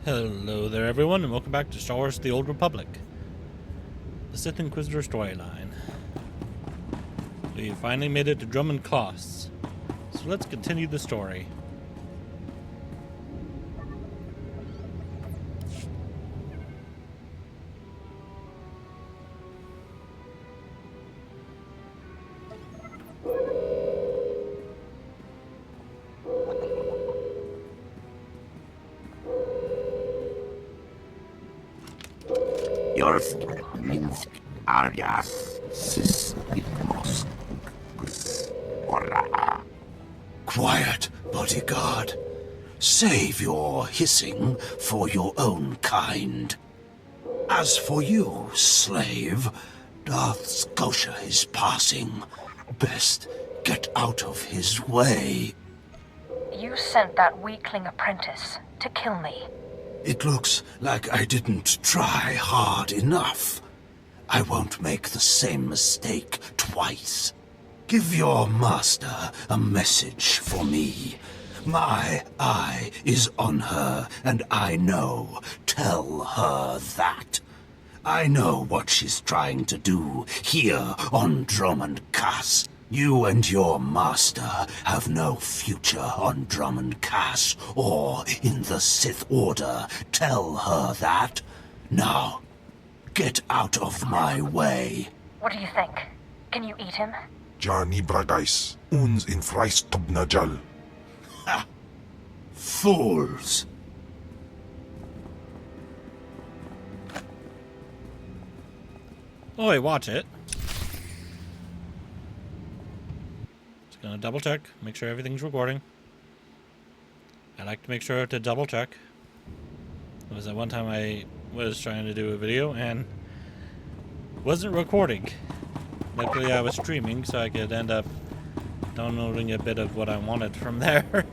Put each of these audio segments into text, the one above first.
Hello there everyone, and welcome back to Star Wars The Old Republic. The Sith Inquisitor storyline. We finally made it to Dromund Kaas, so let's continue the story. Quiet, bodyguard. Save your hissing for your own kind. As for you, slave, Darth Scotia is passing. Best get out of his way. You sent that weakling apprentice to kill me. It looks like I didn't try hard enough. I won't make the same mistake twice. Give your master a message for me. My eye is on her, and I know. Tell her that. I know what she's trying to do here on Dromund Kaas. You and your master have no future on Dromund Kaas or in the Sith Order. Tell her that. Now, get out of my way. What do you think? Can you eat him? Jani Bragais, uns in Freistobnajal. Ha! Fools! Oh wait, watch it. Just gonna double check, make sure everything's recording. I like to make sure to double check. There was that one time I was trying to do a video and wasn't recording. Luckily I was streaming so I could end up downloading a bit of what I wanted from there.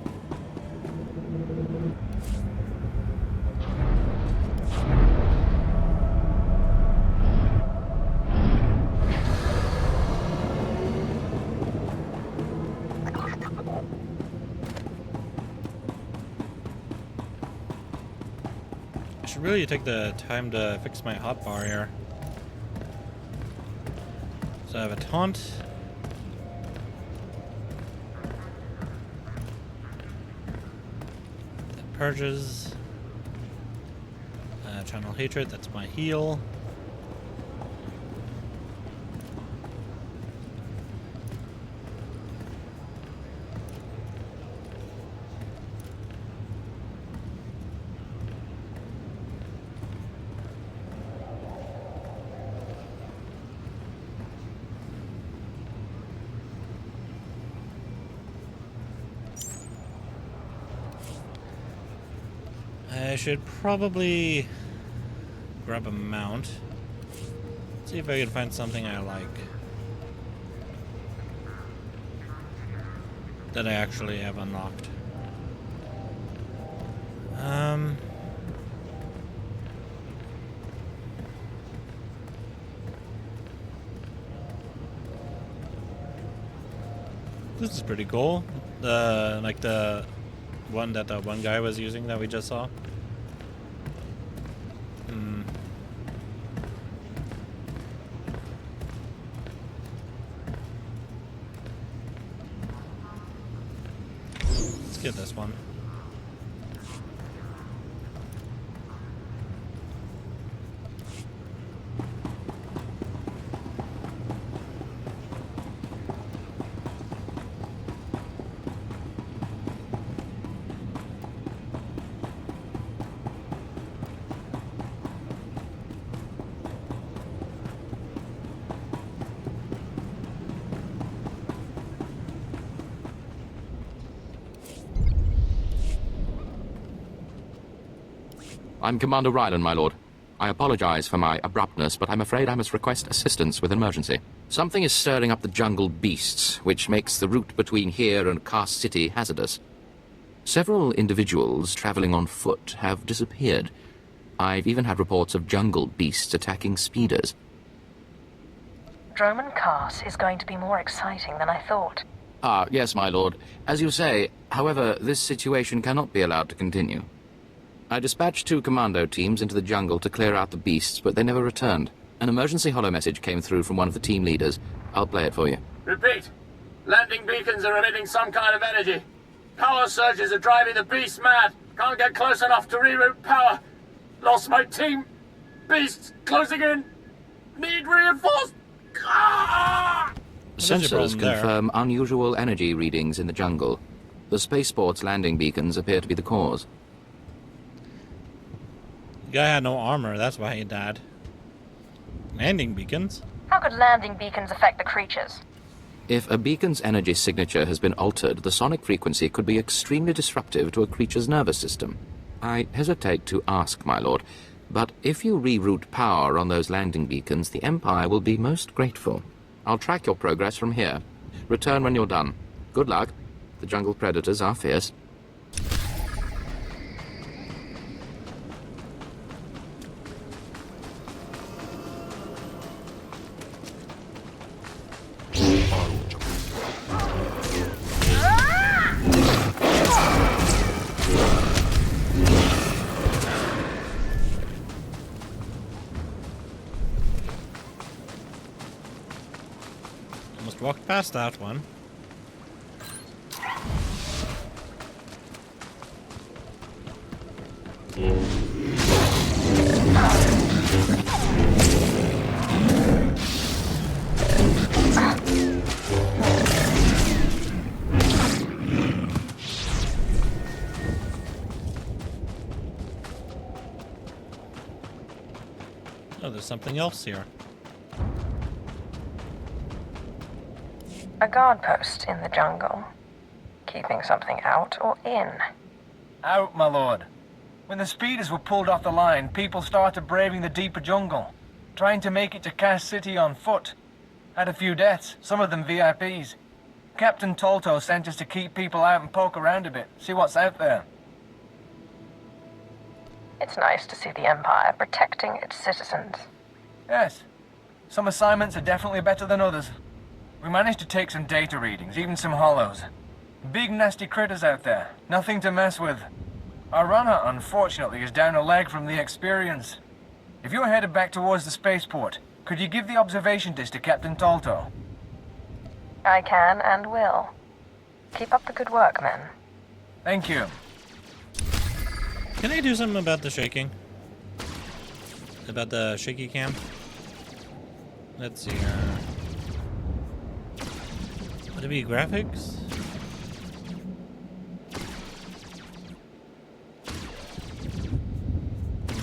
I should really take the time to fix my hotbar here. So I have a taunt. That purges. Channel hatred, that's my heal. I should probably grab a mount. See if I can find something I like. That I actually have unlocked. This is pretty cool. Like the one that the one guy was using that we just saw. Let's get this one. I'm Commander Ryland, my lord. I apologize for my abruptness, but I'm afraid I must request assistance with an emergency. Something is stirring up the jungle beasts, which makes the route between here and Kaas City hazardous. Several individuals traveling on foot have disappeared. I've even had reports of jungle beasts attacking speeders. Dromund Kaas is going to be more exciting than I thought. Ah, yes, my lord. As you say, however, this situation cannot be allowed to continue. I dispatched 2 commando teams into the jungle to clear out the beasts, but they never returned. An emergency holo message came through from one of the team leaders. I'll play it for you. Repeat. Landing beacons are emitting some kind of energy. Power surges are driving the beasts mad. Can't get close enough to reroute power. Lost my team. Beasts closing in. Need reinforced. Ah! Sensors confirm unusual energy readings in the jungle. The spaceport's landing beacons appear to be the cause. The guy had no armor, that's why he died. Landing beacons? How could landing beacons affect the creatures? If a beacon's energy signature has been altered, the sonic frequency could be extremely disruptive to a creature's nervous system. I hesitate to ask, my lord, but if you reroute power on those landing beacons, the Empire will be most grateful. I'll track your progress from here. Return when you're done. Good luck. The jungle predators are fierce. Almost walked past that one. Oh, there's something else here. A guard post in the jungle. Keeping something out or in? Out, my lord. When the speeders were pulled off the line, people started braving the deeper jungle, trying to make it to Kaas City on foot. Had a few deaths, some of them VIPs. Captain Tolto sent us to keep people out and poke around a bit, see what's out there. It's nice to see the Empire protecting its citizens. Yes, some assignments are definitely better than others. We managed to take some data readings, even some hollows. Big nasty critters out there, nothing to mess with. Our runner, unfortunately, is down a leg from the experience. If you're headed back towards the spaceport, could you give the observation disc to Captain Tolto? I can and will. Keep up the good work, men. Thank you. Can I do something about the shaking? About the shaky cam? Let's see here. Would it be graphics?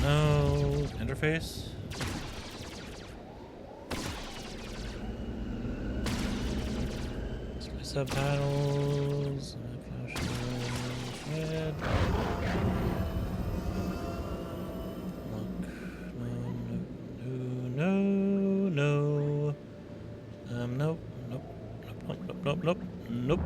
No. Interface? Display subtitles. Red. No. Nope. Nope.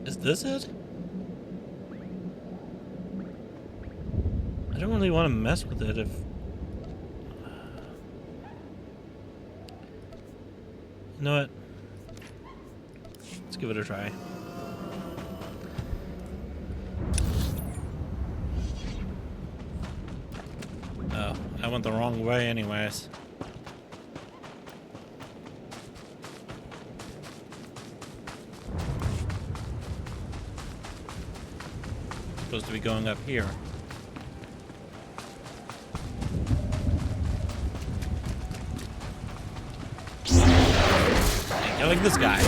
Is this it? I don't really want to mess with it if... You know what? Let's give it a try. Oh, I went the wrong way anyways. Supposed to be going up here. I like this guy.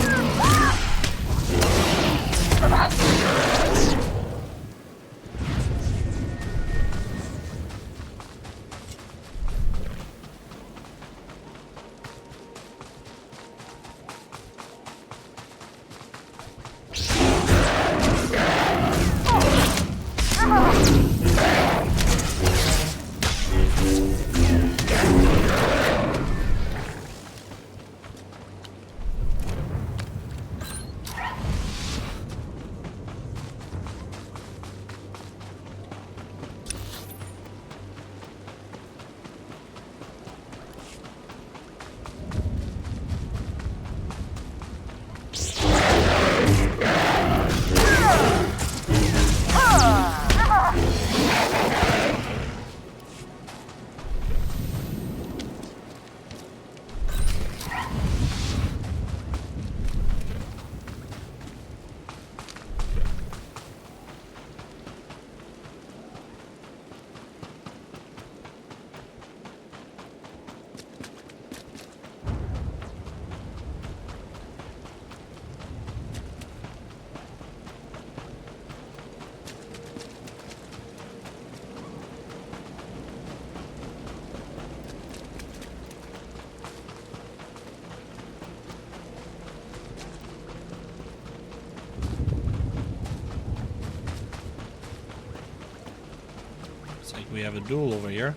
Looks like we have a duel over here.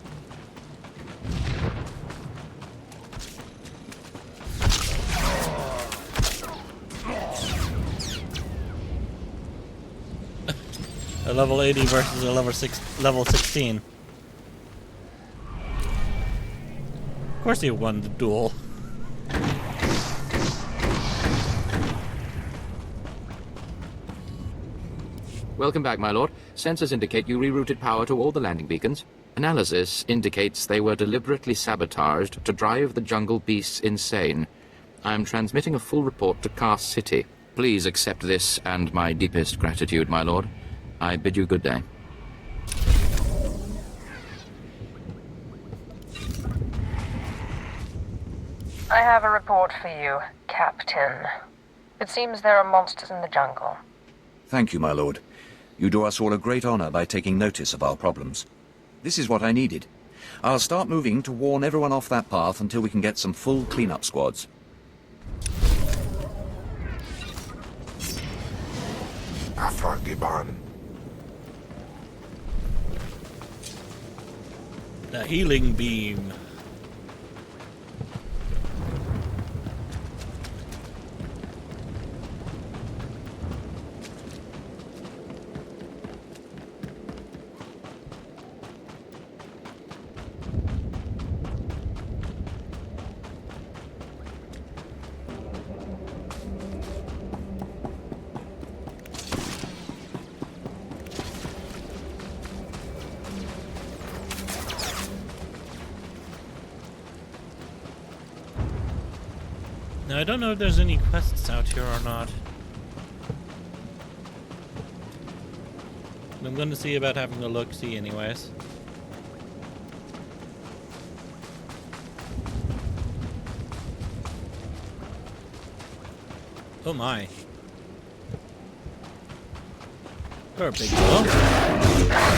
A level 80 versus a level 16. Of course he won the duel. Welcome back, my lord. Sensors indicate you rerouted power to all the landing beacons. Analysis indicates they were deliberately sabotaged to drive the jungle beasts insane. I am transmitting a full report to Kaas City. Please accept this and my deepest gratitude, my lord. I bid you good day. I have a report for you, Captain. It seems there are monsters in the jungle. Thank you, my lord. You do us all a great honor by taking notice of our problems. This is what I needed. I'll start moving to warn everyone off that path until we can get some full cleanup squads. Afragiban. The healing beam. Now, I don't know if there's any quests out here or not. I'm going to see about having a look-see anyways. Oh my. You're a big deal.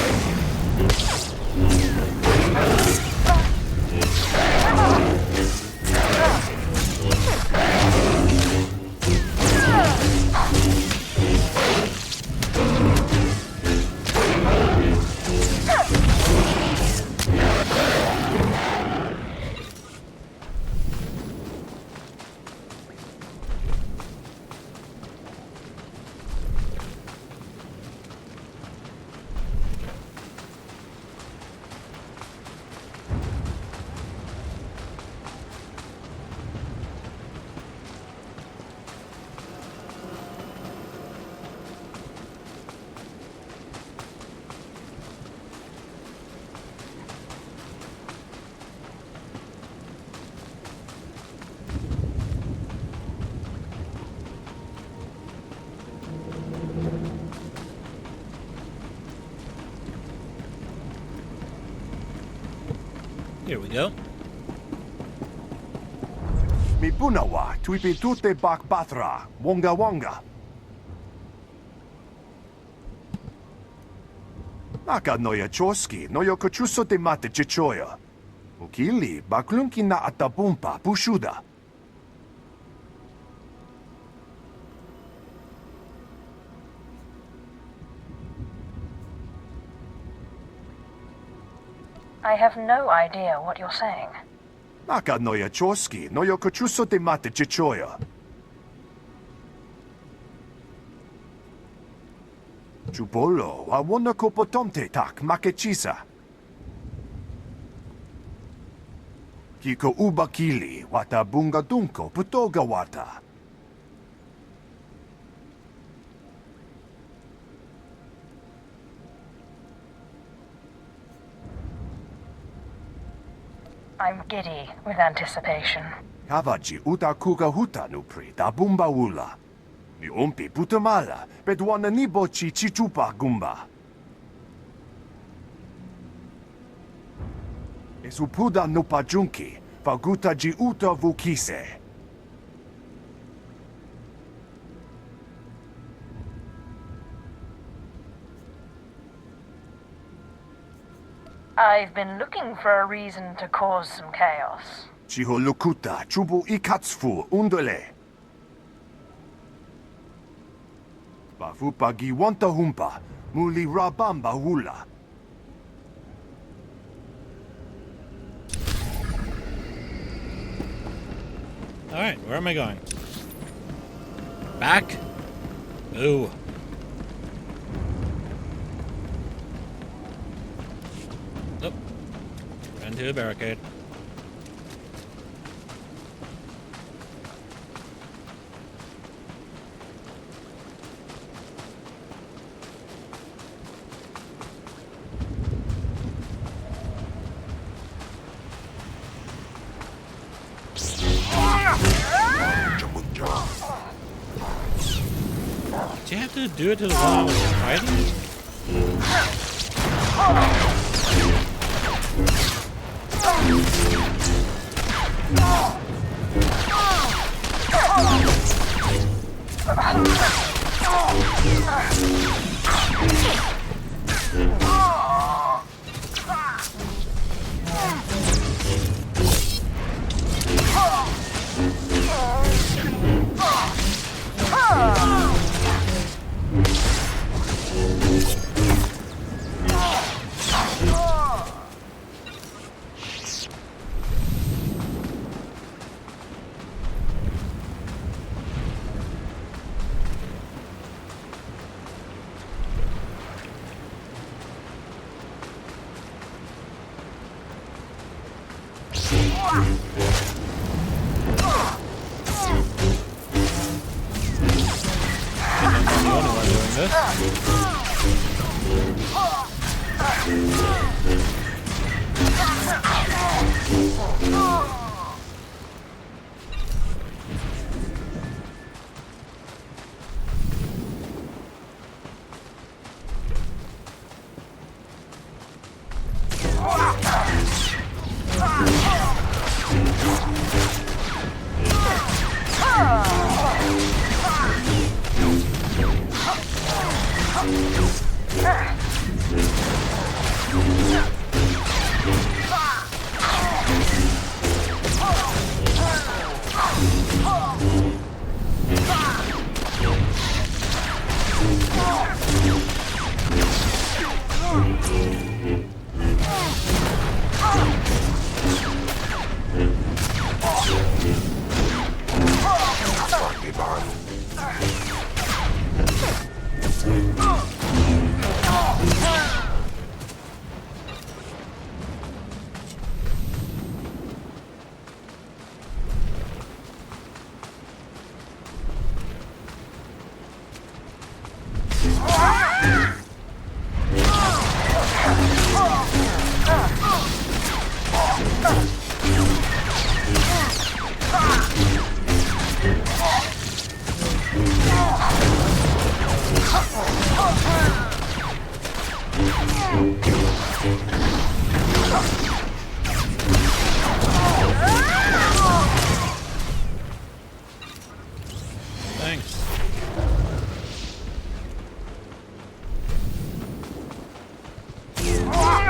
Here we go. Mi punawa, tuipi tute bak batra, wonga wonga. Naka noya choski, noyo kochuso te mate chichoya. Ukili, baklunki na atapumpa, pushuda. I have no idea what you're saying. Naka noya choski, noyo kochuso te mate chichoya. Chupolo, awona kopotomte tak makechisa. Kiko ubakili, wata bunga dunko, putoga wata. I'm giddy with anticipation. Kavaji uta kuga huta nupri, da bumba ula. Mi umpi putamala, bedwana nibo chi chichupa gumba. Esupuda nupa junki, faguta ji uta vukise. I've been looking for a reason to cause some chaos. Chiho lukuta, chubu ikatsfu, undole. Bafupa giwanta humpa, muli rabamba hula. Alright, where am I going? Back? Ooh. Nope. Ran into a barricade. Do you have to do it to the one I was fighting?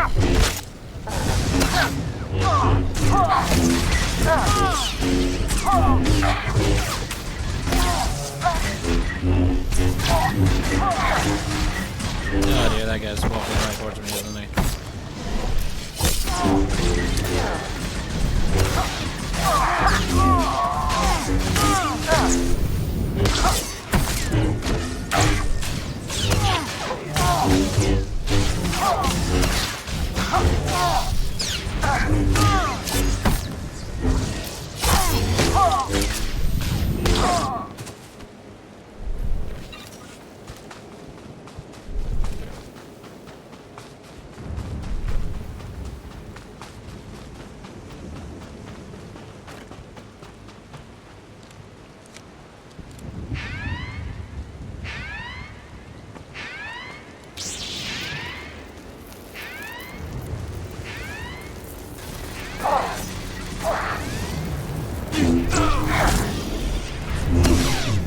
Oh dear, that guy's walking right towards me, isn't he?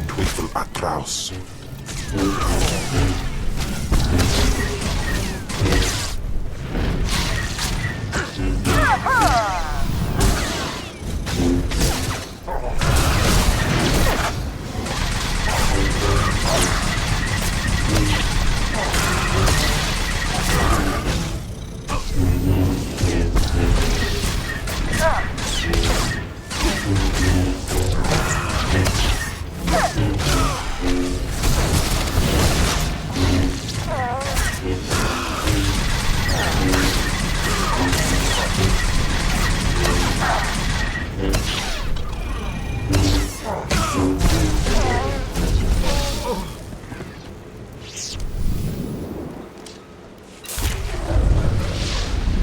Twiffle atraus.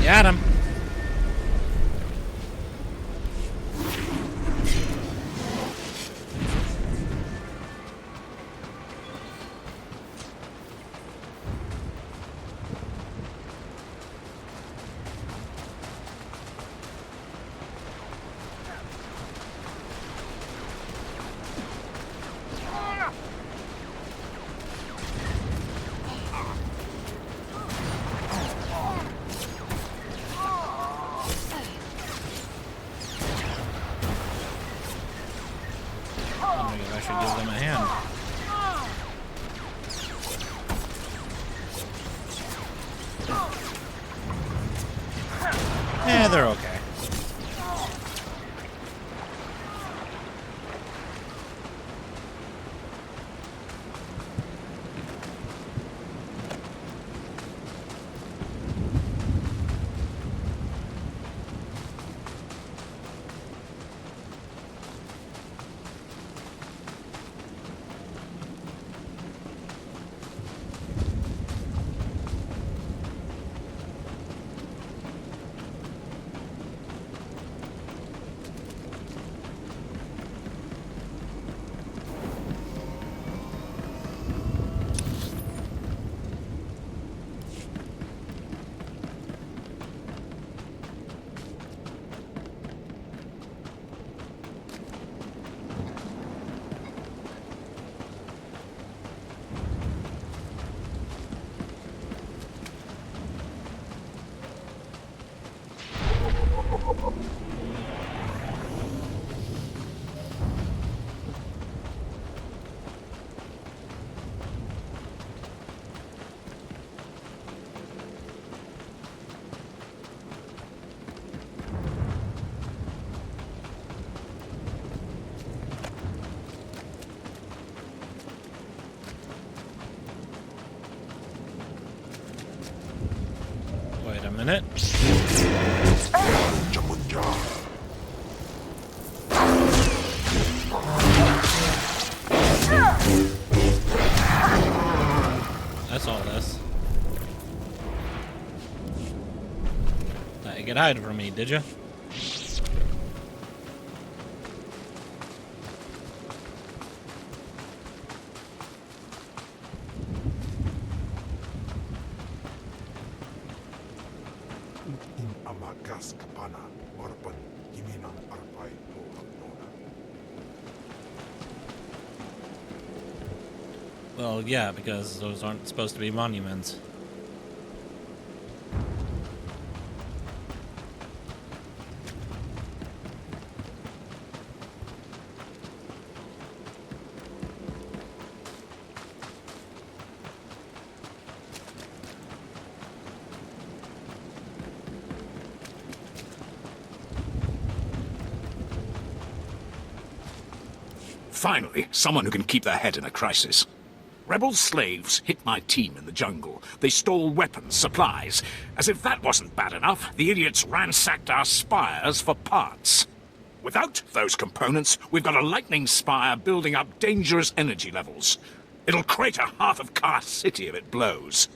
Got him. I should give them a hand. Yeah, they're okay. Wait a minute. That's all this. Thought you could hide from me, did you? Well, yeah, because those aren't supposed to be monuments. Finally, someone who can keep their head in a crisis. Rebel slaves hit my team in the jungle. They stole weapons, supplies. As if that wasn't bad enough, the idiots ransacked our spires for parts. Without those components, we've got a lightning spire building up dangerous energy levels. It'll crater half of Kaas City if it blows.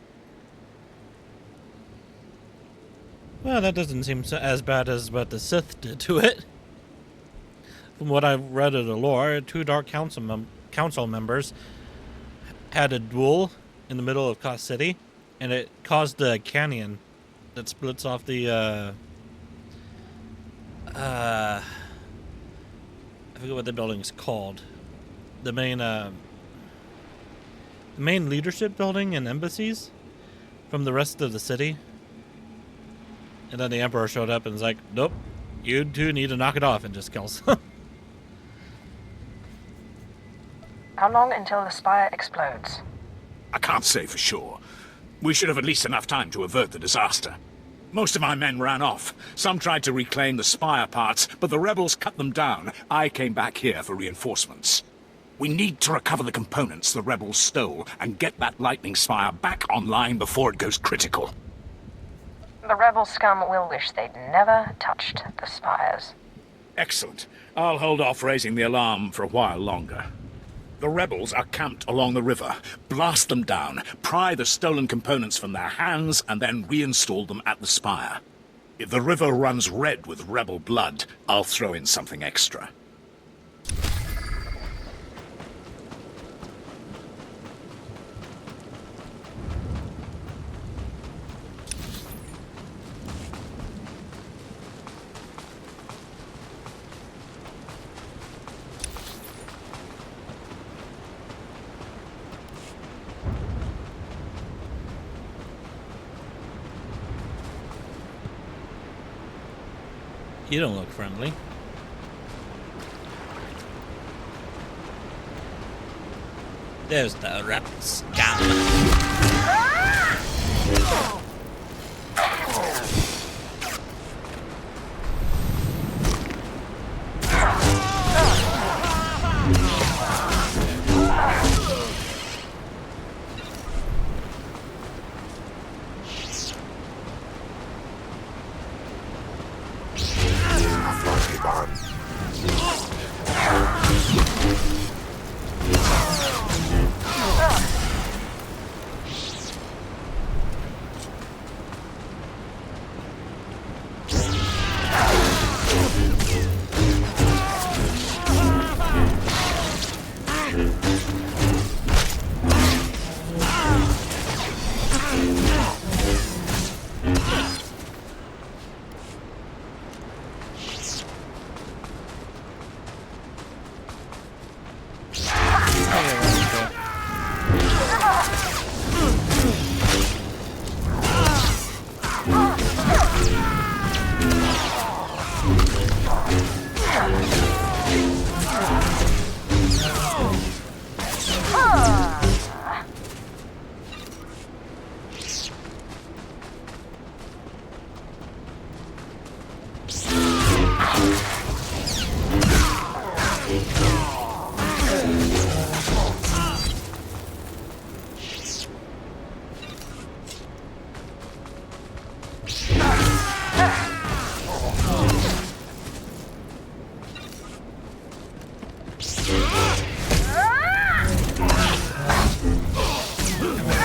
Well, that doesn't seem as bad as what the Sith did to it. From what I've read of the lore, 2 Dark Council members had a duel in the middle of Kaas City, and it caused a canyon that splits off the, I forget what the building's called. The main leadership building and embassies from the rest of the city. And then the Emperor showed up and was like, nope, you two need to knock it off, and just kills. How long until the spire explodes? I can't say for sure. We should have at least enough time to avert the disaster. Most of my men ran off. Some tried to reclaim the spire parts, but the rebels cut them down. I came back here for reinforcements. We need to recover the components the rebels stole and get that lightning spire back online before it goes critical. The rebel scum will wish they'd never touched the spires. Excellent. I'll hold off raising the alarm for a while longer. The rebels are camped along the river. Blast them down, pry the stolen components from their hands, and then reinstall them at the spire. If the river runs red with rebel blood, I'll throw in something extra. You don't look friendly. There's the rebel scum.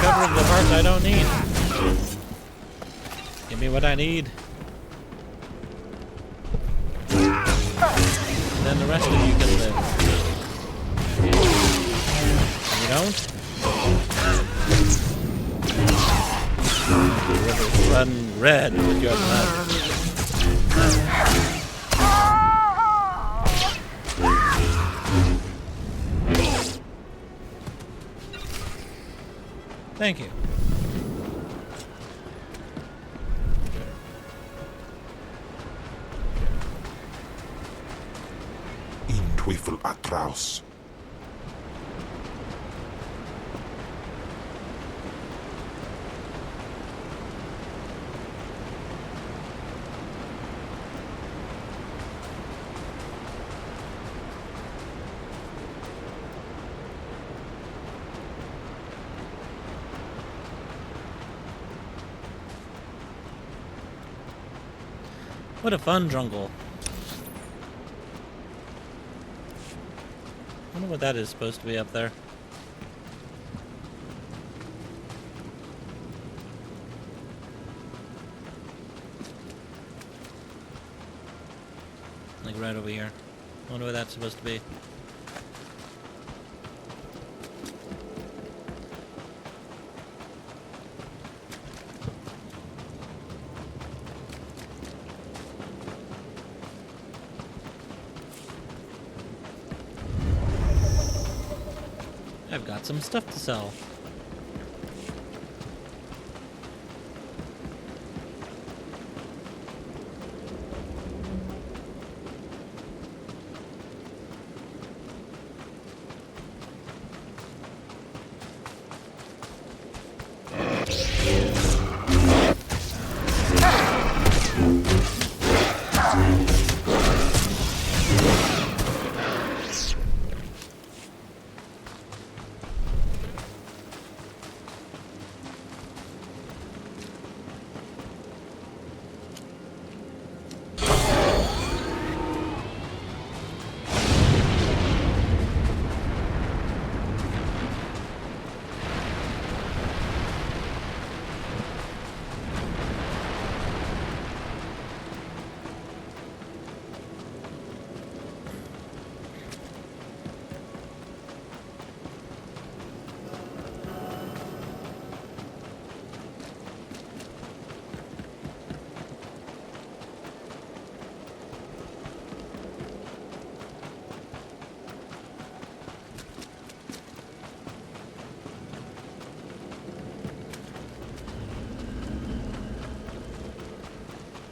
Covering the parts I don't need. Give me what I need. And then the rest of you can live. You don't? The rivers run red with your blood. Thank you. In Teufel atraus. What a fun jungle. I wonder what that is supposed to be up there. Like right over here. I wonder what that's supposed to be. I've got some stuff to sell.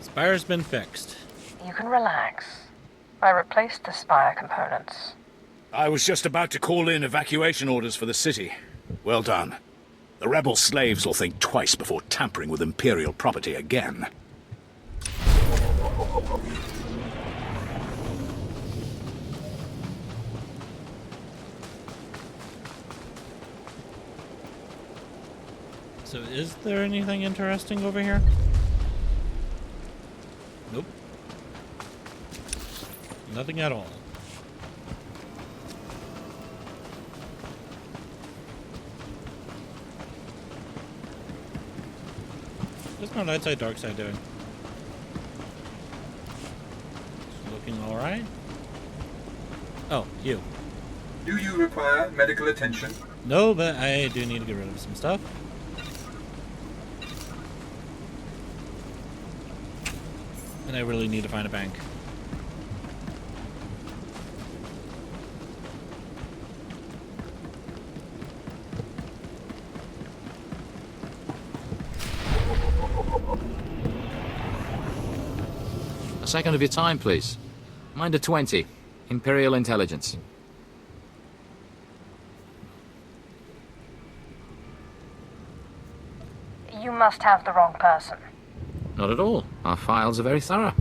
Spire's been fixed. You can relax. I replaced the spire components. I was just about to call in evacuation orders for the city. Well done. The rebel slaves will think twice before tampering with Imperial property again. So is there anything interesting over here? Nope. Nothing at all. What's my light side, dark side doing? It's looking alright. Oh, you. Do you require medical attention? No, but I do need to get rid of some stuff. And I really need to find a bank. A second of your time, please. Minder 20. Imperial Intelligence. You must have the wrong person. Not at all. Our files are very thorough.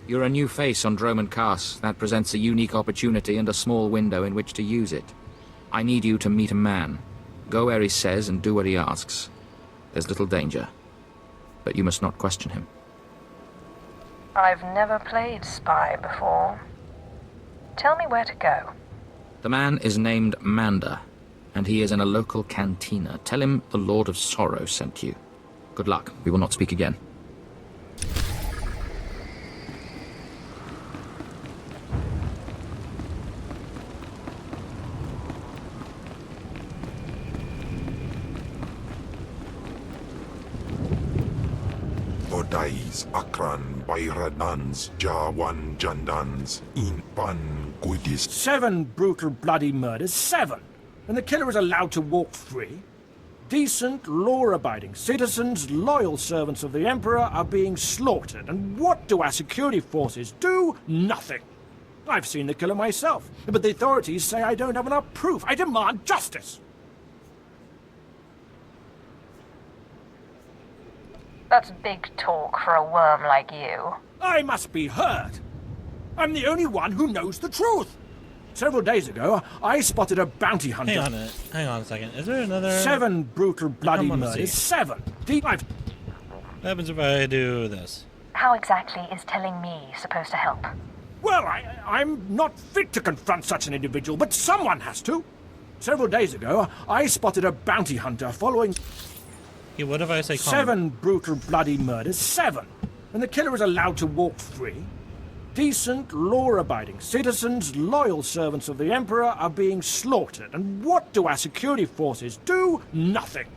You're a new face on Dromund Kaas. That presents a unique opportunity and a small window in which to use it. I need you to meet a man. Go where he says and do what he asks. There's little danger. But you must not question him. I've never played spy before. Tell me where to go. The man is named Mander, and he is in a local cantina. Tell him the Lord of Sorrow sent you. Good luck. We will not speak again. Odais Akran Bayradans Jawan Jandans Inpan Gudis. 7 brutal bloody murders, 7! And the killer is allowed to walk free? Decent, law-abiding citizens, loyal servants of the Emperor are being slaughtered. And what do our security forces do? Nothing. I've seen the killer myself, but the authorities say I don't have enough proof. I demand justice! That's big talk for a worm like you. I must be heard. I'm the only one who knows the truth. Several days ago, I spotted a bounty hunter. Hang on a second. Is there another... 7 brutal bloody I wanna murders. see. 7. What happens if I do this? how exactly is telling me supposed to help? Well, I'm not fit to confront such an individual, but someone has to. Several days ago, I spotted a bounty hunter following... Yeah, what if I say 7 brutal, bloody murders. 7! And the killer is allowed to walk free. Decent, law-abiding citizens, loyal servants of the Emperor are being slaughtered. And what do our security forces do? Nothing.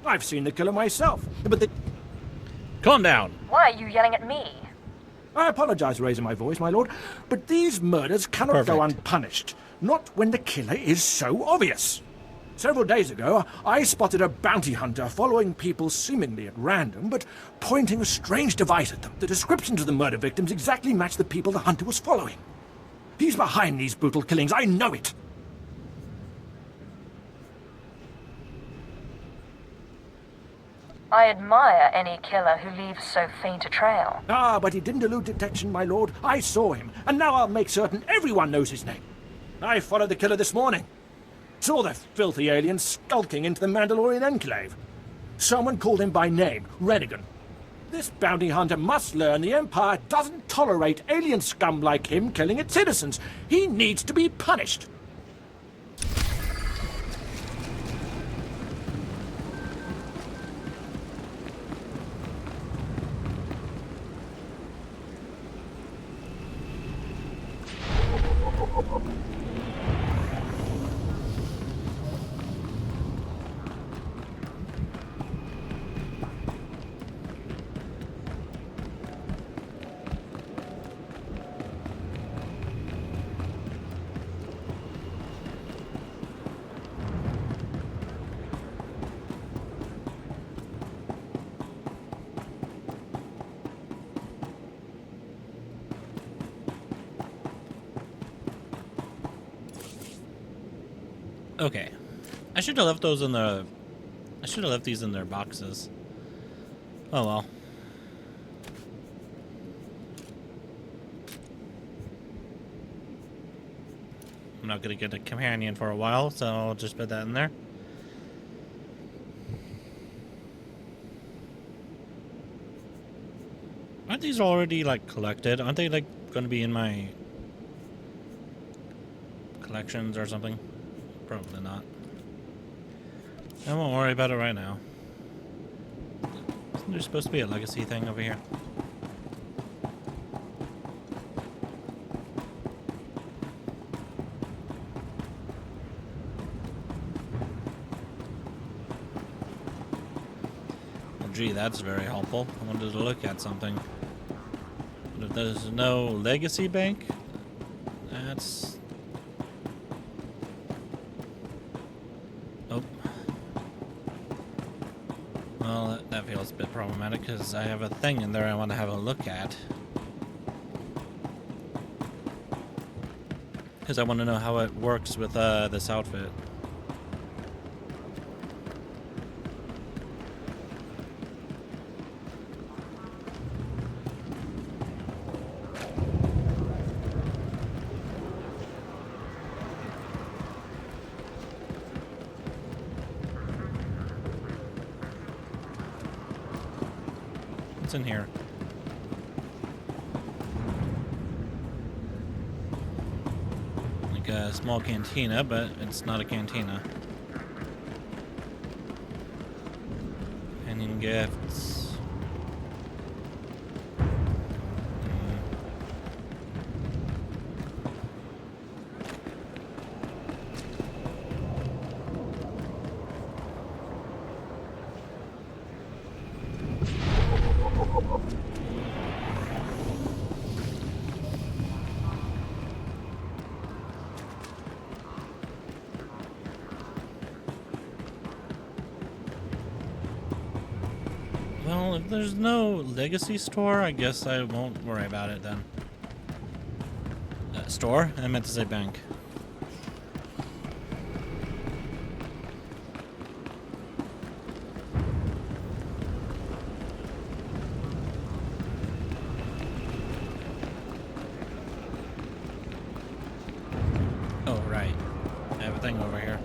I've seen the killer myself, but they... Calm down. Why are you yelling at me? I apologize for raising my voice, my lord, but these murders cannot go unpunished. Not when the killer is so obvious. Several days ago, I spotted a bounty hunter following people seemingly at random, but pointing a strange device at them. The descriptions of the murder victims exactly match the people the hunter was following. He's behind these brutal killings, I know it. I admire any killer who leaves so faint a trail. Ah, but he didn't elude detection, my lord. I saw him, and now I'll make certain everyone knows his name. I followed the killer this morning. Saw the filthy alien skulking into the Mandalorian enclave. Someone called him by name, Renegan. This bounty hunter must learn the Empire doesn't tolerate alien scum like him killing its citizens. He needs to be punished. Okay. I should have left those in the... I should have left these in their boxes. Oh well. I'm not gonna get a companion for a while, so I'll just put that in there. Aren't these already, like, collected? Aren't they, like, gonna be in my collections or something? Probably not. I won't worry about it right now. Isn't there supposed to be a legacy thing over here? Well, gee, that's very helpful. I wanted to look at something. But if there's no legacy bank, that's... Oh. Well, that feels a bit problematic because I have a thing in there I want to have a look at. Because I want to know how it works with this outfit. What's in here? Like a small cantina, but it's not a cantina. Companion gifts. Well, if there's no legacy store, I guess I won't worry about it then. Store? I meant to say bank. Oh, right. I have a thing over here.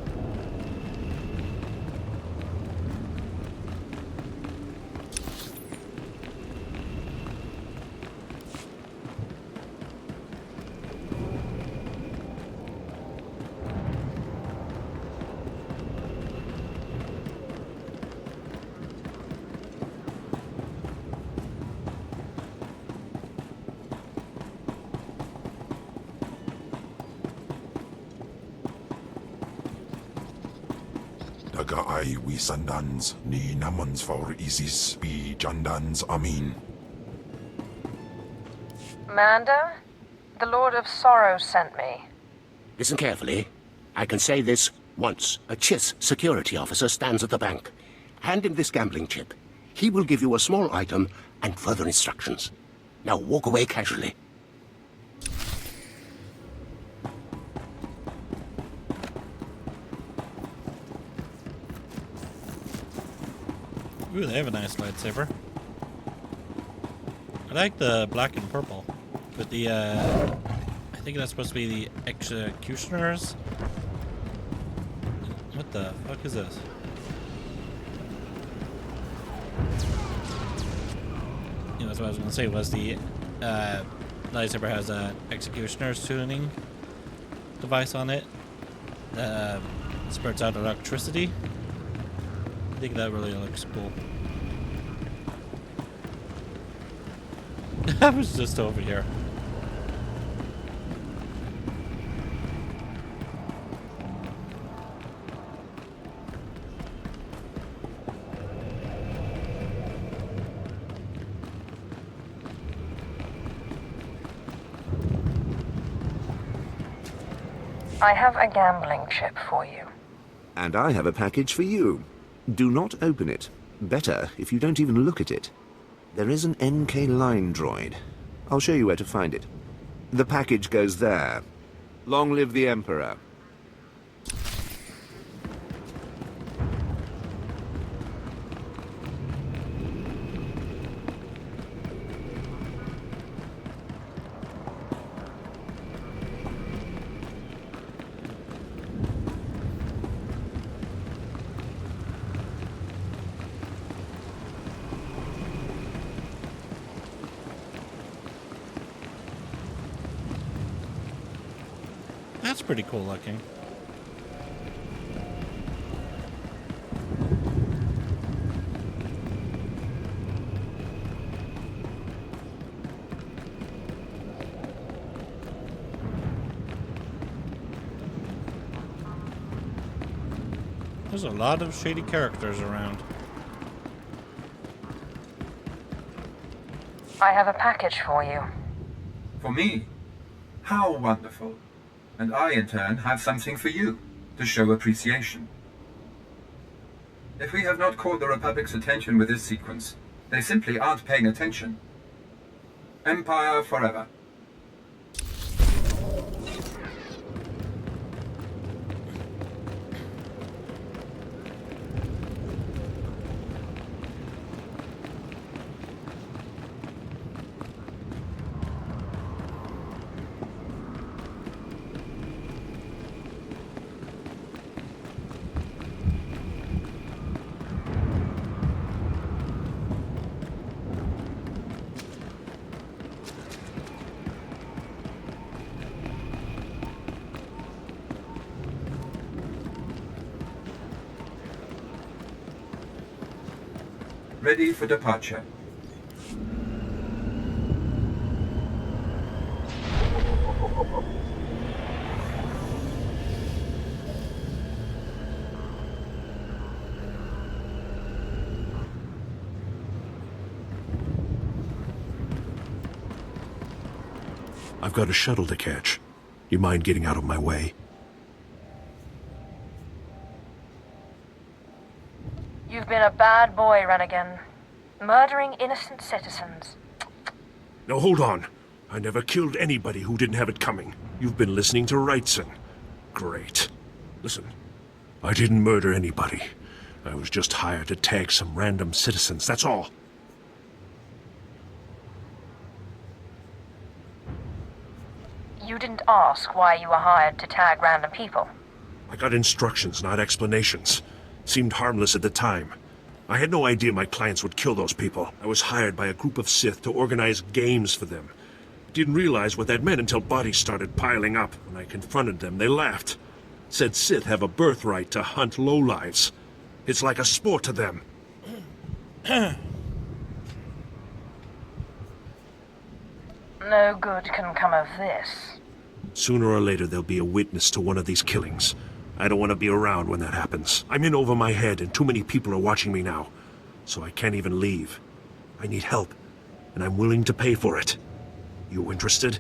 Aga ai wisandans, ni namans for isis bi jandans amin. Manda, the Lord of Sorrow sent me. Listen carefully. I can say this once. A Chiss security officer stands at the bank. Hand him this gambling chip. He will give you a small item and further instructions. Now walk away casually. Ooh, they have a nice lightsaber. I like the black and purple. With the, I think that's supposed to be the executioners. What the fuck is this? Yeah, that's what I was gonna say, was the, lightsaber has a executioner's tuning device on it. Spurts out electricity. I think that really looks cool. I was just over here. I have a gambling chip for you. And I have a package for you. Do not open it. Better if you don't even look at it. There is an NK line droid. I'll show you where to find it. The package goes there. Long live the Emperor. That's pretty cool looking. There's a lot of shady characters around. I have a package for you. For me? How wonderful. And I, in turn, have something for you, to show appreciation. If we have not caught the Republic's attention with this sequence, they simply aren't paying attention. Empire forever. Ready for departure. I've got a shuttle to catch. You mind getting out of my way? You've been a bad boy, Rennigan. Murdering innocent citizens. Now hold on. I never killed anybody who didn't have it coming. You've been listening to Wrightson. Great. Listen, I didn't murder anybody. I was just hired to tag some random citizens, that's all. You didn't ask why you were hired to tag random people. I got instructions, not explanations. Seemed harmless at the time. I had no idea my clients would kill those people. I was hired by a group of Sith to organize games for them. Didn't realize what that meant until bodies started piling up. When I confronted them, they laughed. Said Sith have a birthright to hunt lowlives. It's like a sport to them. No good can come of this. Sooner or later, there'll be a witness to one of these killings. I don't want to be around when that happens. I'm in over my head and too many people are watching me now. So I can't even leave. I need help, and I'm willing to pay for it. You interested?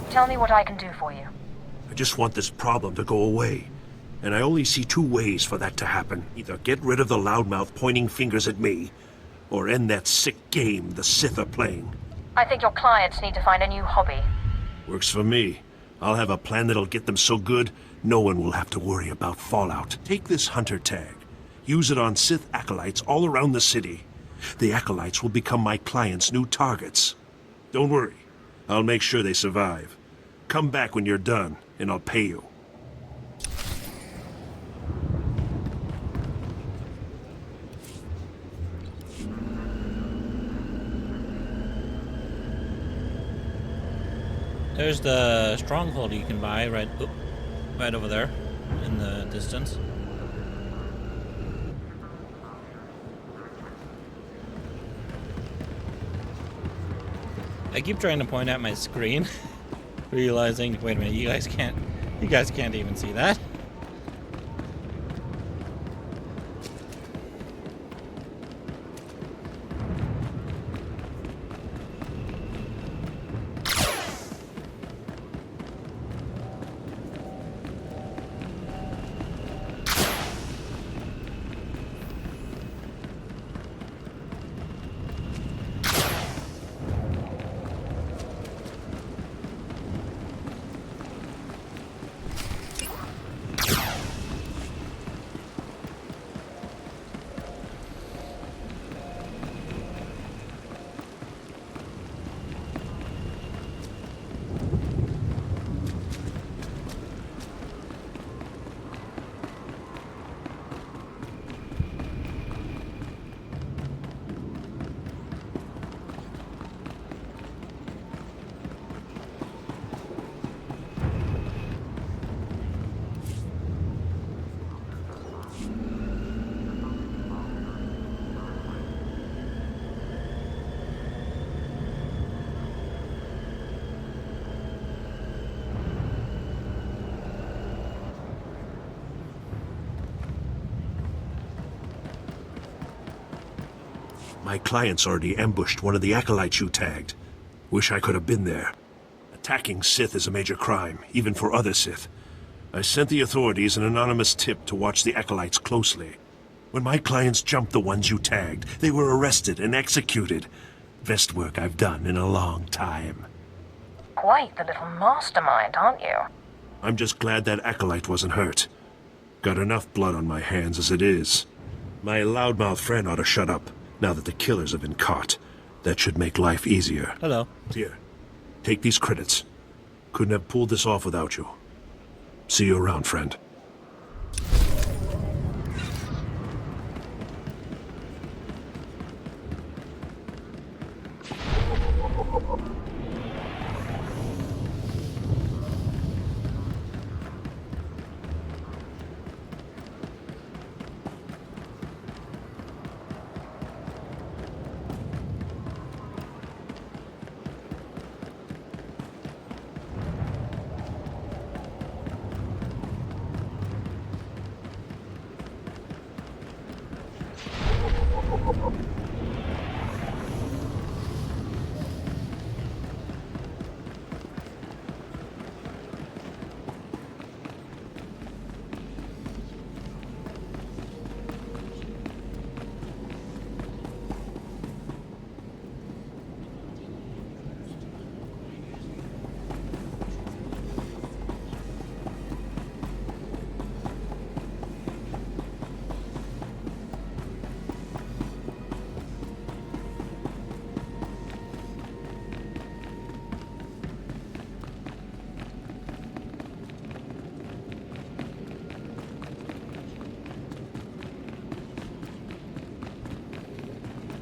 Tell me what I can do for you. I just want this problem to go away. And I only see two ways for that to happen. Either get rid of the loudmouth pointing fingers at me, or end that sick game the Sith are playing. I think your clients need to find a new hobby. Works for me. I'll have a plan that'll get them so good, no one will have to worry about fallout. Take this hunter tag. Use it on Sith acolytes all around the city. The acolytes will become my clients' new targets. Don't worry. I'll make sure they survive. Come back when you're done, and I'll pay you. There's the stronghold you can buy right over there in the distance. I keep trying to point at my screen, realizing, wait a minute, you guys can't even see that. My clients already ambushed one of the acolytes you tagged. Wish I could have been there. Attacking Sith is a major crime, even for other Sith. I sent the authorities an anonymous tip to watch the acolytes closely. When my clients jumped the ones you tagged, they were arrested and executed. Best work I've done in a long time. Quite the little mastermind, aren't you? I'm just glad that acolyte wasn't hurt. Got enough blood on my hands as it is. My loudmouth friend ought to shut up, now that the killers have been caught. That should make life easier. Hello. Here, take these credits. Couldn't have pulled this off without you. See you around, friend.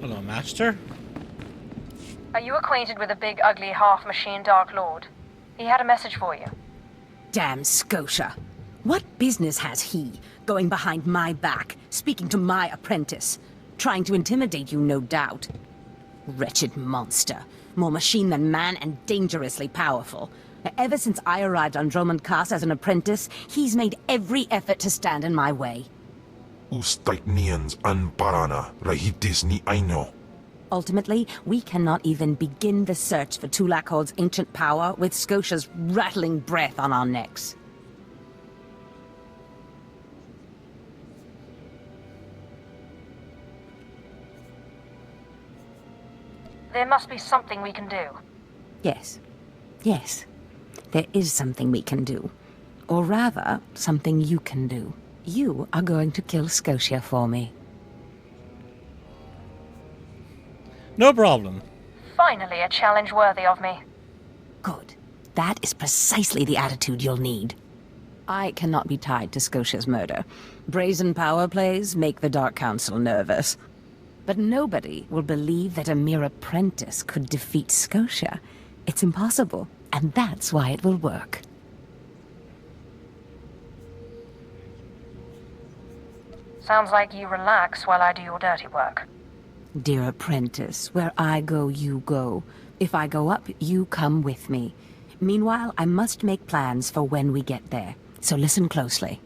Hello, Master. Are you acquainted with a big, ugly, half-machine Dark Lord? He had a message for you. Damn Scotia. What business has he going behind my back, speaking to my apprentice? Trying to intimidate you, no doubt. Wretched monster. More machine than man and dangerously powerful. Ever since I arrived on Dromund Kaas as an apprentice, he's made every effort to stand in my way. Ustait nians an parana, rahitis ni aino. Ultimately, we cannot even begin the search for Tulakhod's ancient power with Scotia's rattling breath on our necks. There must be something we can do. Yes. Yes. There is something we can do. Or rather, something you can do. You are going to kill Scotia for me. No problem. Finally, a challenge worthy of me. Good. That is precisely the attitude you'll need. I cannot be tied to Scotia's murder. Brazen power plays make the Dark Council nervous. But nobody will believe that a mere apprentice could defeat Scotia. It's impossible, and that's why it will work. Sounds like you relax while I do your dirty work. Dear apprentice, where I go, you go. If I go up, you come with me. Meanwhile, I must make plans for when we get there, so listen closely.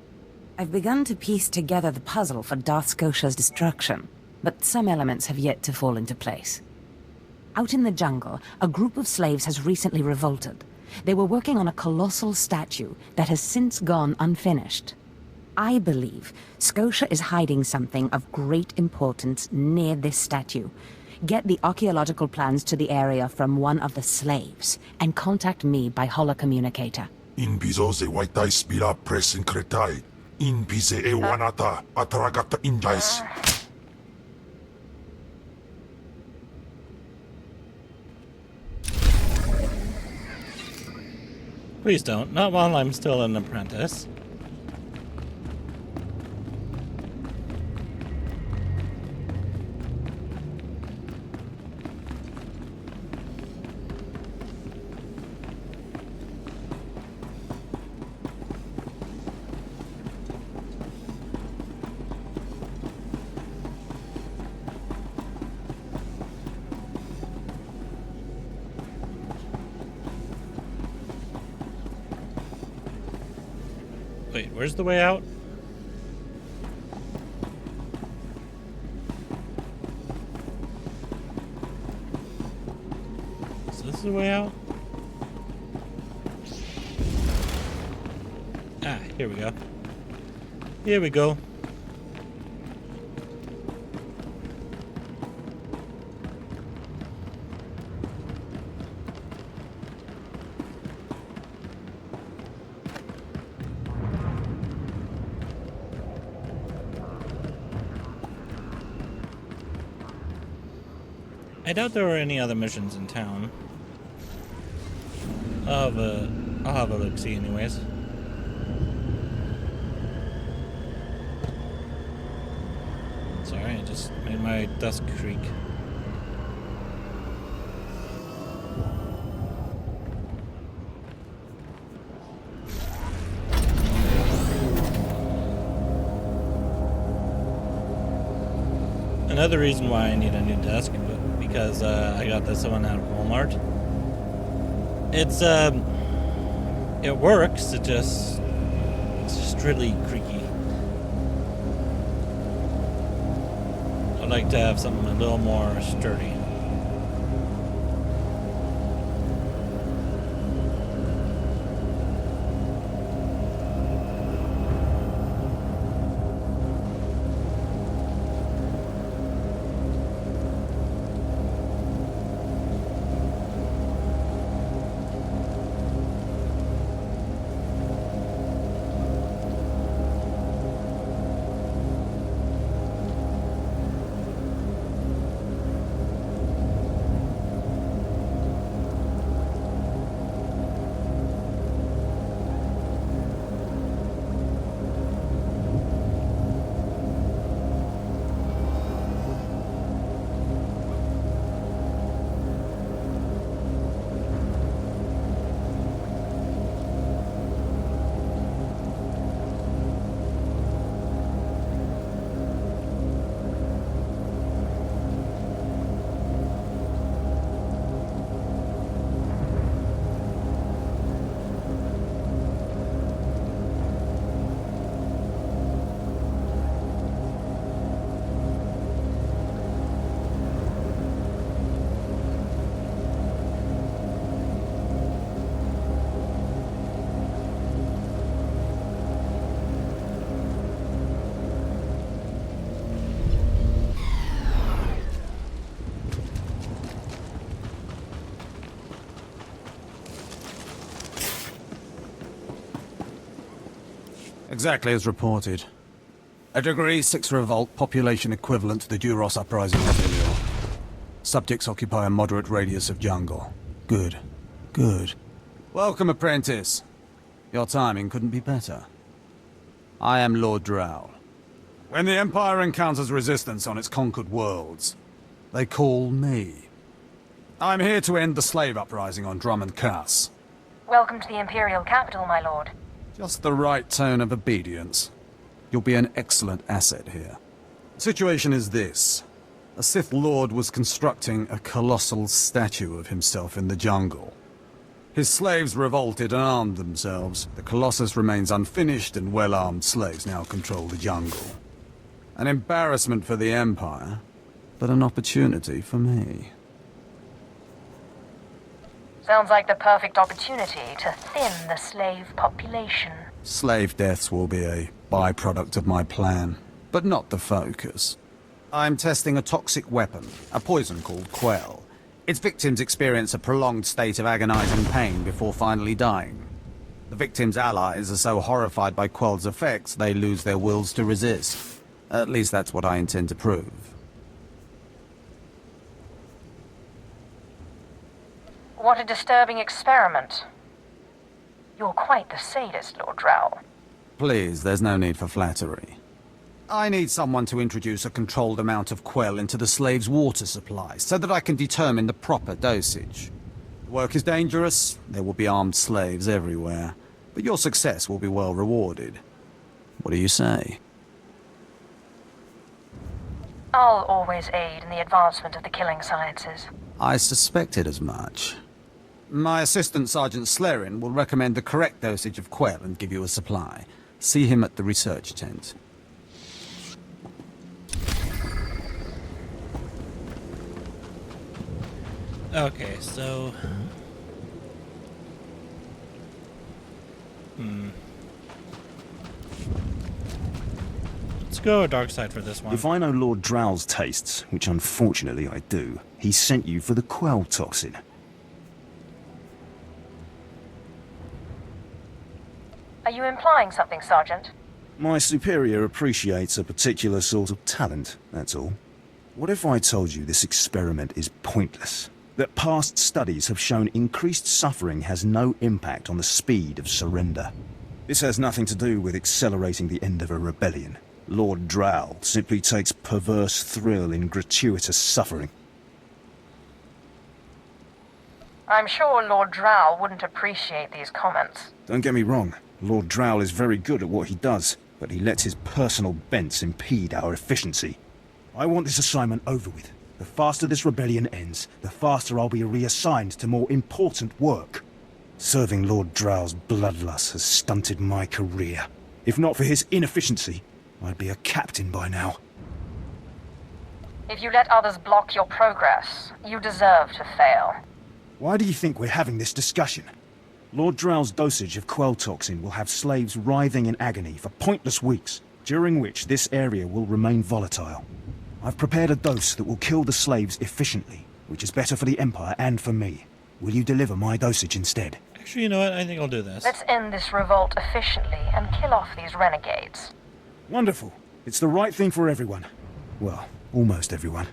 I've begun to piece together the puzzle for Darth Scotia's destruction, but some elements have yet to fall into place. Out in the jungle, a group of slaves has recently revolted. They were working on a colossal statue that has since gone unfinished. I believe Scotia is hiding something of great importance near this statue. Get the archaeological plans to the area from one of the slaves, and contact me by holocommunicator. In bizo ze waitai spira presin kretai. In bize e wanata atragata injais. Please don't. Not while I'm still an apprentice. Wait, where's the way out? So this is the way out? Ah, here we go. Here we go. I doubt there were any other missions in town. I'll have a look-see anyways. Sorry, I just made my desk creak. Another reason why I need a new desk, because I got this one out of Walmart. It works. It's just really creaky. I'd like to have something a little more sturdy. Exactly as reported. A Degree 6 revolt, population equivalent to the Duros uprising in Byrnjolf. Subjects occupy a moderate radius of jungle. Good. Good. Welcome, apprentice. Your timing couldn't be better. I am Lord Drow. When the Empire encounters resistance on its conquered worlds, they call me. I'm here to end the slave uprising on Dromund Kaas. Welcome to the Imperial capital, my lord. Just the right tone of obedience. You'll be an excellent asset here. The situation is this. A Sith Lord was constructing a colossal statue of himself in the jungle. His slaves revolted and armed themselves. The Colossus remains unfinished, and well-armed slaves now control the jungle. An embarrassment for the Empire, but an opportunity for me. Sounds like the perfect opportunity to thin the slave population. Slave deaths will be a byproduct of my plan, but not the focus. I'm testing a toxic weapon, a poison called Quell. Its victims experience a prolonged state of agonizing pain before finally dying. The victims' allies are so horrified by Quell's effects, they lose their wills to resist. At least that's what I intend to prove. What a disturbing experiment. You're quite the sadist, Lord Drow. Please, there's no need for flattery. I need someone to introduce a controlled amount of Quell into the slave's water supply, so that I can determine the proper dosage. The work is dangerous, there will be armed slaves everywhere, but your success will be well rewarded. What do you say? I'll always aid in the advancement of the killing sciences. I suspected as much. My assistant, Sergeant Slerin, will recommend the correct dosage of Quell and give you a supply. See him at the research tent. Okay, so... Let's go dark side for this one. If I know Lord Drow's tastes, which unfortunately I do, he sent you for the Quell toxin. Are you implying something, Sergeant? My superior appreciates a particular sort of talent, that's all. What if I told you this experiment is pointless? That past studies have shown increased suffering has no impact on the speed of surrender. This has nothing to do with accelerating the end of a rebellion. Lord Drow simply takes perverse thrill in gratuitous suffering. I'm sure Lord Drow wouldn't appreciate these comments. Don't get me wrong, Lord Drow is very good at what he does, but he lets his personal bents impede our efficiency. I want this assignment over with. The faster this rebellion ends, the faster I'll be reassigned to more important work. Serving Lord Drow's bloodlust has stunted my career. If not for his inefficiency, I'd be a captain by now. If you let others block your progress, you deserve to fail. Why do you think we're having this discussion? Lord Drow's dosage of Quell toxin will have slaves writhing in agony for pointless weeks, during which this area will remain volatile. I've prepared a dose that will kill the slaves efficiently, which is better for the Empire and for me. Will you deliver my dosage instead? Actually, you know what? I think I'll do this. Let's end this revolt efficiently and kill off these renegades. Wonderful. It's the right thing for everyone. Well, almost everyone.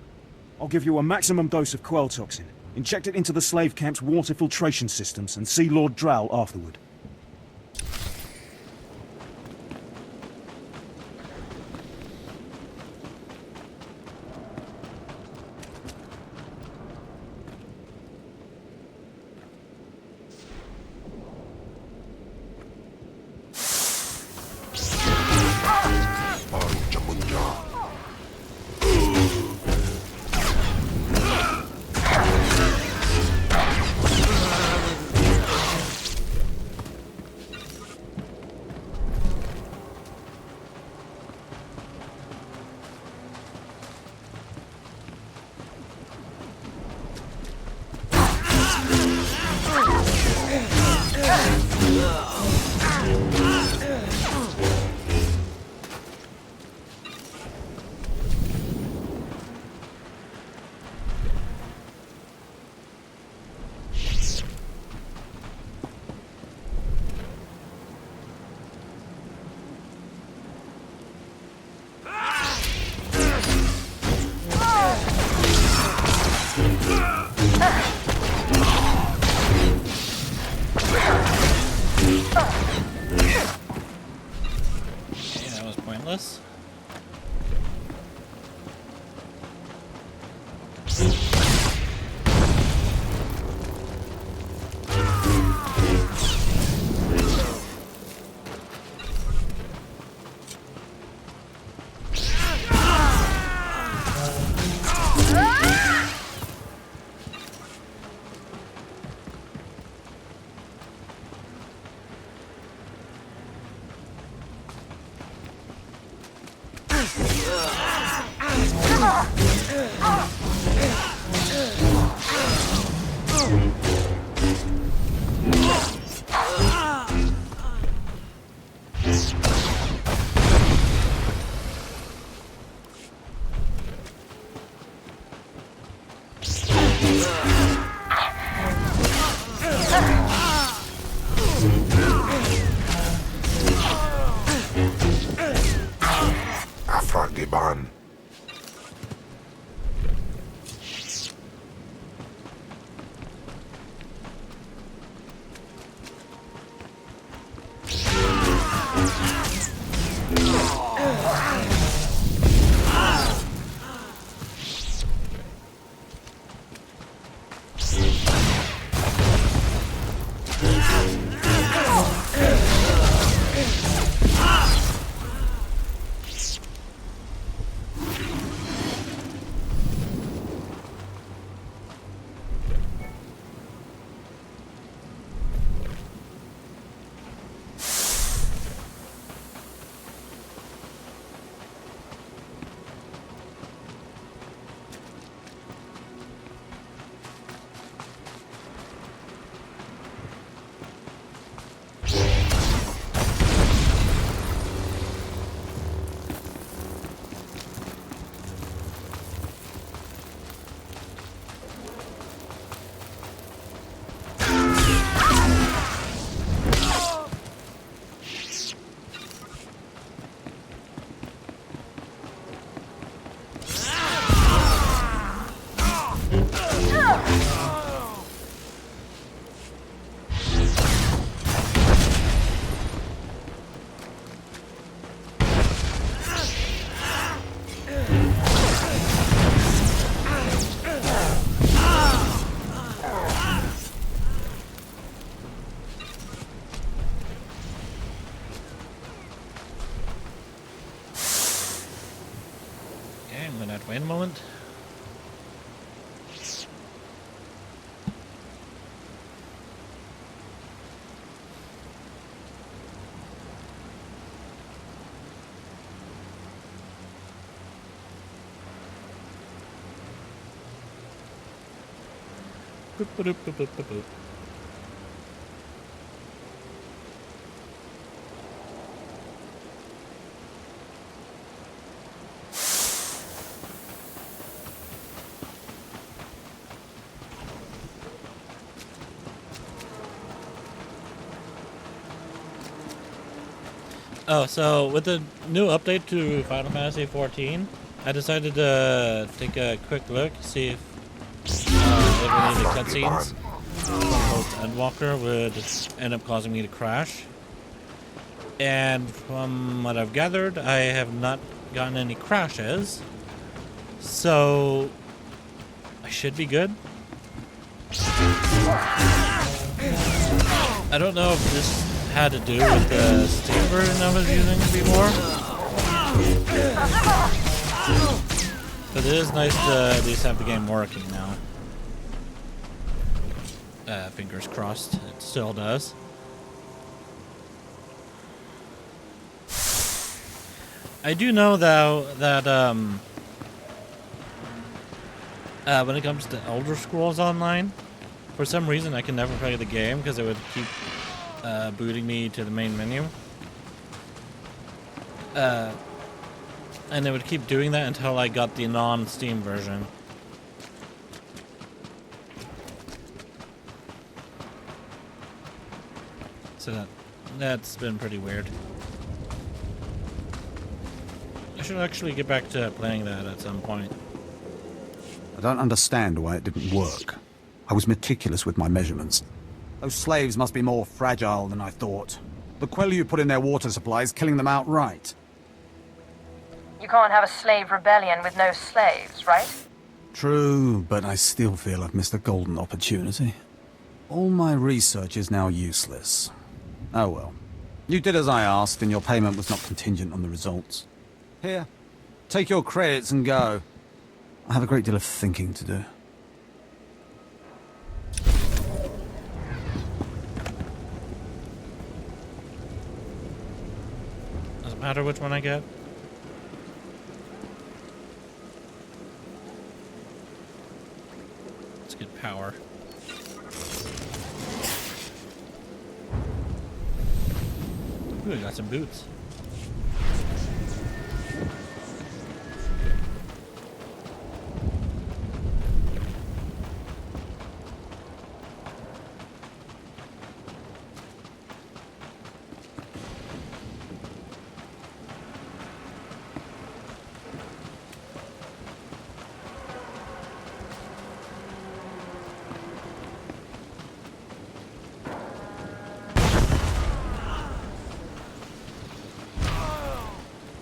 I'll give you a maximum dose of Quell toxin. Inject it into the slave camp's water filtration systems and see Lord Drow afterward. Afragiban. Wait a moment. Boop, boop, boop, boop, boop, boop. Oh, so with the new update to Final Fantasy XIV, I decided to take a quick look, see if any of the cutscenes from Post Endwalker would end up causing me to crash. And from what I've gathered, I have not gotten any crashes, so I should be good. I don't know if this had to do with the Steam version I was using before, but it is nice to at least have the game working now. Fingers crossed, it still does. I do know though that when it comes to Elder Scrolls Online, for some reason I can never play the game because it would keep booting me to the main menu. And it would keep doing that until I got the non-Steam version. So that's been pretty weird. I should actually get back to playing that at some point. I don't understand why it didn't work. I was meticulous with my measurements. Those slaves must be more fragile than I thought. The Quellu put in their water supplies, killing them outright. You can't have a slave rebellion with no slaves, right? True, but I still feel I've missed a golden opportunity. All my research is now useless. Oh well. You did as I asked, and your payment was not contingent on the results. Here, take your credits and go. I have a great deal of thinking to do. Doesn't matter which one I get. Let's get power. Ooh, I got some boots.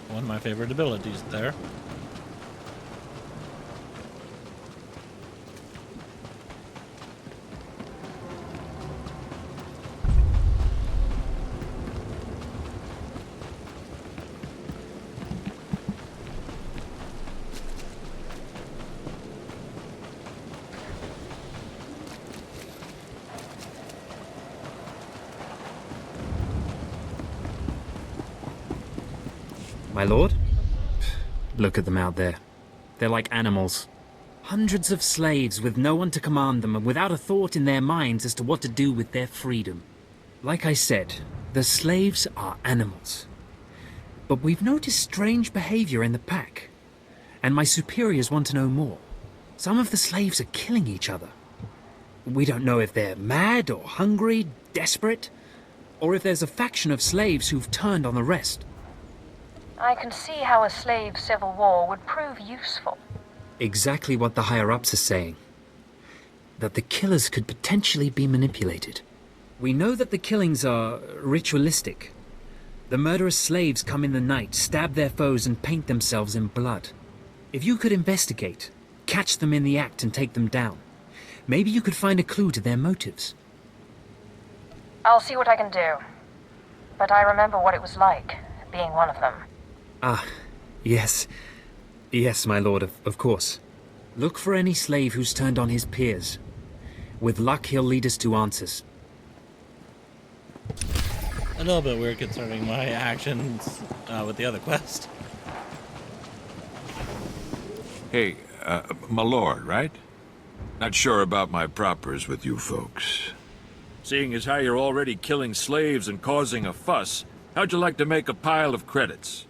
One of my favorite abilities there. My lord? Look at them out there. They're like animals. Hundreds of slaves with no one to command them and without a thought in their minds as to what to do with their freedom. Like I said, the slaves are animals. But we've noticed strange behavior in the pack. And my superiors want to know more. Some of the slaves are killing each other. We don't know if they're mad or hungry, desperate, or if there's a faction of slaves who've turned on the rest. I can see how a slave civil war would prove useful. Exactly what the higher-ups are saying. That the killers could potentially be manipulated. We know that the killings are ritualistic. The murderous slaves come in the night, stab their foes and paint themselves in blood. If you could investigate, catch them in the act and take them down, maybe you could find a clue to their motives. I'll see what I can do. But I remember what it was like, being one of them. Ah, yes. Yes, my lord, of course. Look for any slave who's turned on his peers. With luck, he'll lead us to answers. A little bit weird concerning my actions with the other quest. Hey, my lord, right? Not sure about my propers with you folks. Seeing as how you're already killing slaves and causing a fuss, how'd you like to make a pile of credits?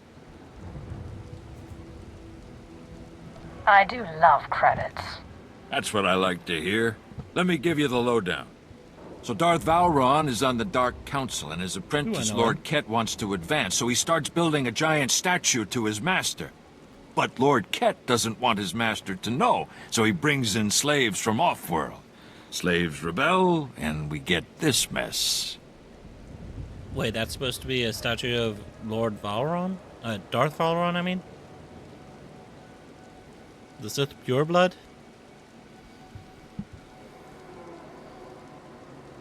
I do love credits. That's what I like to hear. Let me give you the lowdown. So Darth Valron is on the Dark Council, and his apprentice, Lord Ket, wants to advance, so he starts building a giant statue to his master. But Lord Ket doesn't want his master to know, so he brings in slaves from off-world. Slaves rebel, and we get this mess. Wait, that's supposed to be a statue of Lord Valron? Darth Valron, I mean? The Sith pureblood?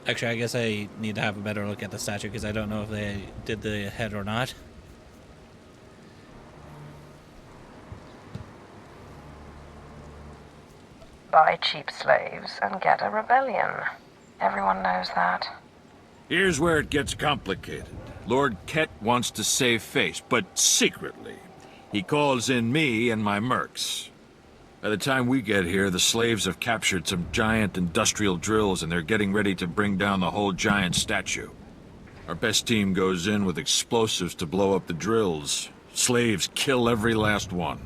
Actually, I guess I need to have a better look at the statue because I don't know if they did the head or not. Buy cheap slaves and get a rebellion. Everyone knows that. Here's where it gets complicated. Lord Ket wants to save face, but secretly. He calls in me and my mercs. By the time we get here, the slaves have captured some giant industrial drills and they're getting ready to bring down the whole giant statue. Our best team goes in with explosives to blow up the drills. Slaves kill every last one.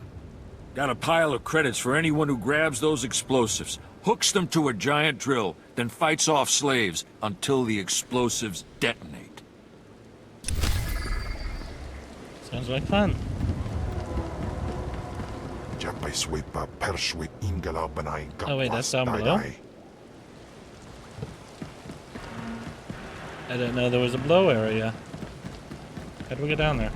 Got a pile of credits for anyone who grabs those explosives, hooks them to a giant drill, then fights off slaves until the explosives detonate. Sounds like fun. Oh wait, that's down below? I didn't know there was a blow area. How do we get down there?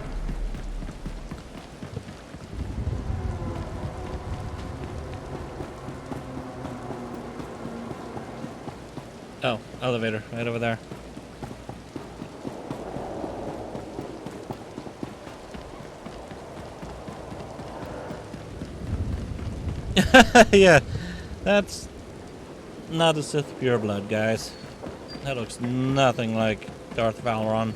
Oh, elevator, right over there. Yeah, that's not a Sith pureblood, guys. That looks nothing like Darth Valeron.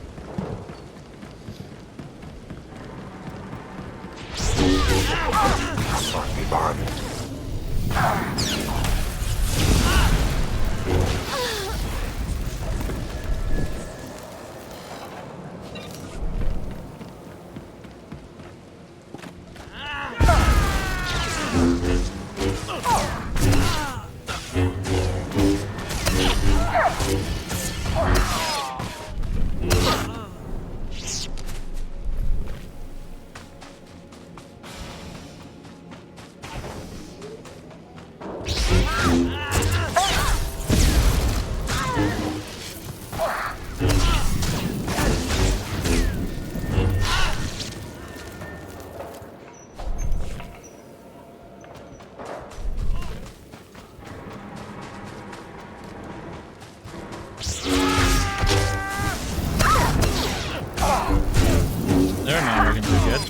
They're not working too good.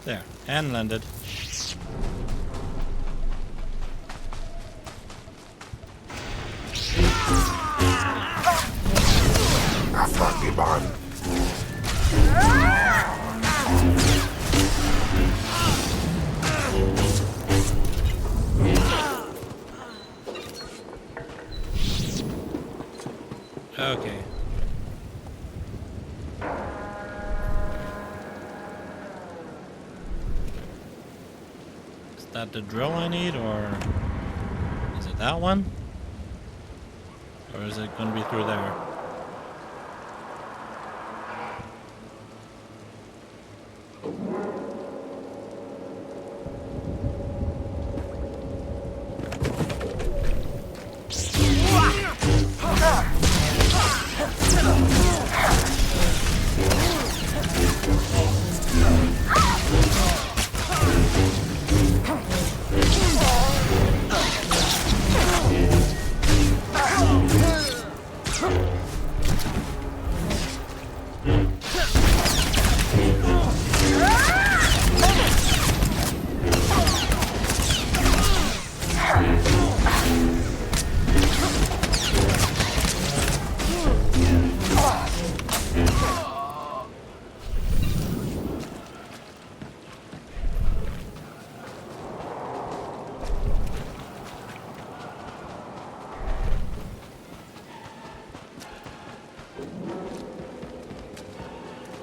There, and landed. Okay. Is that the drill I need, or is it that one? Or is it going to be through there?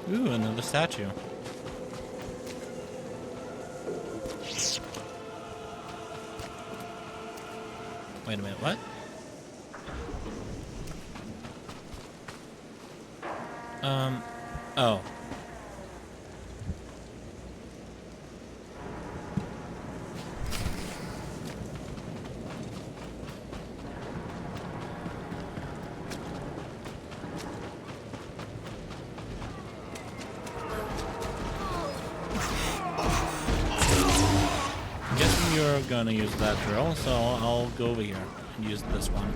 Ooh, another statue. Wait a minute, what? Oh. You're gonna use that drill, so I'll go over here and use this one.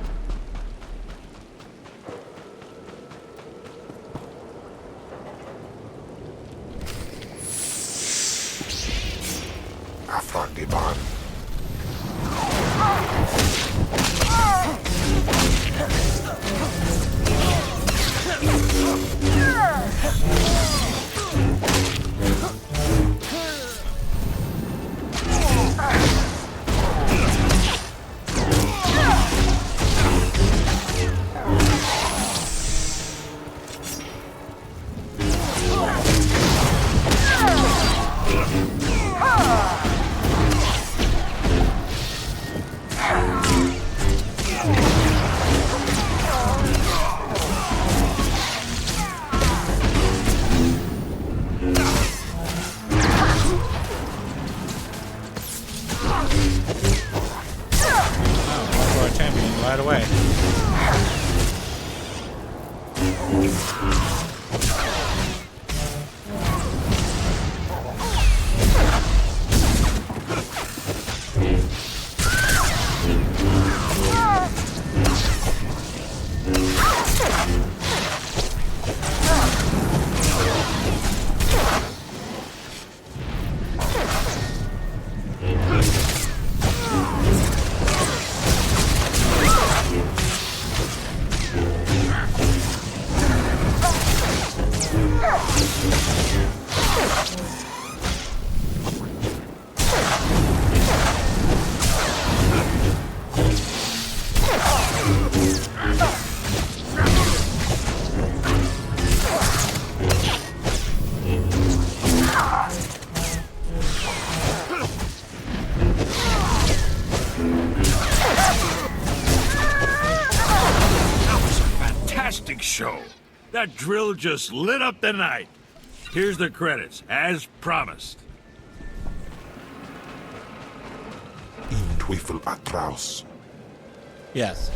Fantastic show. That drill just lit up the night. Here's the credits, as promised. In Teufel atraus. Yes.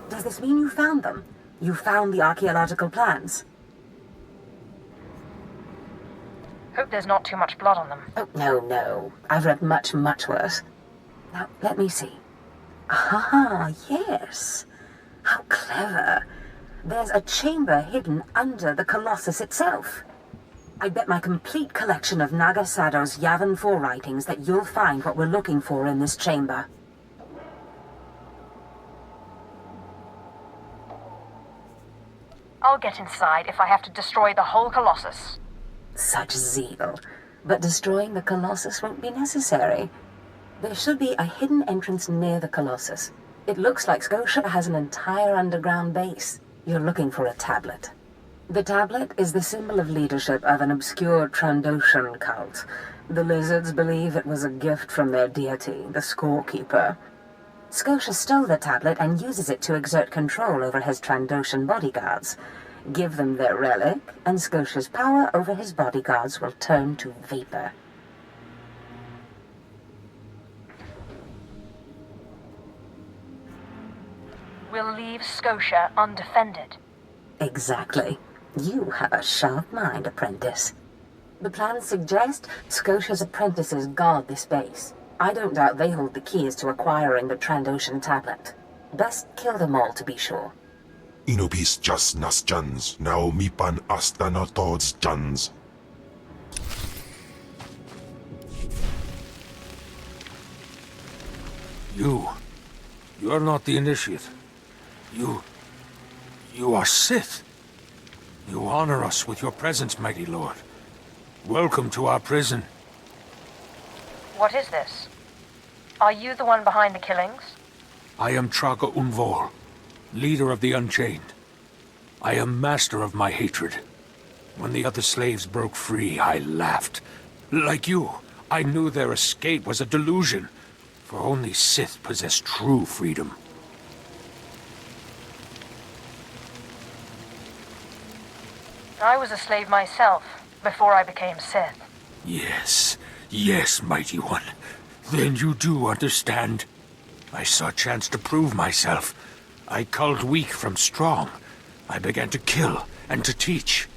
Does this mean you found them? You found the archaeological plans? Hope there's not too much blood on them. Oh, no. I've read much, much worse. Now, let me see. Ah, yes. How clever. There's a chamber hidden under the Colossus itself. I bet my complete collection of Nagasado's Yavin 4 writings that you'll find what we're looking for in this chamber. I'll get inside if I have to destroy the whole Colossus. Such zeal. But destroying the Colossus won't be necessary. There should be a hidden entrance near the Colossus. It looks like Scotia has an entire underground base. You're looking for a tablet. The tablet is the symbol of leadership of an obscure Trandoshan cult. The lizards believe it was a gift from their deity, the Scorekeeper. Scotia stole the tablet and uses it to exert control over his Trandoshan bodyguards. Give them their relic, and Scotia's power over his bodyguards will turn to vapor. We'll leave Scotia undefended. Exactly. You have a sharp mind, apprentice. The plans suggest Scotia's apprentices guard this base. I don't doubt they hold the keys to acquiring the Trandoshan tablet. Best kill them all to be sure. Inubis jas nas jans, now mipan astanatods jans. You're not the initiate. You are Sith. You honor us with your presence, mighty lord. Welcome to our prison. What is this? Are you the one behind the killings? I am Traga Unvol, leader of the Unchained. I am master of my hatred. When the other slaves broke free, I laughed. Like you, I knew their escape was a delusion, for only Sith possess true freedom. I was a slave myself, before I became Sith. Yes, mighty one. Then you do understand. I saw a chance to prove myself. I culled weak from strong. I began to kill and to teach.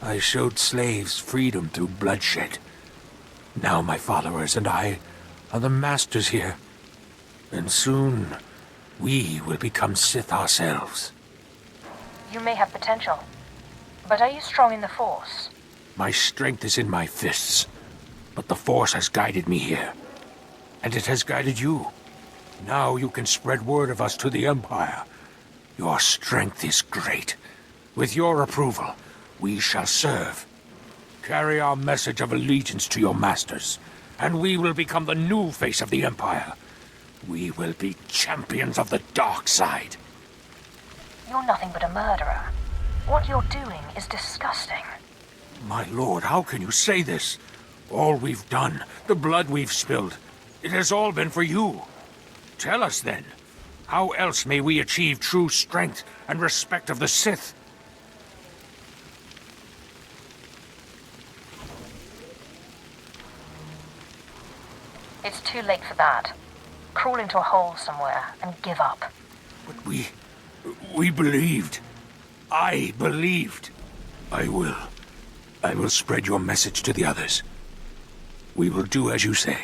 I showed slaves freedom through bloodshed. Now my followers and I are the masters here. And soon, we will become Sith ourselves. You may have potential, but are you strong in the Force? My strength is in my fists, but the Force has guided me here. And it has guided you. Now you can spread word of us to the Empire. Your strength is great. With your approval, we shall serve. Carry our message of allegiance to your masters, and we will become the new face of the Empire. We will be champions of the dark side. You're nothing but a murderer. What you're doing is disgusting. My lord, how can you say this? All we've done, the blood we've spilled, it has all been for you. Tell us then, how else may we achieve true strength and respect of the Sith? It's too late for that. Crawl into a hole somewhere and give up. But we believed. I believed. I will spread your message to the others. We will do as you say.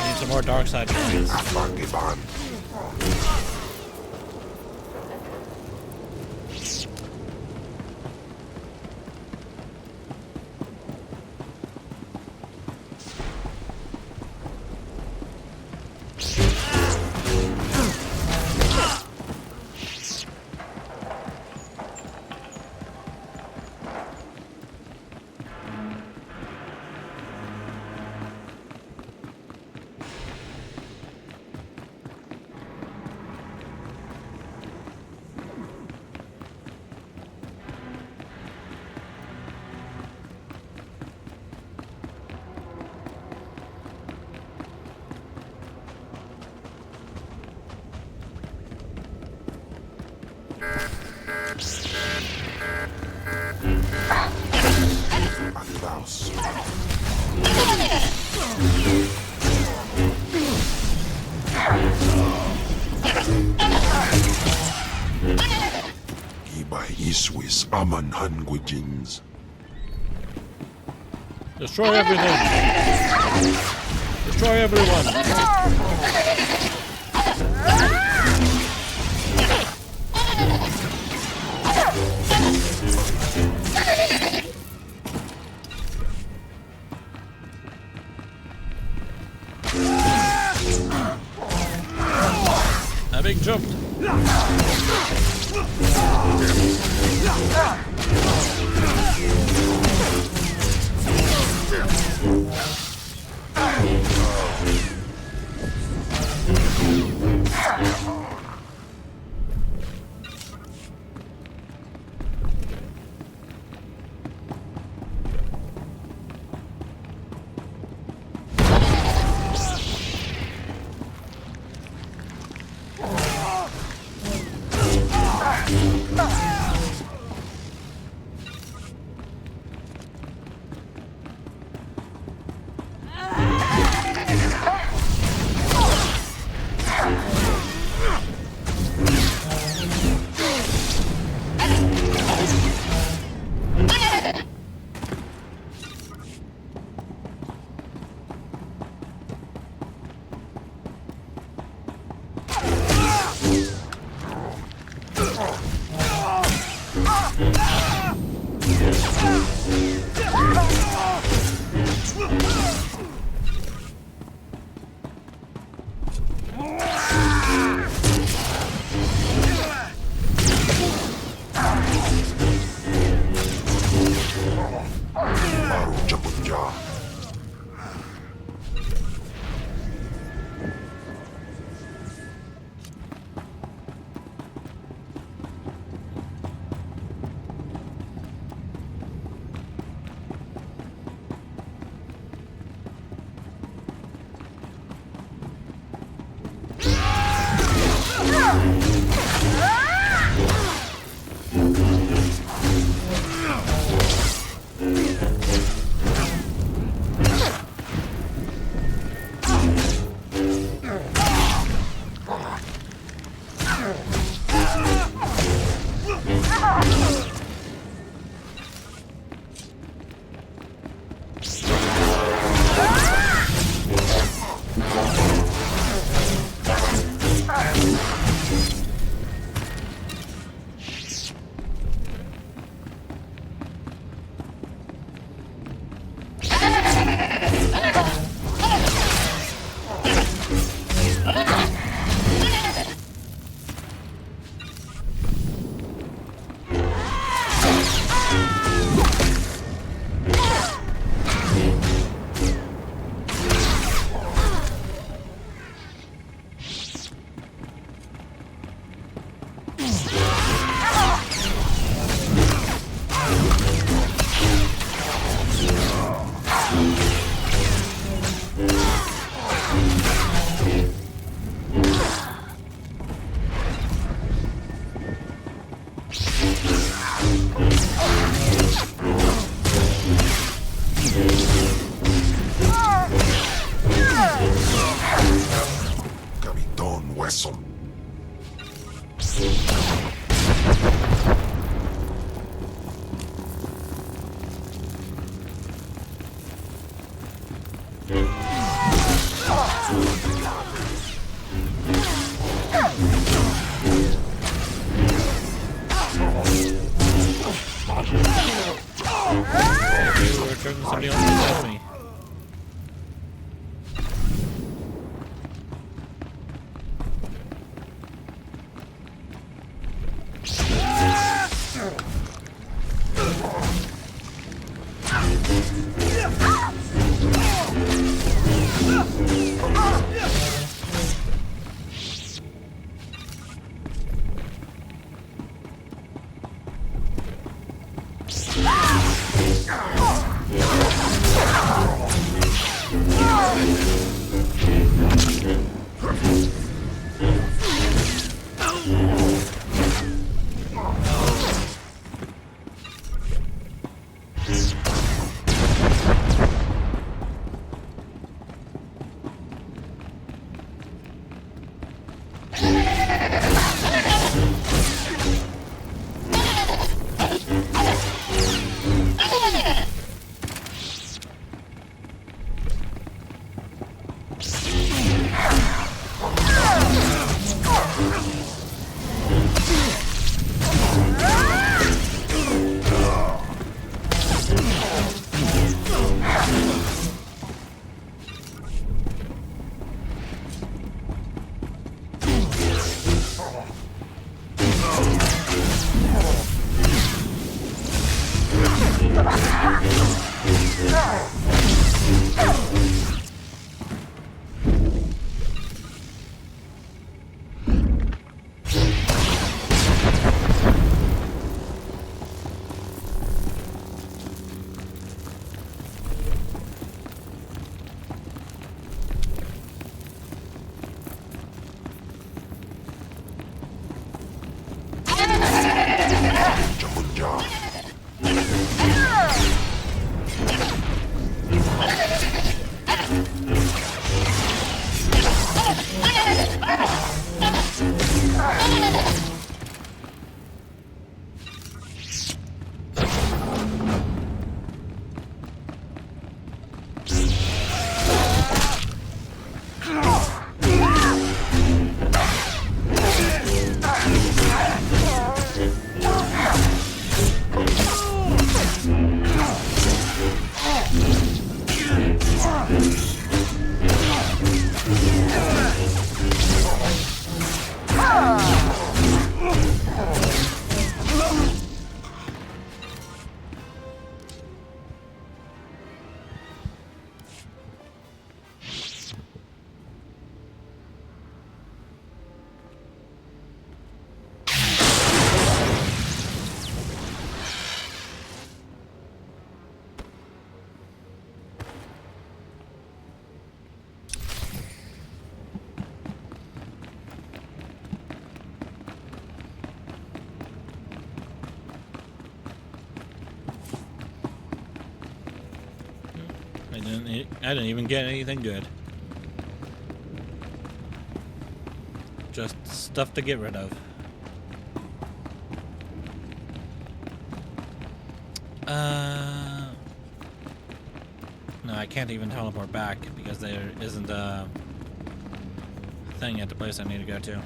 Need some more dark side points. Iba Iswis Aman Hangwijins. Destroy everything! Destroy everyone! I'm being jumped! vessel. We're turning somebody else against me. I didn't even get anything good. Just stuff to get rid of. No, I can't even teleport back because there isn't a thing at the place I need to go to.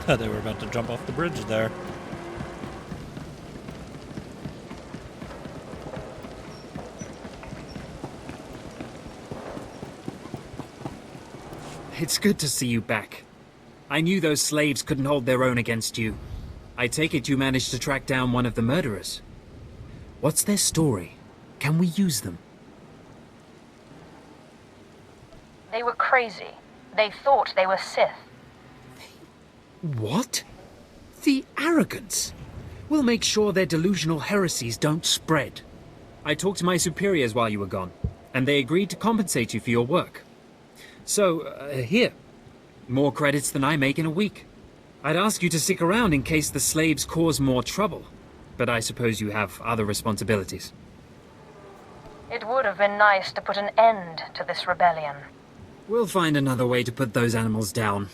Thought they were about to jump off the bridge there. It's good to see you back. I knew those slaves couldn't hold their own against you. I take it you managed to track down one of the murderers. What's their story? Can we use them? They were crazy. They thought they were Sith. What? The arrogance! We'll make sure their delusional heresies don't spread. I talked to my superiors while you were gone, and they agreed to compensate you for your work. So, here. More credits than I make in a week. I'd ask you to stick around in case the slaves cause more trouble, but I suppose you have other responsibilities. It would have been nice to put an end to this rebellion. We'll find another way to put those animals down.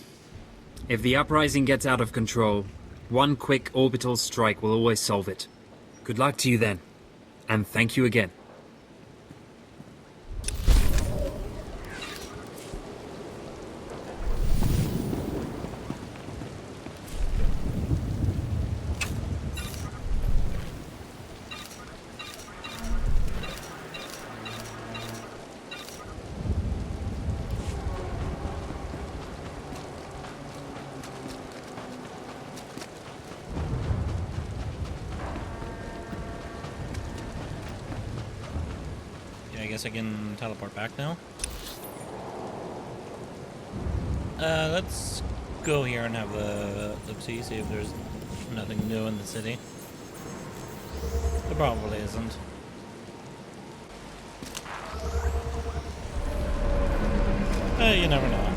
If the uprising gets out of control, one quick orbital strike will always solve it. Good luck to you then, and thank you again. I guess I can teleport back now. Let's go here and have a look-see, see if there's nothing new in the city. There probably isn't. You never know.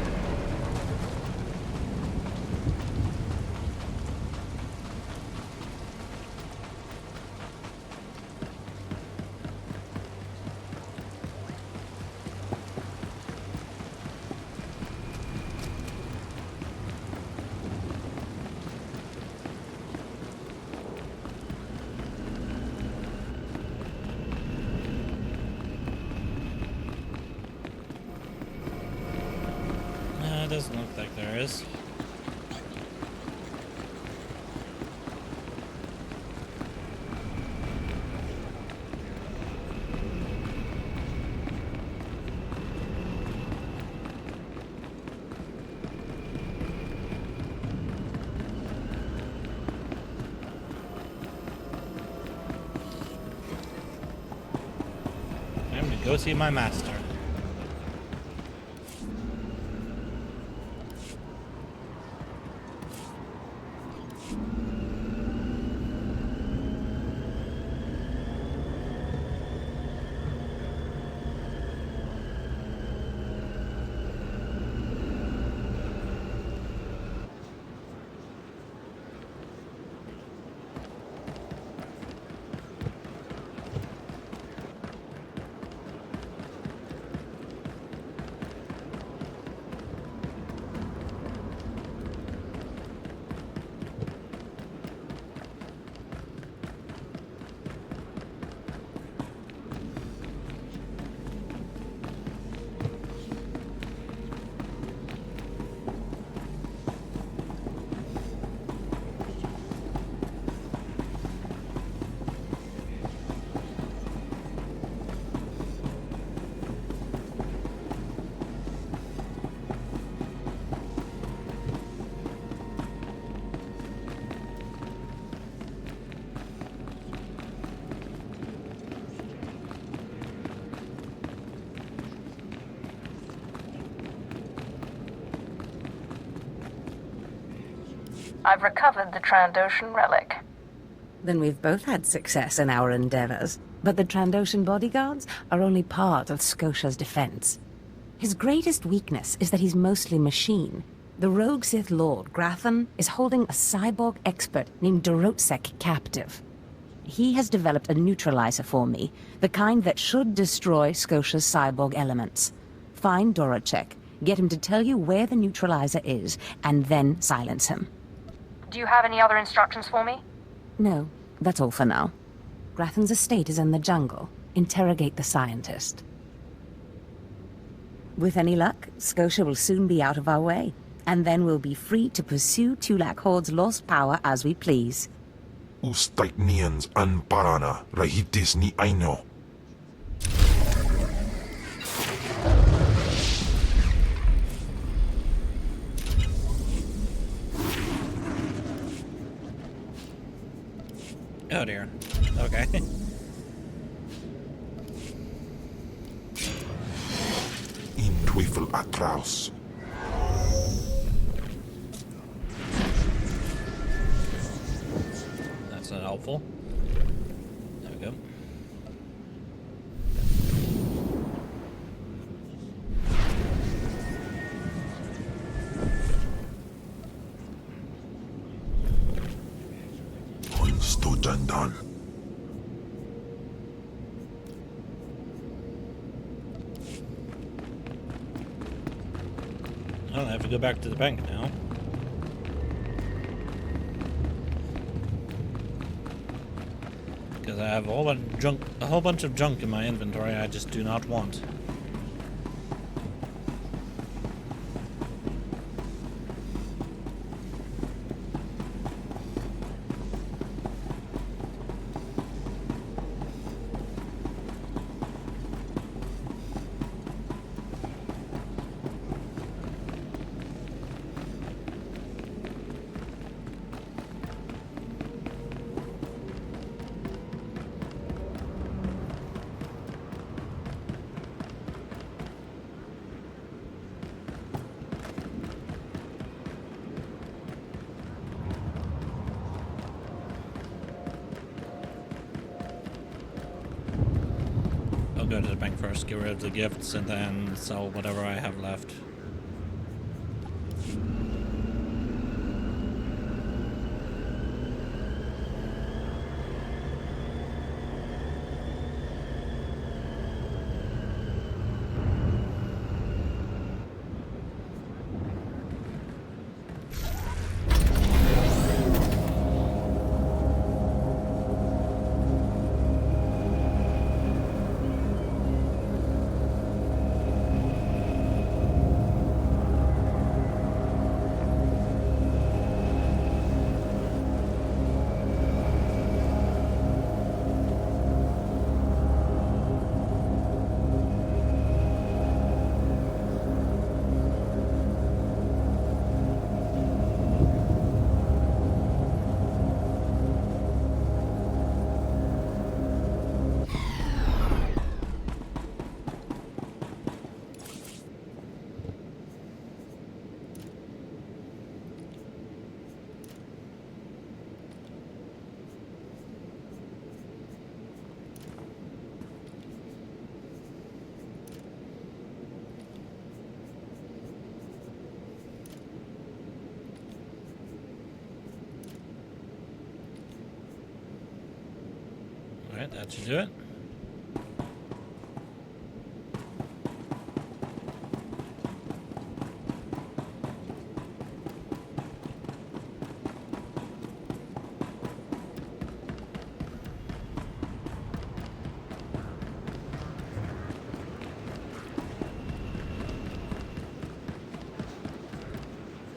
Doesn't look like there is. Time to go see my master. I've recovered the Trandoshan relic. Then we've both had success in our endeavors. But the Trandoshan bodyguards are only part of Scotia's defense. His greatest weakness is that he's mostly machine. The rogue Sith Lord, Grathan, is holding a cyborg expert named Dorotsek captive. He has developed a neutralizer for me, the kind that should destroy Scotia's cyborg elements. Find Dorotsek, get him to tell you where the neutralizer is, and then silence him. Do you have any other instructions for me? No, that's all for now. Grathan's estate is in the jungle. Interrogate the scientist. With any luck, Scotia will soon be out of our way. and then we'll be free to pursue Tulak Horde's lost power as we please. Ustait nians an parana, rahitis ni aino. Oh dear. Okay. In Twyfel atraus. That's not helpful. There we go. Jandal. Well, I have to go back to the bank now. Because I have a whole bunch of junk in my inventory I just do not want. I'll go to the bank first, get rid of the gifts, and then sell whatever I have left. Alright, that should do it.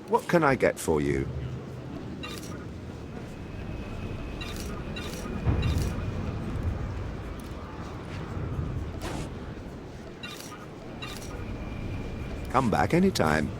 What can I get for you? Come back anytime.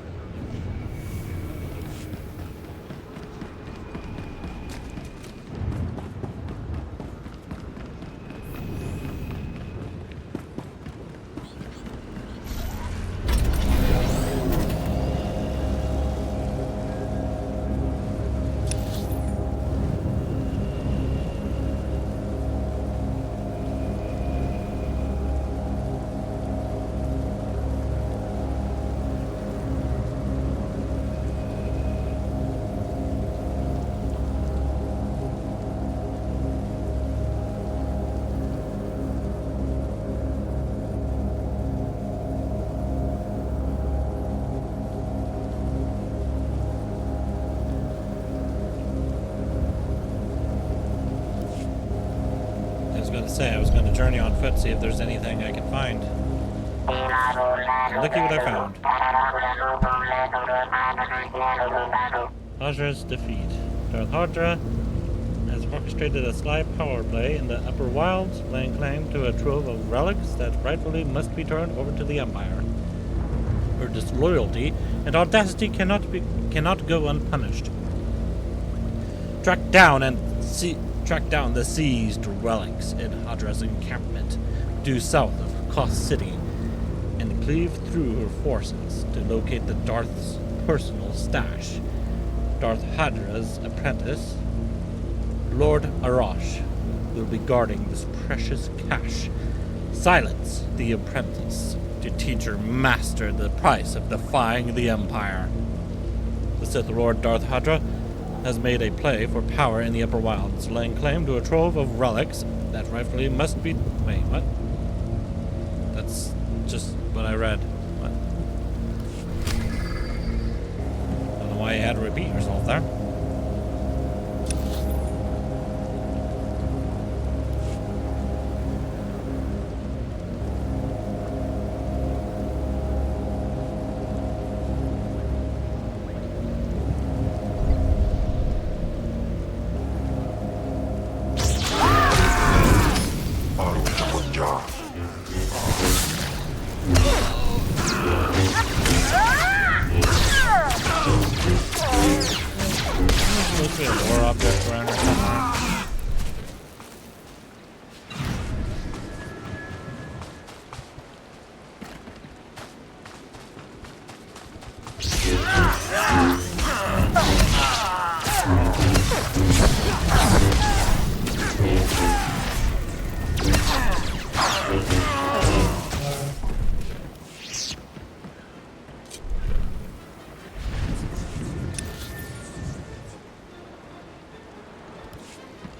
I was going to journey on foot, see if there's anything I can find. Looky what I found. Hadra's defeat. Darth Hadra has orchestrated a sly power play in the Upper Wilds, laying claim to a trove of relics that rightfully must be turned over to the Empire. Her disloyalty and audacity cannot go unpunished. Track down the seized relics in Hadra's encampment due south of Kaas City, and cleave through her forces to locate the Darth's personal stash. Darth Hadra's apprentice, Lord Arash, will be guarding this precious cache. Silence the apprentice to teach her master the price of defying the Empire. The Sith Lord Darth Hadra has made a play for power in the Upper Wilds, laying claim to a trove of relics that rightfully must be... Wait, what? That's just what I read. What? I don't know why you had to repeat yourself there.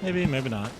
Maybe, maybe not.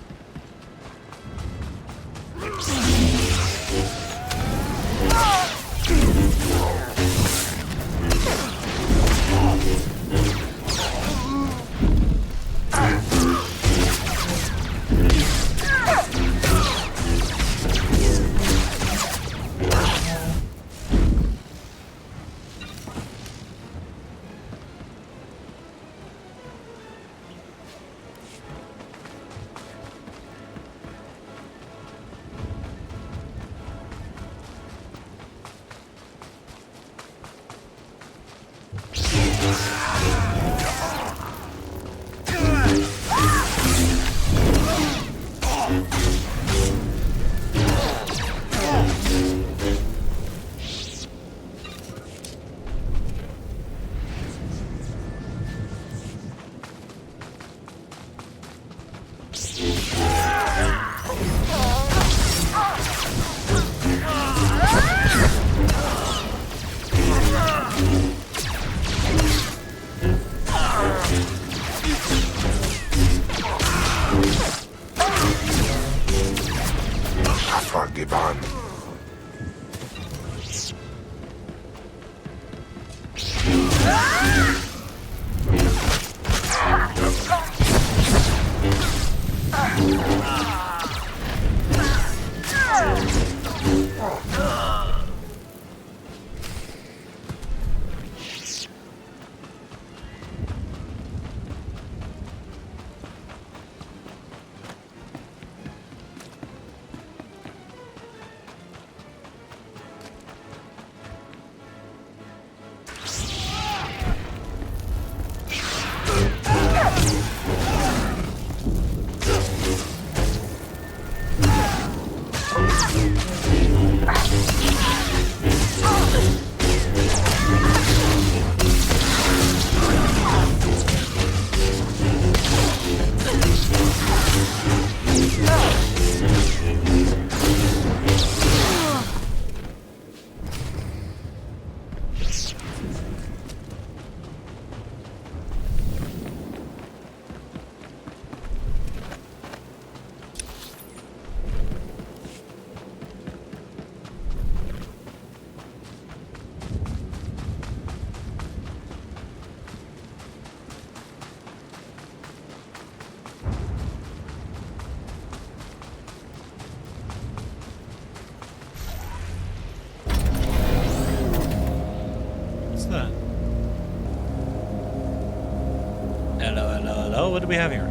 Hello, hello, hello. What do we have here?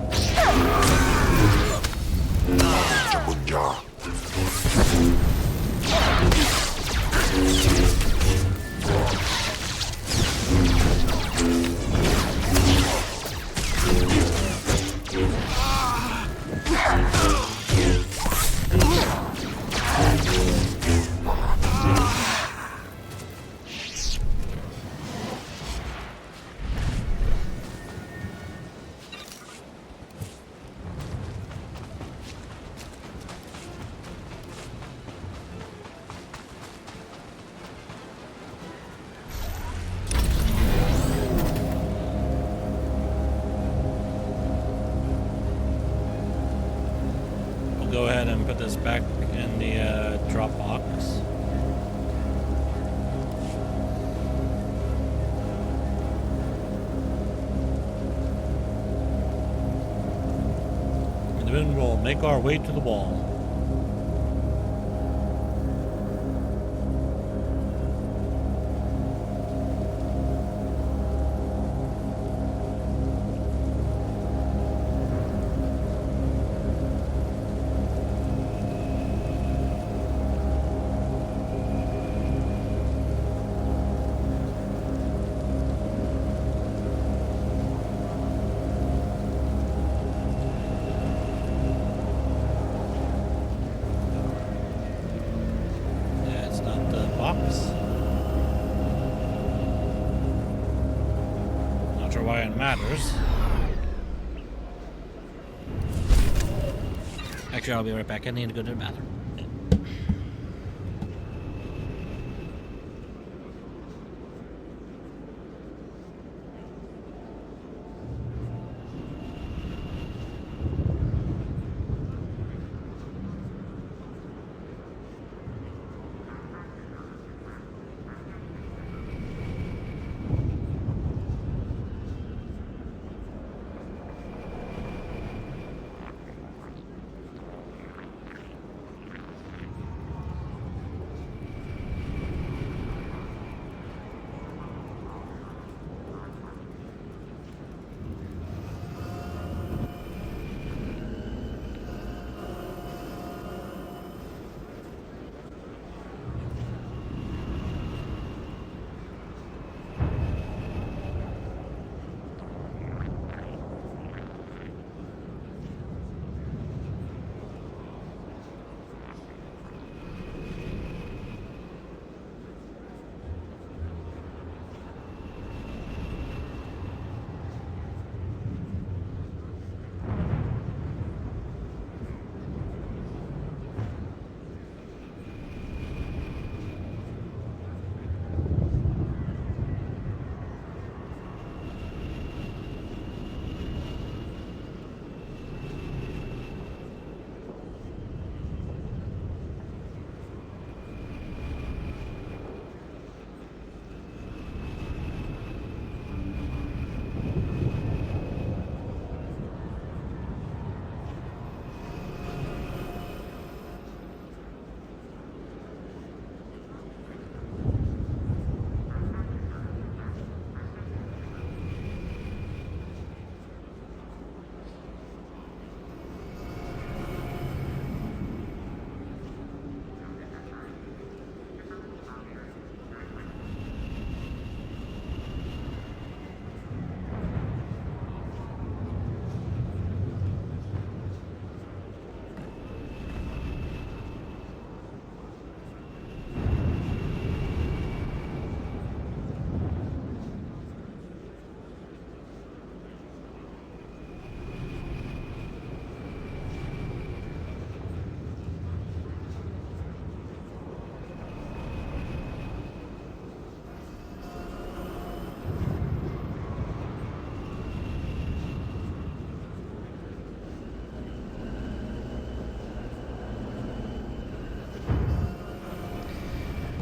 Go ahead and put this back in the drop box. And then we'll make our way to the wall. Not sure why it matters. Actually, I'll be right back. I need to go to the bathroom.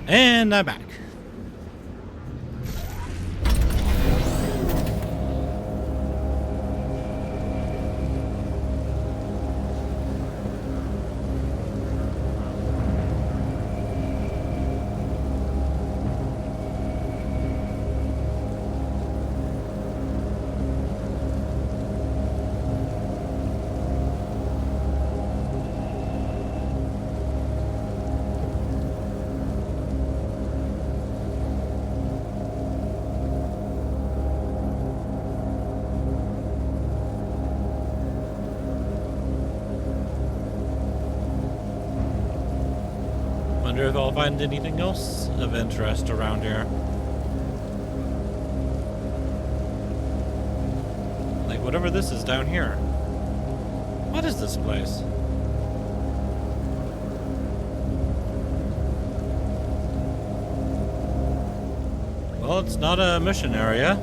And I'm back. Wonder if I'll find anything else of interest around here. Like whatever this is down here. What is this place? Well, it's not a mission area.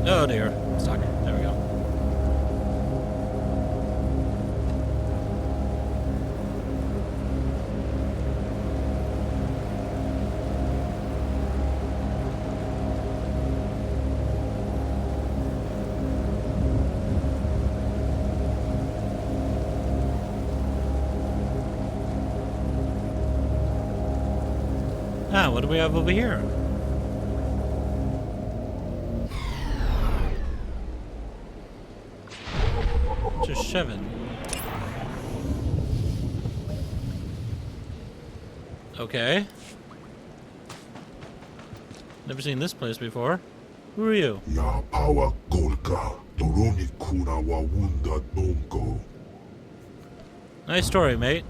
Oh dear, stuck. There we go. Ah, what do we have over here? Just shoving. Okay. Never seen this place before. Who are you? Ya pawa kolka, toroni kuna wa wunda dongo. Nice story, mate.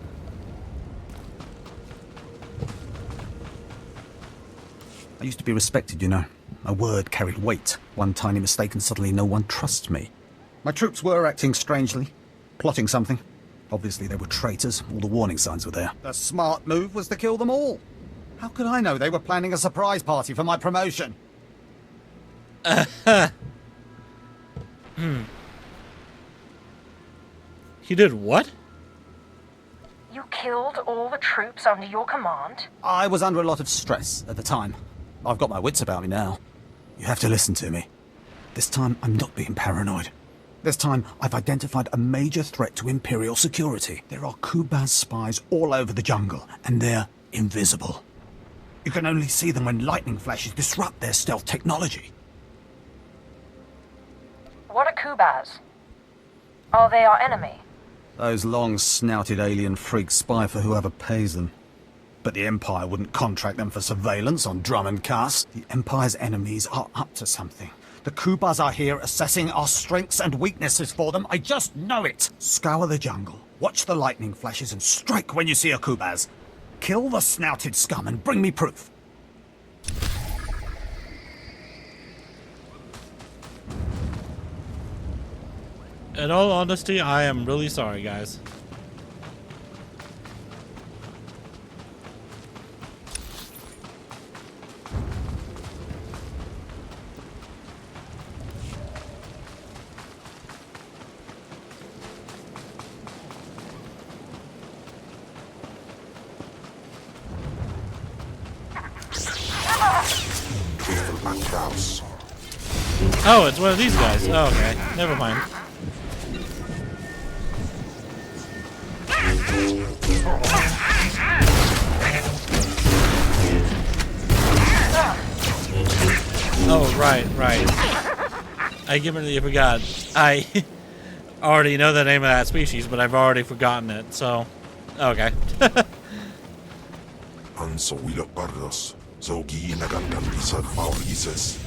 I used to be respected, you know. My word carried weight. One tiny mistake and suddenly no one trusts me. My troops were acting strangely, plotting something. Obviously they were traitors. All the warning signs were there. The smart move was to kill them all. How could I know they were planning a surprise party for my promotion? He did what? You killed all the troops under your command? I was under a lot of stress at the time. I've got my wits about me now. You have to listen to me. This time, I'm not being paranoid. This time, I've identified a major threat to Imperial security. There are Kubaz spies all over the jungle, and they're invisible. You can only see them when lightning flashes disrupt their stealth technology. What are Kubaz? Are they our enemy? Those long-snouted alien freaks spy for whoever pays them. But the Empire wouldn't contract them for surveillance on Dromund Kaas. The Empire's enemies are up to something. The Kubaz are here assessing our strengths and weaknesses for them. I just know it. Scour the jungle, watch the lightning flashes, and strike when you see a Kubaz. Kill the snouted scum and bring me proof. In all honesty, I am really sorry, guys. Oh, it's one of these guys. Oh, okay. Never mind. Oh, right. I completely forgot. I already know the name of that species, but I've already forgotten it, so... Okay. Anso wila pardos, so giinagangan isad maurises.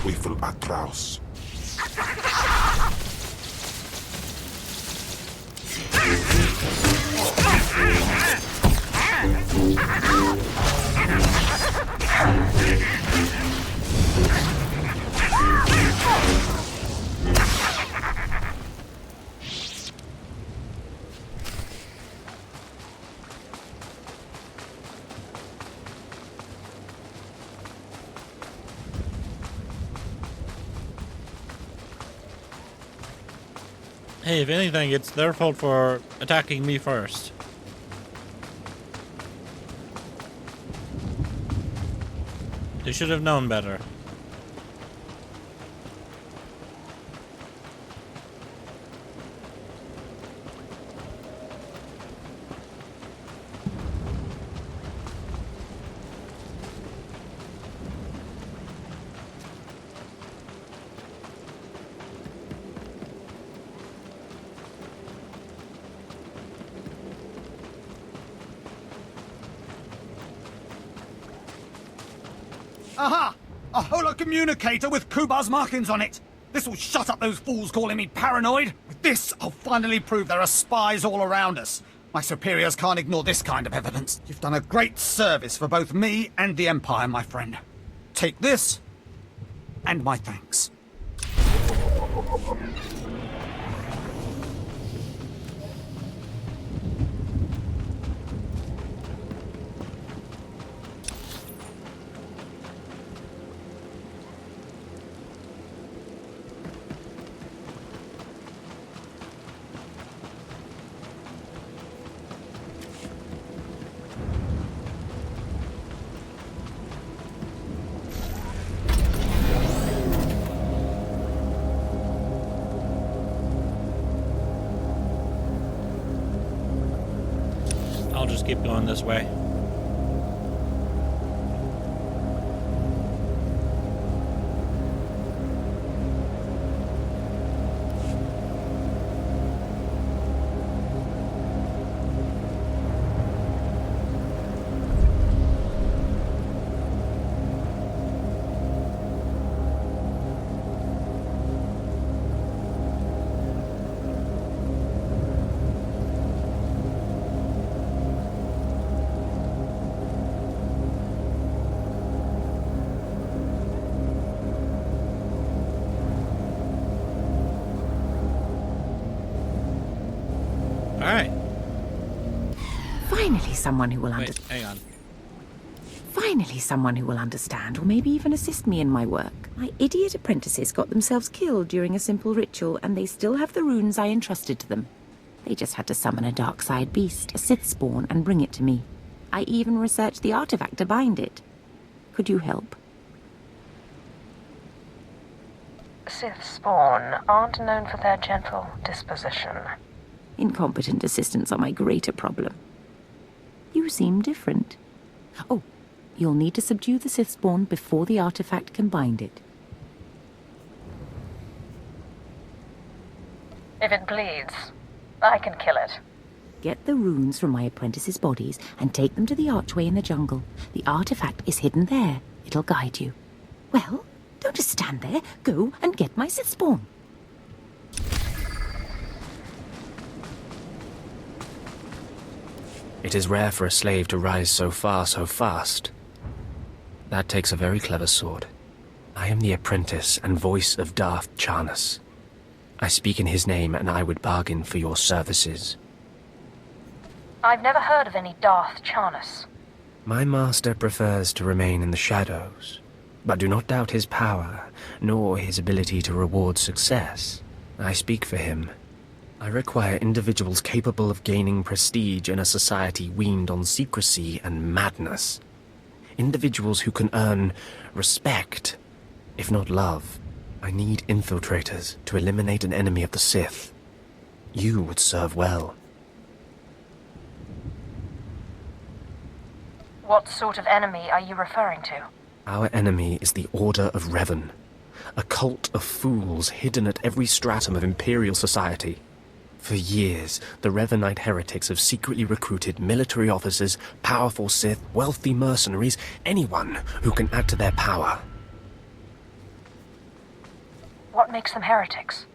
Teufel atraus. Hey, if anything, it's their fault for attacking me first. They should have known better. Aha! A holocommunicator with Kubar's markings on it! This will shut up those fools calling me paranoid! With this, I'll finally prove there are spies all around us. My superiors can't ignore this kind of evidence. You've done a great service for both me and the Empire, my friend. Take this, and my thanks. I'll just keep going this way. Alright. Finally someone who will Wait, hang on. Finally someone who will understand, or maybe even assist me in my work. My idiot apprentices got themselves killed during a simple ritual, and they still have the runes I entrusted to them. They just had to summon a dark side beast, a Sith spawn, and bring it to me. I even researched the artifact to bind it. Could you help? Sith spawn aren't known for their gentle disposition. Incompetent assistants are my greater problem. You seem different. Oh, you'll need to subdue the Sith spawn before the artifact can bind it. If it bleeds, I can kill it. Get the runes from my apprentices' bodies and take them to the archway in the jungle. The artifact is hidden there. It'll guide you. Well, don't just stand there. Go and get my Sith spawn. It is rare for a slave to rise so far so fast. That takes a very clever sword. I am the apprentice and voice of Darth Charnas. I speak in his name, and I would bargain for your services. I've never heard of any Darth Charnas. My master prefers to remain in the shadows, but do not doubt his power, nor his ability to reward success. I speak for him. I require individuals capable of gaining prestige in a society weaned on secrecy and madness. Individuals who can earn respect, if not love. I need infiltrators to eliminate an enemy of the Sith. You would serve well. What sort of enemy are you referring to? Our enemy is the Order of Revan, a cult of fools hidden at every stratum of Imperial society. For years, the Revanite heretics have secretly recruited military officers, powerful Sith, wealthy mercenaries, anyone who can add to their power. What makes them heretics?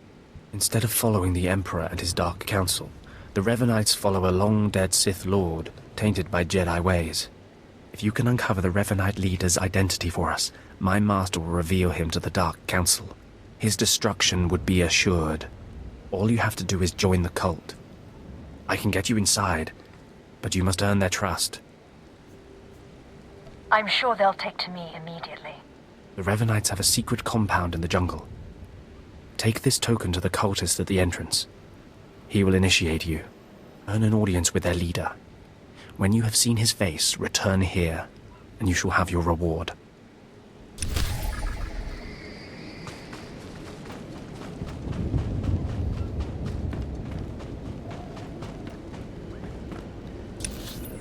Instead of following the Emperor and his Dark Council, the Revenites follow a long-dead Sith Lord, tainted by Jedi ways. If you can uncover the Revenite leader's identity for us, my master will reveal him to the Dark Council. His destruction would be assured. All you have to do is join the cult. I can get you inside, but you must earn their trust. I'm sure they'll take to me immediately. The Revenites have a secret compound in the jungle. Take this token to the cultist at the entrance. He will initiate you. Earn an audience with their leader. When you have seen his face, return here, and you shall have your reward.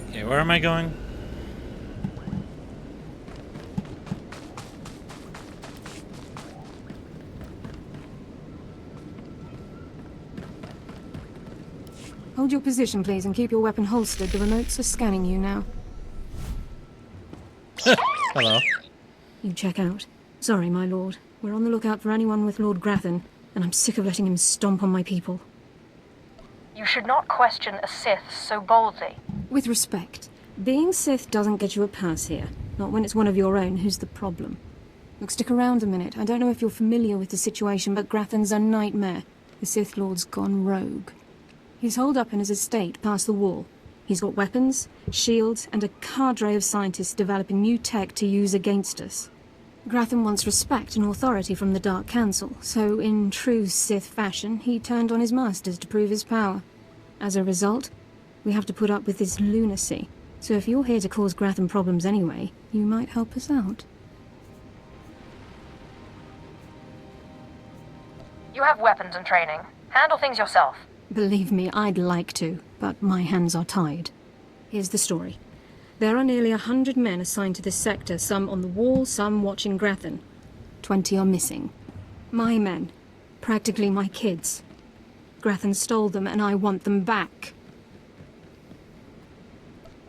Okay, where am I going? Hold your position, please, and keep your weapon holstered. The remotes are scanning you now. Hello. You check out. Sorry, my lord. We're on the lookout for anyone with Lord Grathan, and I'm sick of letting him stomp on my people. You should not question a Sith so boldly. With respect, being Sith doesn't get you a pass here. Not when it's one of your own who's the problem. Look, stick around a minute. I don't know if you're familiar with the situation, but Grathan's a nightmare. The Sith Lord's gone rogue. He's holed up in his estate past the wall. He's got weapons, shields, and a cadre of scientists developing new tech to use against us. Grathan wants respect and authority from the Dark Council, so in true Sith fashion, he turned on his masters to prove his power. As a result, we have to put up with this lunacy. So if you're here to cause Grathan problems anyway, you might help us out. You have weapons and training. Handle things yourself. Believe me, I'd like to, but my hands are tied. Here's the story. There are nearly 100 men assigned to this sector, some on the wall, some watching Grathan. 20 are missing. My men. Practically my kids. Grathan stole them, and I want them back.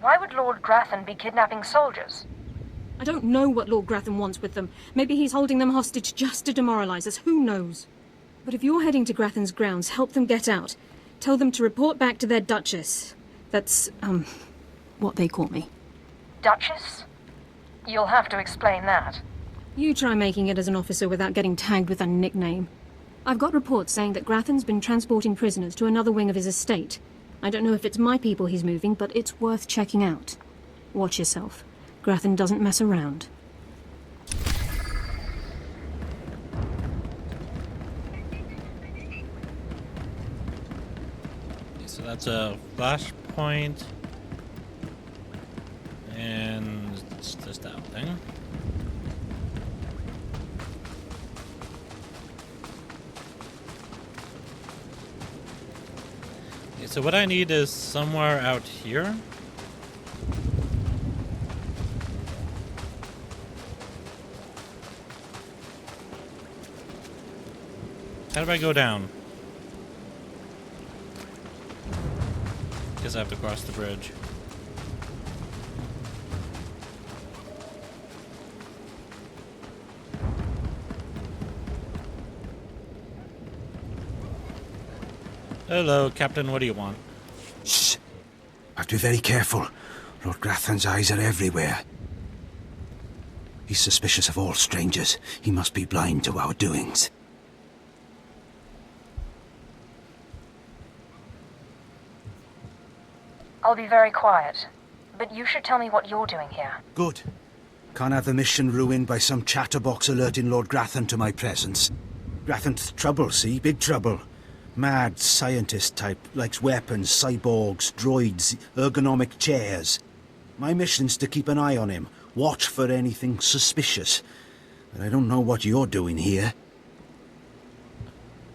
Why would Lord Grathan be kidnapping soldiers? I don't know what Lord Grathan wants with them. Maybe he's holding them hostage just to demoralize us. Who knows? But if you're heading to Grathan's grounds, help them get out. Tell them to report back to their Duchess. That's, what they call me. Duchess? You'll have to explain that. You try making it as an officer without getting tagged with a nickname. I've got reports saying that Grathan's been transporting prisoners to another wing of his estate. I don't know if it's my people he's moving, but it's worth checking out. Watch yourself. Grathan doesn't mess around. So that's a flashpoint, and it's just that thing. Okay, so what I need is somewhere out here. How do I go down? Guess I have to cross the bridge. Hello, Captain. What do you want? Shh. Have to be very careful. Lord Grathan's eyes are everywhere. He's suspicious of all strangers. He must be blind to our doings. I'll be very quiet, but you should tell me what you're doing here. Good. Can't have the mission ruined by some chatterbox alerting Lord Grathan to my presence. Grathan's trouble, see? Big trouble. Mad scientist type, likes weapons, cyborgs, droids, ergonomic chairs. My mission's to keep an eye on him, watch for anything suspicious. But I don't know what you're doing here.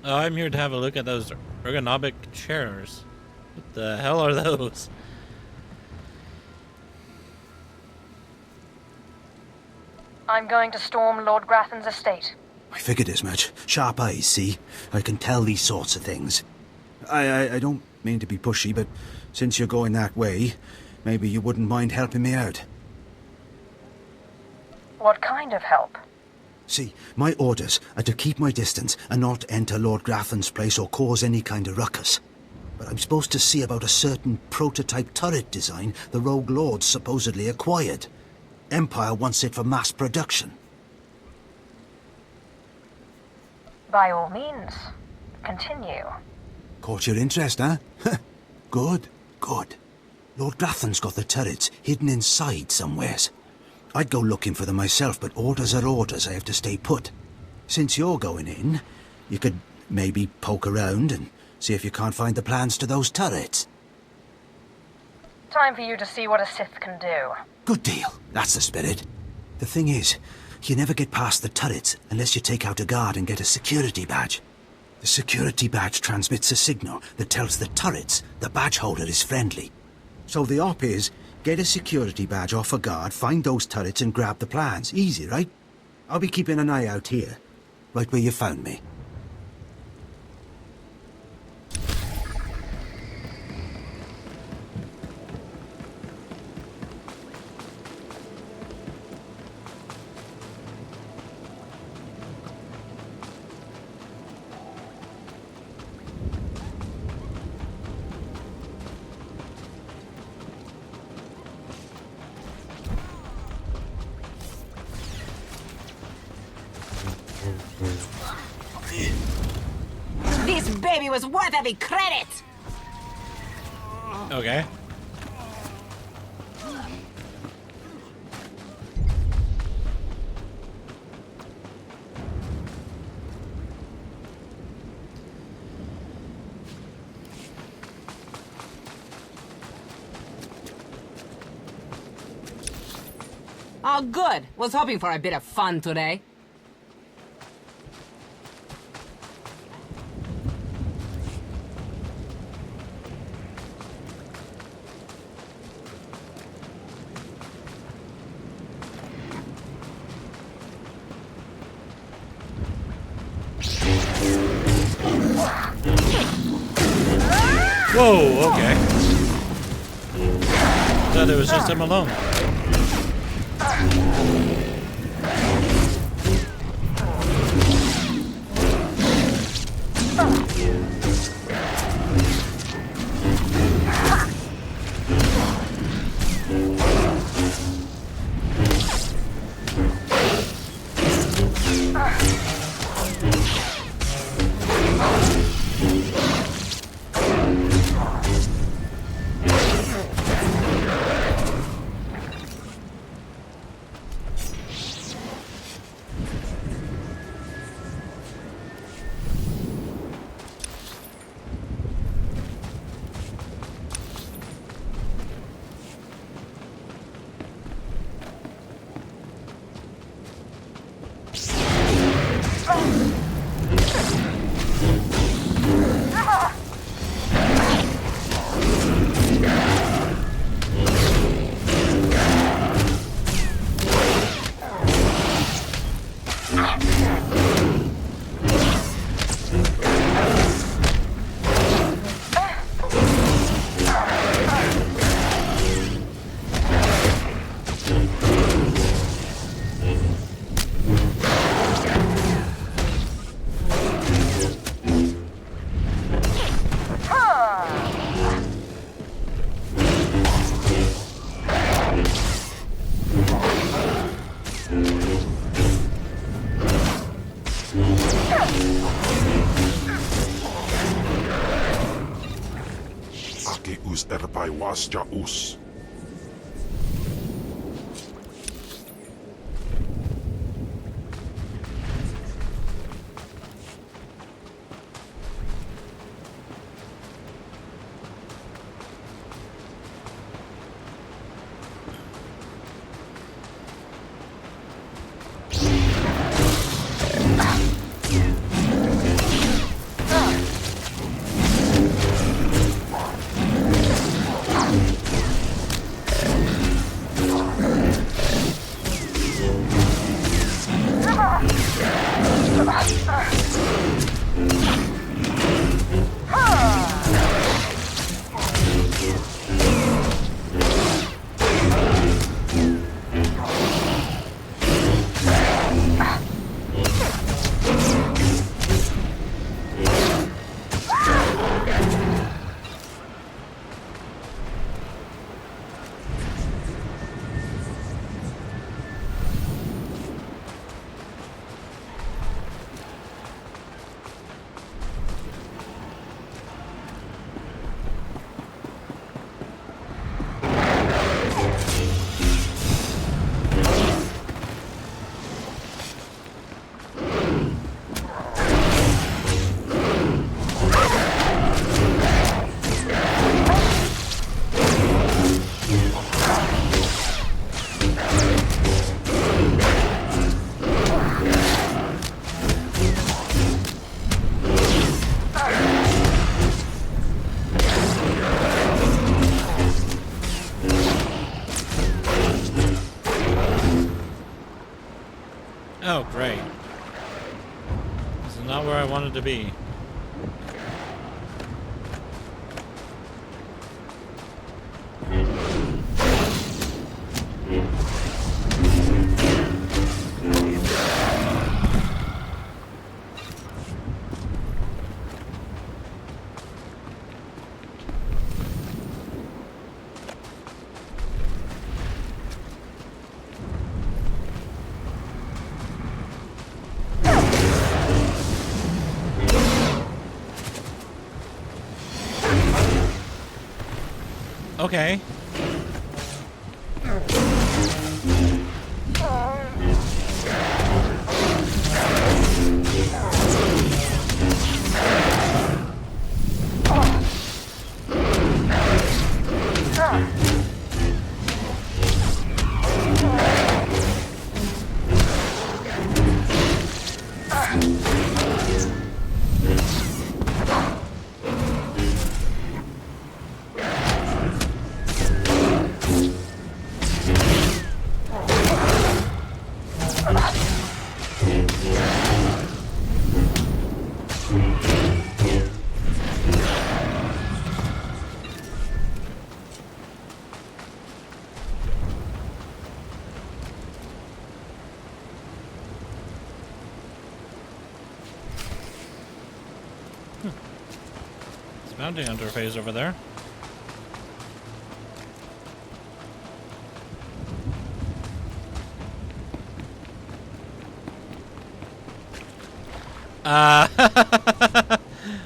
Oh, I'm here to have a look at those ergonomic chairs. What the hell are those? I'm going to storm Lord Grathan's estate. I figured as much. Sharp eyes, see? I can tell these sorts of things. I don't mean to be pushy, but since you're going that way, maybe you wouldn't mind helping me out. What kind of help? See, my orders are to keep my distance and not enter Lord Graffin's place or cause any kind of ruckus. But I'm supposed to see about a certain prototype turret design the Rogue Lords supposedly acquired. Empire wants it for mass production. By all means, continue. Caught your interest, huh? Good, good. Lord Graffin's got the turrets hidden inside somewheres. I'd go looking for them myself, but orders are orders. I have to stay put. Since you're going in, you could maybe poke around and see if you can't find the plans to those turrets. Time for you to see what a Sith can do. Good deal. That's the spirit. The thing is, you never get past the turrets unless you take out a guard and get a security badge. The security badge transmits a signal that tells the turrets the badge holder is friendly. So the op is, get a security badge off a guard, find those turrets and grab the plans. Easy, right? I'll be keeping an eye out here, right where you found me. This baby was worth every credit! Okay. Oh, good. Was hoping for a bit of fun today. Whoa, okay. Thought it was just him alone. Us erbai wasja us. Oh, great. This is not where I wanted to be. Okay. Bounty hunter phase over there. I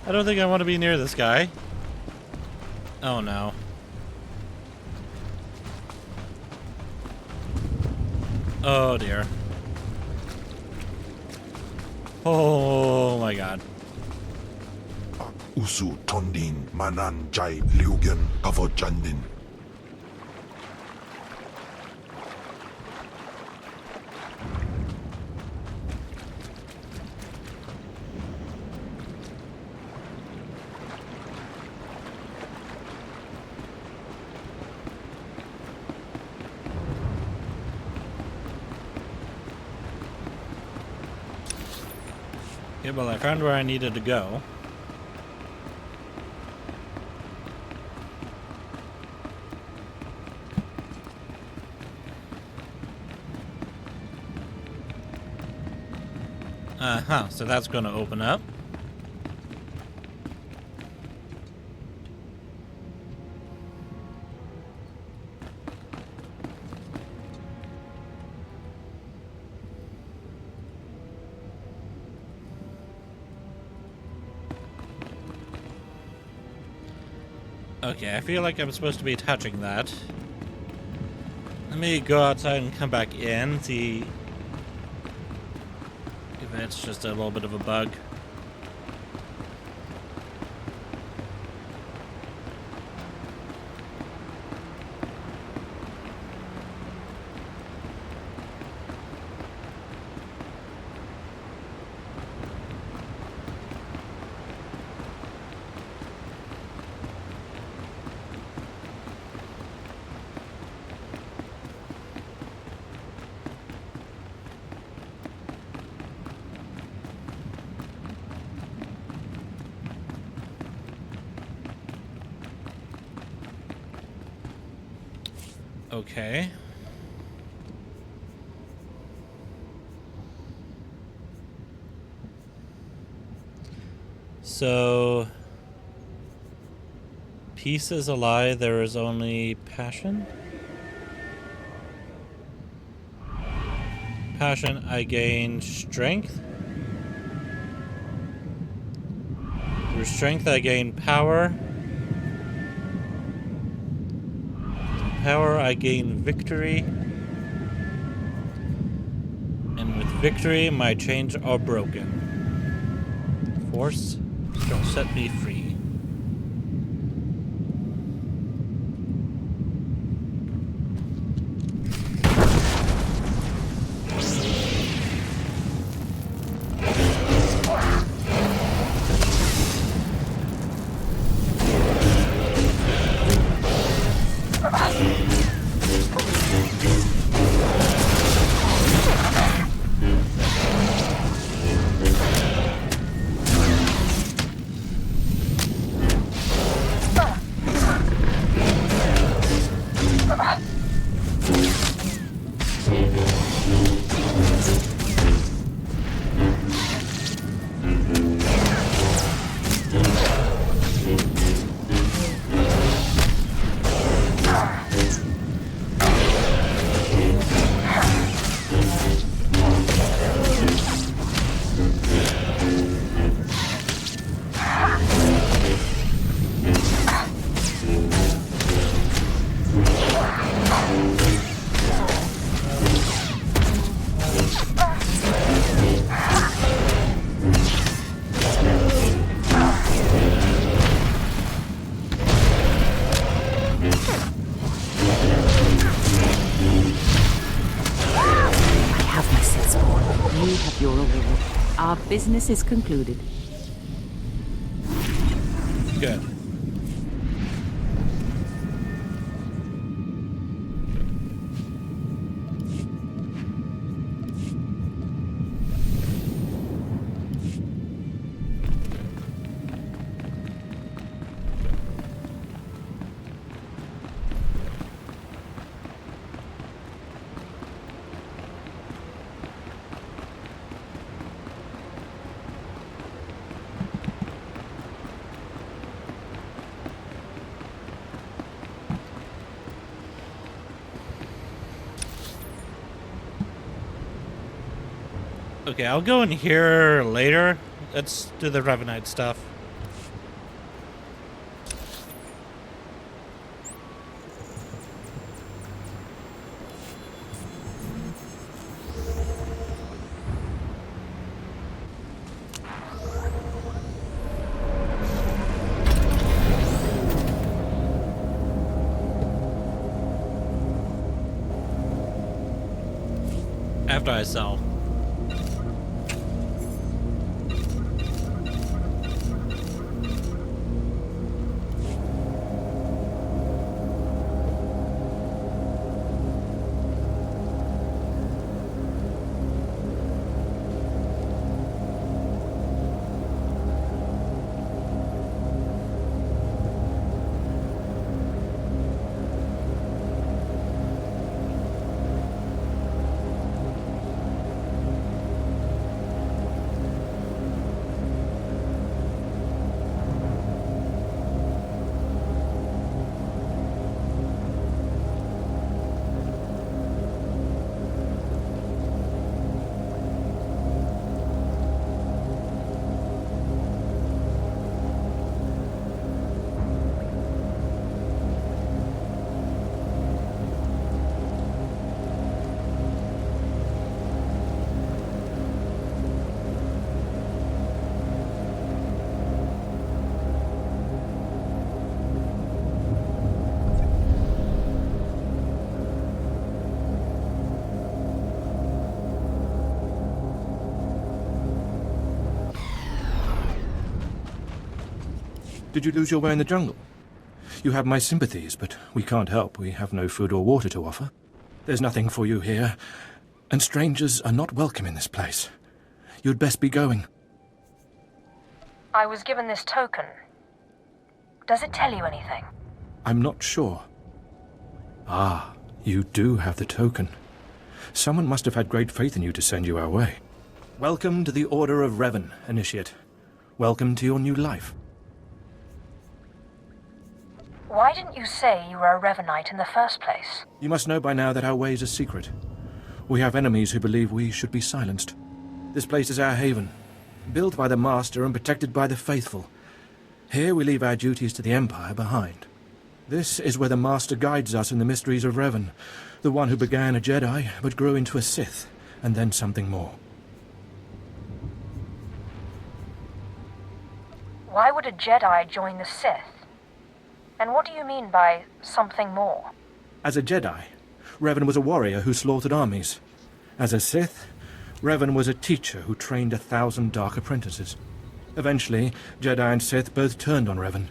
don't think I want to be near this guy. Oh no. Oh dear. Oh my god. Usu tondin manan jai liugen kavojandin. Okay, well I found where I needed to go. Uh-huh, so that's going to open up. Okay, I feel like I'm supposed to be touching that. Let me go outside and come back in, see if it's just a little bit of a bug. Okay. So, peace is a lie, there is only passion? Passion, I gain strength. Through strength, I gain power. Power, I gain victory. And with victory, my chains are broken. Force shall set me free. your award. Our business is concluded. Good. Okay, I'll go in here later. Let's do the Revenite stuff. After I sell. Did you lose your way in the jungle? You have my sympathies, but we can't help. We have no food or water to offer. There's nothing for you here, and strangers are not welcome in this place. You'd best be going. I was given this token. Does it tell you anything? I'm not sure. Ah, you do have the token. Someone must have had great faith in you to send you our way. Welcome to the Order of Revan, Initiate. Welcome to your new life. Why didn't you say you were a Revanite in the first place? You must know by now that our ways are secret. We have enemies who believe we should be silenced. This place is our haven, built by the Master and protected by the faithful. Here we leave our duties to the Empire behind. This is where the Master guides us in the mysteries of Revan, the one who began a Jedi but grew into a Sith, and then something more. Why would a Jedi join the Sith? And what do you mean by something more? As a Jedi, Revan was a warrior who slaughtered armies. As a Sith, Revan was a teacher who trained 1,000 dark apprentices. Eventually, Jedi and Sith both turned on Revan.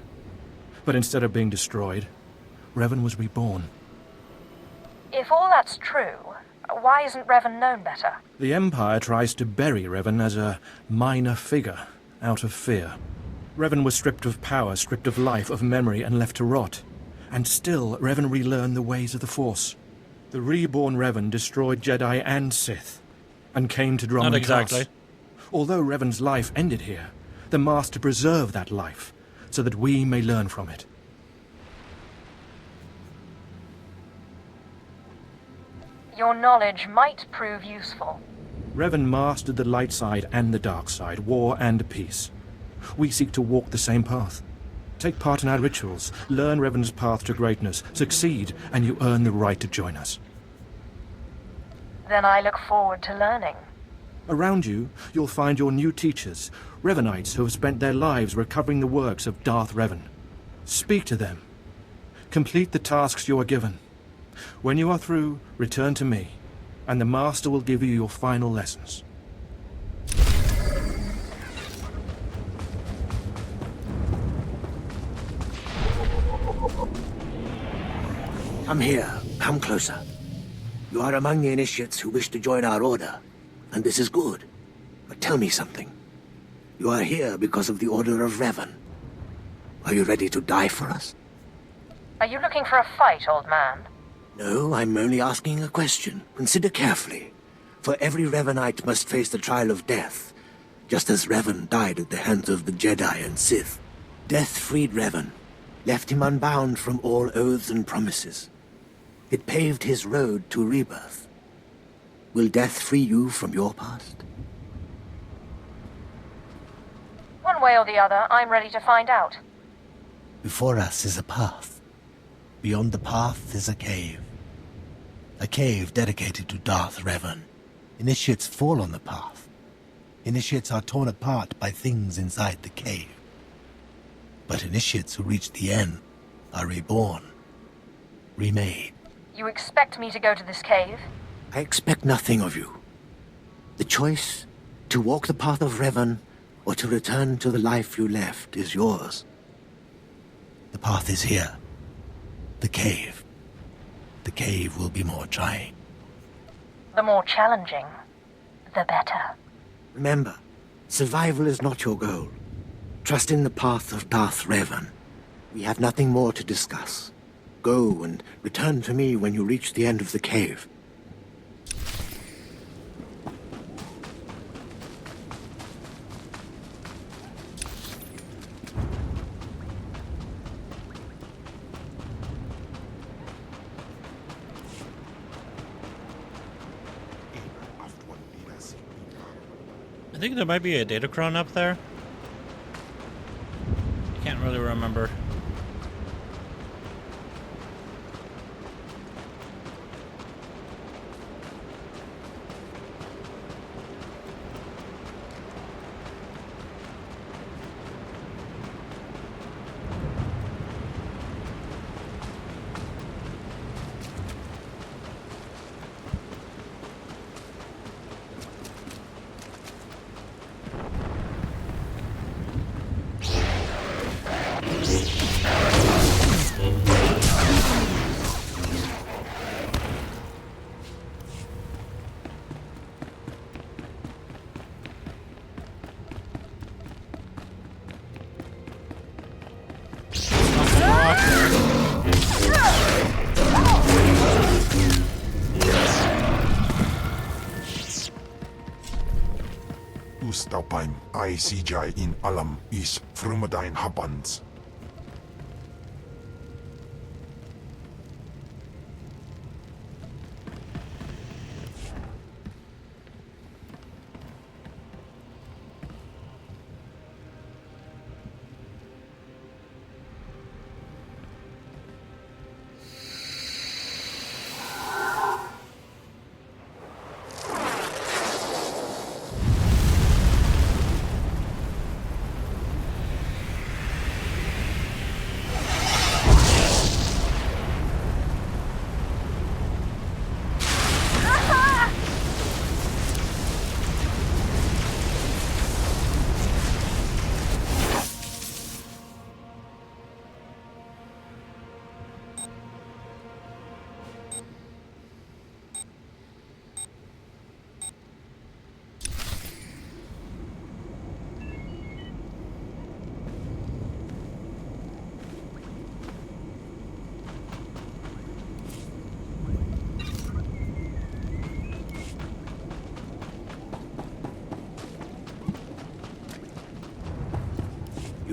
But instead of being destroyed, Revan was reborn. If all that's true, why isn't Revan known better? The Empire tries to bury Revan as a minor figure, out of fear. Revan was stripped of power, stripped of life, of memory, and left to rot. And still, Revan relearned the ways of the Force. The reborn Revan destroyed Jedi and Sith, and came to Dromund. Not exactly. Kaas. Although Revan's life ended here, the Master preserved that life, so that we may learn from it. Your knowledge might prove useful. Revan mastered the light side and the dark side, war and peace. We seek to walk the same path. Take part in our rituals, learn Revan's path to greatness, succeed, and you earn the right to join us. Then I look forward to learning. Around you, you'll find your new teachers, Revanites who have spent their lives recovering the works of Darth Revan. Speak to them. Complete the tasks you are given. When you are through, return to me, and the Master will give you your final lessons. Come here. Come closer. You are among the initiates who wish to join our order, and this is good. But tell me something. You are here because of the Order of Revan. Are you ready to die for us? Are you looking for a fight, old man? No, I'm only asking a question. Consider carefully. For every Revanite must face the trial of death, just as Revan died at the hands of the Jedi and Sith. Death freed Revan, left him unbound from all oaths and promises. It paved his road to rebirth. Will death free you from your past? One way or the other, I'm ready to find out. Before us is a path. Beyond the path is a cave. A cave dedicated to Darth Revan. Initiates fall on the path. Initiates are torn apart by things inside the cave. But initiates who reach the end are reborn. Remade. You expect me to go to this cave? I expect nothing of you. The choice to walk the path of Revan or to return to the life you left is yours. The path is here. The cave. The cave will be more trying. The more challenging, the better. Remember, survival is not your goal. Trust in the path of Darth Revan. We have nothing more to discuss. Go and return to me when you reach the end of the cave. I think there might be a datacron up there. Can't really remember. Ustapime ICJ in alam is Frumadine Habans.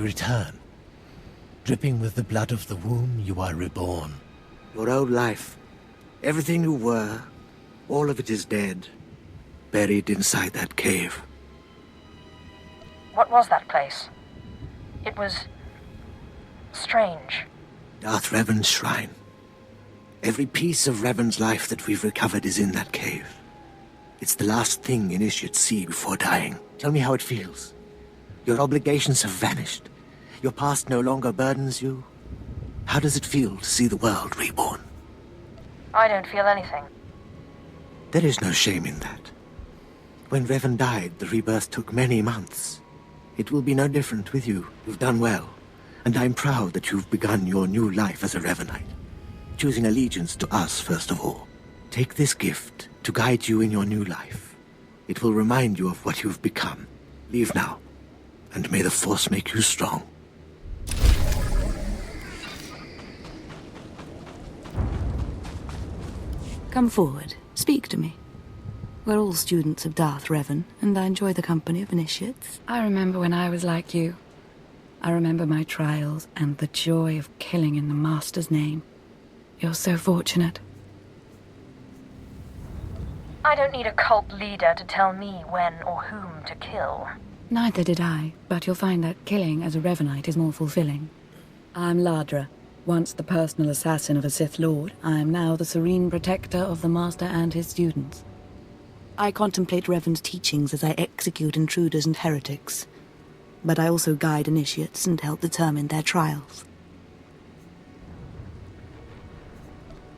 You return. Dripping with the blood of the womb, you are reborn. Your old life, everything you were, all of it is dead, buried inside that cave. What was that place? It was strange. Darth Revan's shrine. Every piece of Revan's life that we've recovered is in that cave. It's the last thing initiates see before dying. Tell me how it feels. Your obligations have vanished. Your past no longer burdens you. How does it feel to see the world reborn? I don't feel anything. There is no shame in that. When Revan died, the rebirth took many months. It will be no different with you. You've done well. And I'm proud that you've begun your new life as a Revanite. choosing allegiance to us first of all. Take this gift to guide you in your new life. It will remind you of what you've become. Leave now, and may the Force make you strong. Come forward. Speak to me. We're all students of Darth Revan, and I enjoy the company of initiates. I remember when I was like you. I remember my trials and the joy of killing in the Master's name. You're so fortunate. I don't need a cult leader to tell me when or whom to kill. Neither did I, but you'll find that killing as a Revanite is more fulfilling. I'm Ladra. Once the personal assassin of a Sith Lord, I am now the serene protector of the Master and his students. I contemplate Revan's teachings as I execute intruders and heretics, but I also guide initiates and help determine their trials.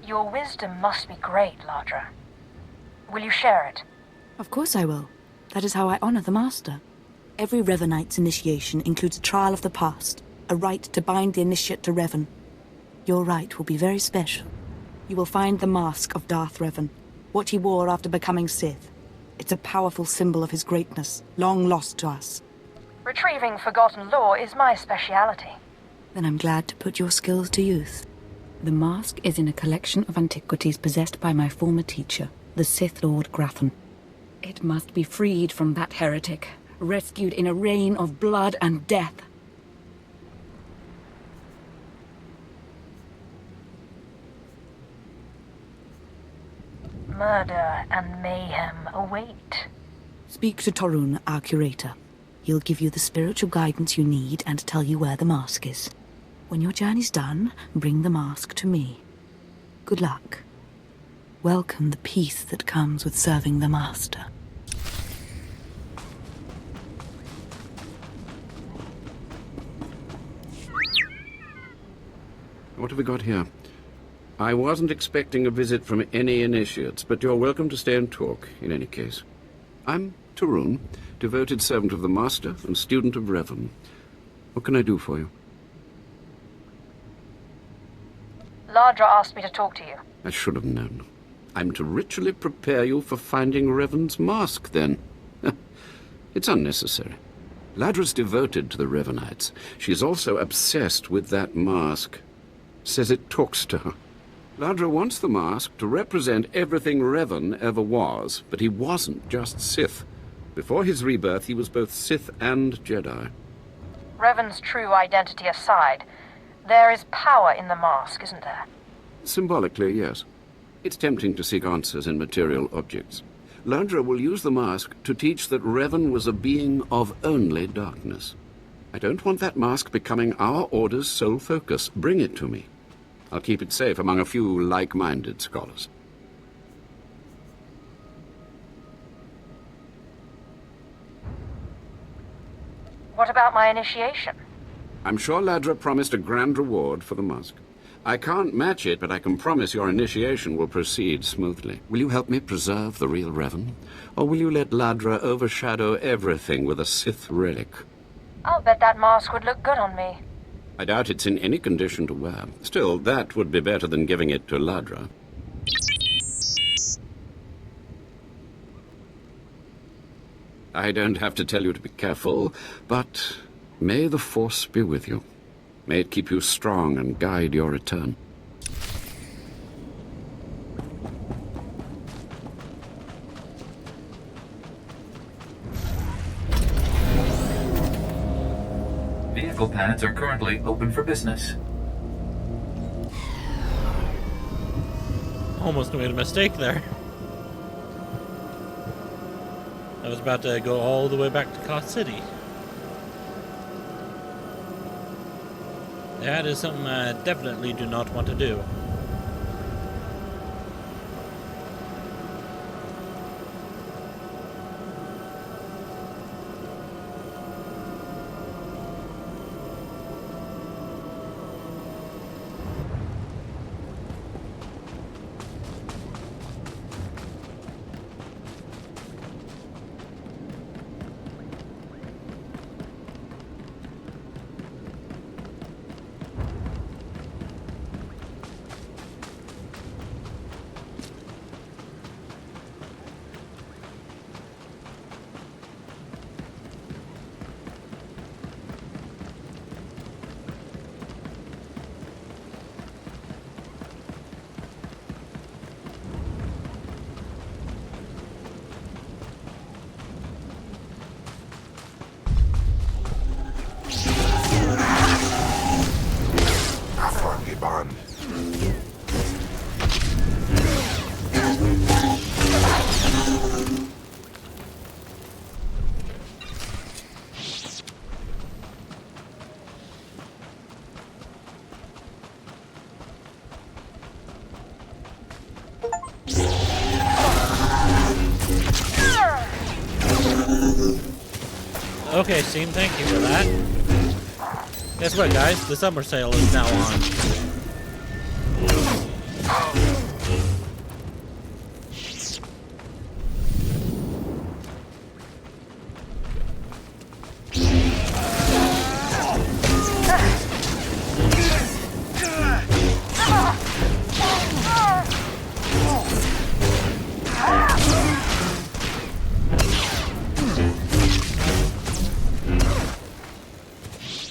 Your wisdom must be great, Ladra. Will you share it? Of course I will. That is how I honor the Master. Every Revanite's initiation includes a trial of the past, a rite to bind the initiate to Revan. Your rite will be very special. You will find the mask of Darth Revan, what he wore after becoming Sith. It's a powerful symbol of his greatness, long lost to us. Retrieving forgotten lore is my speciality. Then I'm glad to put your skills to use. The mask is in a collection of antiquities possessed by my former teacher, the Sith Lord Grafan. It must be freed from that heretic, rescued in a rain of blood and death. Murder and mayhem await. Speak to Torun, our curator. He'll give you the spiritual guidance you need and tell you where the mask is. When your journey's done, bring the mask to me. Good luck. Welcome the peace that comes with serving the Master. What have we got here? I wasn't expecting a visit from any initiates, but you're welcome to stay and talk, in any case. I'm Torun, devoted servant of the Master and student of Revan. What can I do for you? Ladra asked me to talk to you. I should have known. I'm to ritually prepare you for finding Revan's mask, then. It's unnecessary. Ladra's devoted to the Revanites. She's also obsessed with that mask. Says it talks to her. Ladra wants the mask to represent everything Revan ever was, but he wasn't just Sith. Before his rebirth, he was both Sith and Jedi. Revan's true identity aside, there is power in the mask, isn't there? Symbolically, yes. It's tempting to seek answers in material objects. Ladra will use the mask to teach that Revan was a being of only darkness. I don't want that mask becoming our Order's sole focus. Bring it to me. I'll keep it safe among a few like-minded scholars. What about my initiation? I'm sure Ladra promised a grand reward for the mask. I can't match it, but I can promise your initiation will proceed smoothly. Will you help me preserve the real Revan? Or will you let Ladra overshadow everything with a Sith relic? I'll bet that mask would look good on me. I doubt it's in any condition to wear. Still, that would be better than giving it to Ladra. I don't have to tell you to be careful, but may the Force be with you. May it keep you strong and guide your return. Vehicle pads are currently open for business. Almost made a mistake there. I was about to go all the way back to Kaas City. That is something I definitely do not want to do. Okay, Steam, thank you for that. Guess what, guys? The summer sale is now on.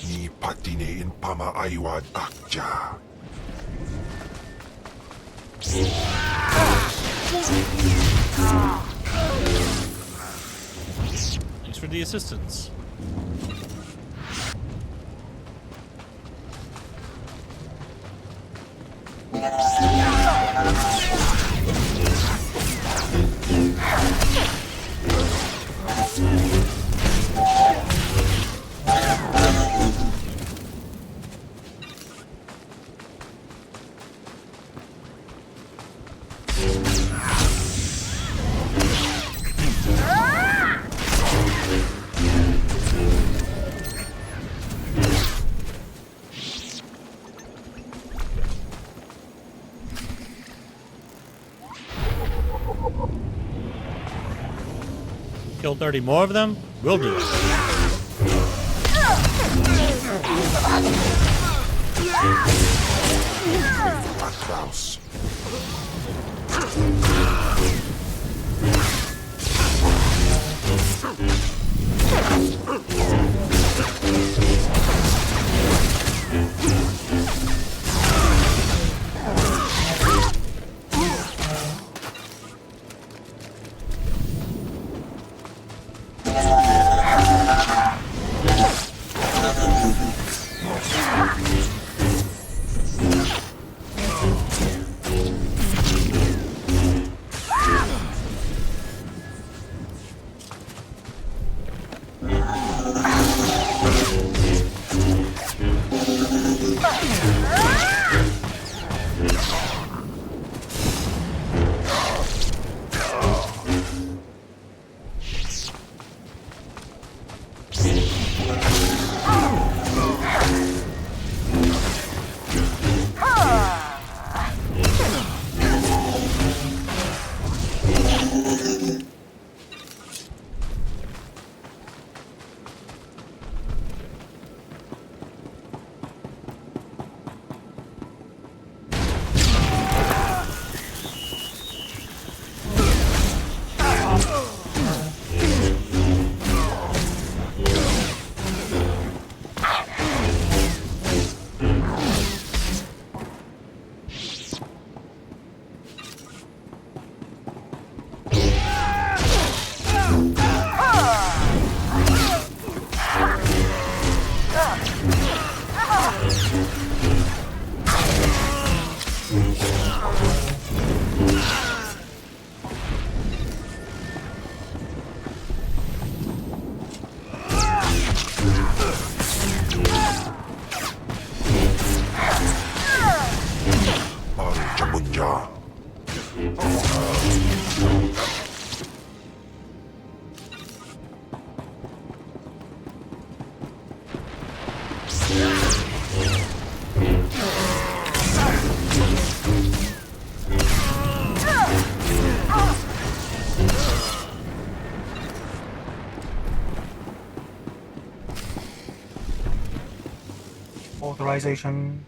Ni patine in pama aiwad akja. Thanks for the assistance. Kill 30 more of them? We'll do it. Atraus.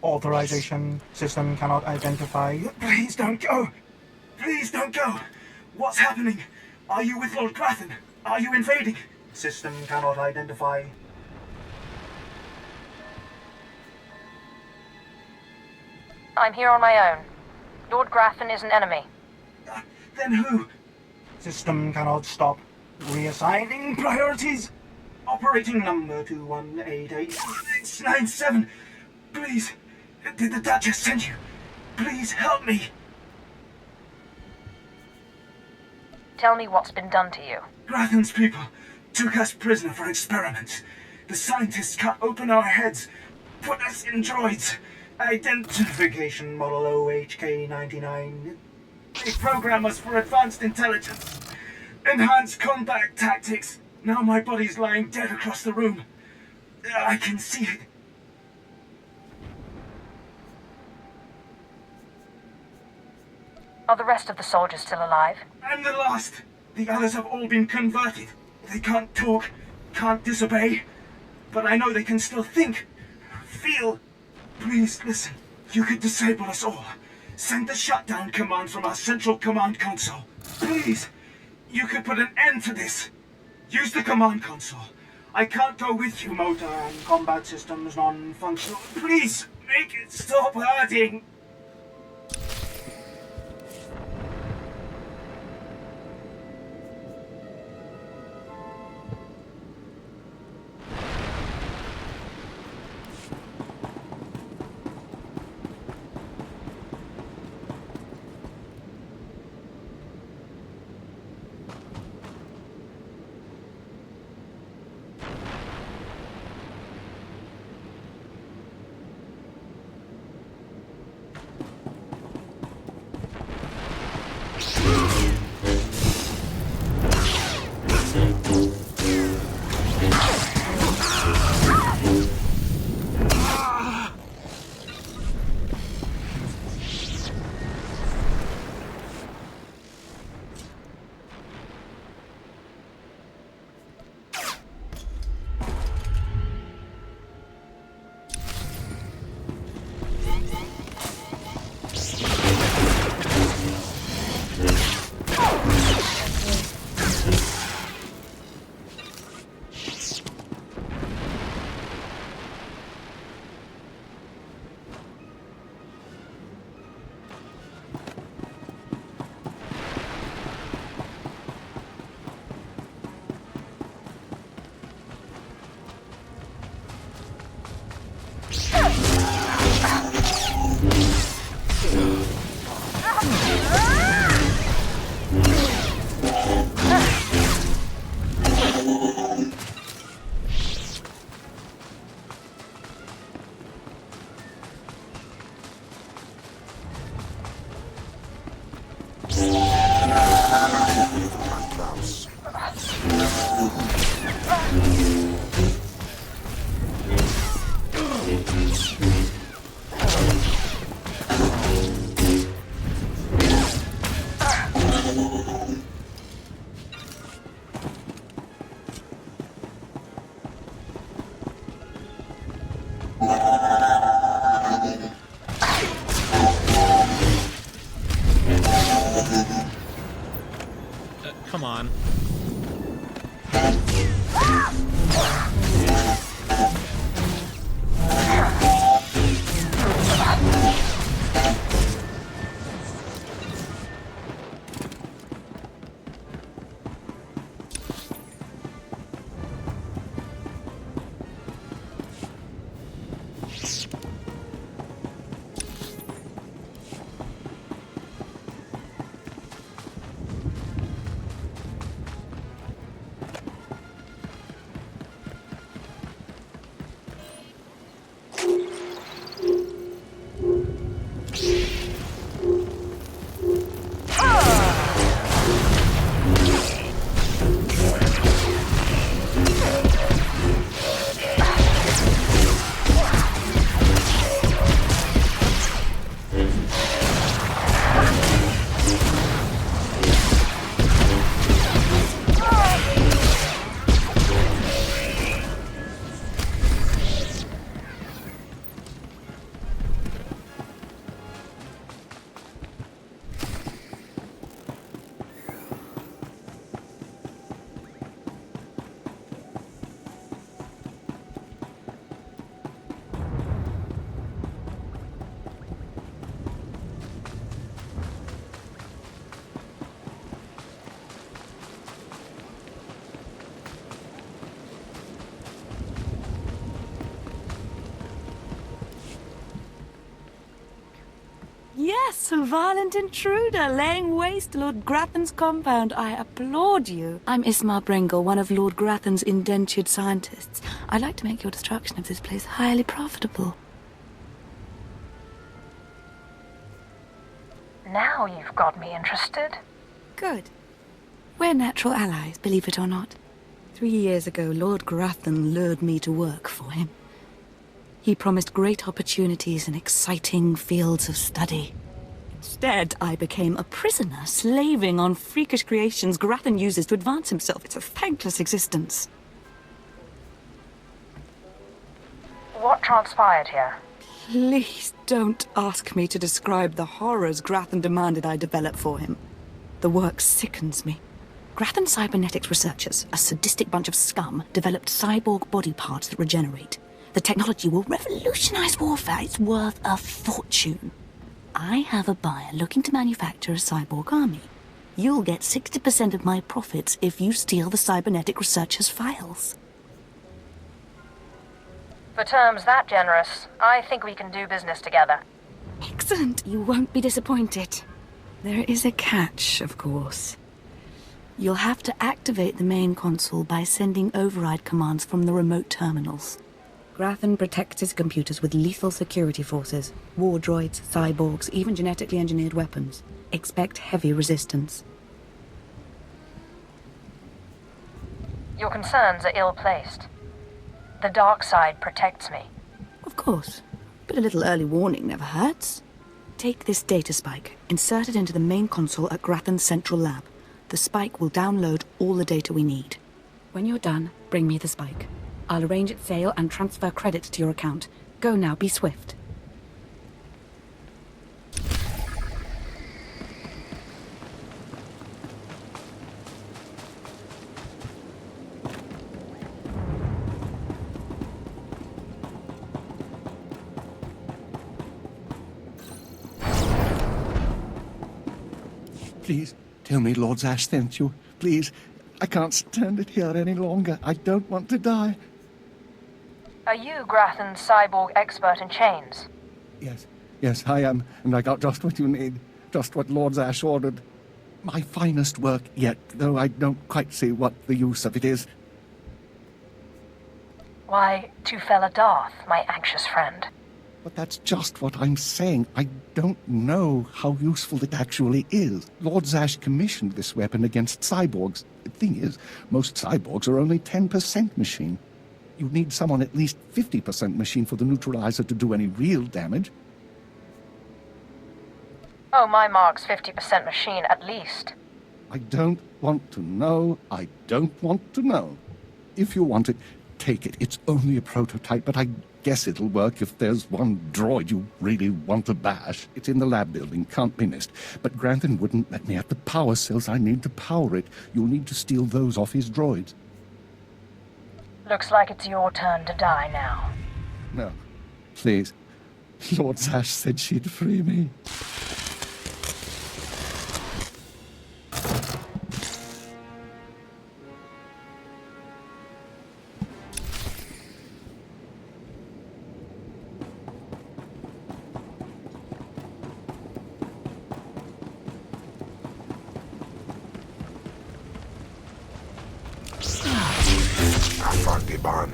Authorization. System cannot identify. Please don't go. Please don't go. What's happening? Are you with Lord Grathan? Are you invading? System cannot identify. I'm here on my own. Lord Grathan is an enemy. Then who? System cannot stop. Reassigning priorities. Operating number 2188697. Please, did the Duchess send you? Please help me. Tell me what's been done to you. Grathan's people took us prisoner for experiments. The scientists cut open our heads, put us in droids. Identification model OHK99. They program us for advanced intelligence, enhanced combat tactics, Now my body's lying dead across the room. I can see it. Are the rest of the soldiers still alive? I'm the last. The others have all been converted. They can't talk, can't disobey. But I know they can still think, feel. Please, listen. You could disable us all. Send the shutdown command from our central command console. Please. You could put an end to this. Use the command console. I can't go with you. Motor and combat systems non-functional. Please, make it stop hurting. Come on. Yes, a violent intruder, laying waste to Lord Grathan's compound. I applaud you. I'm Ismar Brengle, one of Lord Grathan's indentured scientists. I'd like to make your destruction of this place highly profitable. Now you've got me interested. Good. We're natural allies, believe it or not. 3 years ago, Lord Grathan lured me to work for him. He promised great opportunities and exciting fields of study. Instead, I became a prisoner, slaving on freakish creations Grathan uses to advance himself. It's a thankless existence. What transpired here? Please don't ask me to describe the horrors Grathan demanded I develop for him. The work sickens me. Grathan cybernetics researchers, a sadistic bunch of scum, developed cyborg body parts that regenerate. The technology will revolutionize warfare. It's worth a fortune. I have a buyer looking to manufacture a cyborg army. You'll get 60% of my profits if you steal the cybernetic researchers' files. For terms that generous, I think we can do business together. Excellent. You won't be disappointed. There is a catch, of course. You'll have to activate the main console by sending override commands from the remote terminals. Grathan protects his computers with lethal security forces, war droids, cyborgs, even genetically engineered weapons. Expect heavy resistance. Your concerns are ill-placed. The dark side protects me. Of course, but a little early warning never hurts. Take this data spike, insert it into the main console at Grathan's central lab. The spike will download all the data we need. When you're done, bring me the spike. I'll arrange its sale and transfer credits to your account. Go now, be swift. Please, tell me Lord Zash sent you. Please, I can't stand it here any longer. I don't want to die. Are you Grathan's cyborg expert in chains? Yes, I am, and I got just what you need. Just what Lord Zash ordered. My finest work yet, though I don't quite see what the use of it is. Why, to fella Darth, my anxious friend. But that's just what I'm saying. I don't know how useful it actually is. Lord Zash commissioned this weapon against cyborgs. The thing is, most cyborgs are only 10% machine. You need someone at least 50% machine for the neutralizer to do any real damage. Oh, my mark's 50% machine at least. I don't want to know. I don't want to know. If you want it, take it. It's only a prototype, but I guess it'll work if there's one droid you really want to bash. It's in the lab building, can't be missed. But Grathan wouldn't let me have the power cells I need to power it. You'll need to steal those off his droids. Looks like it's your turn to die now. No, please. Lord Zash said she'd free me. Afangiban.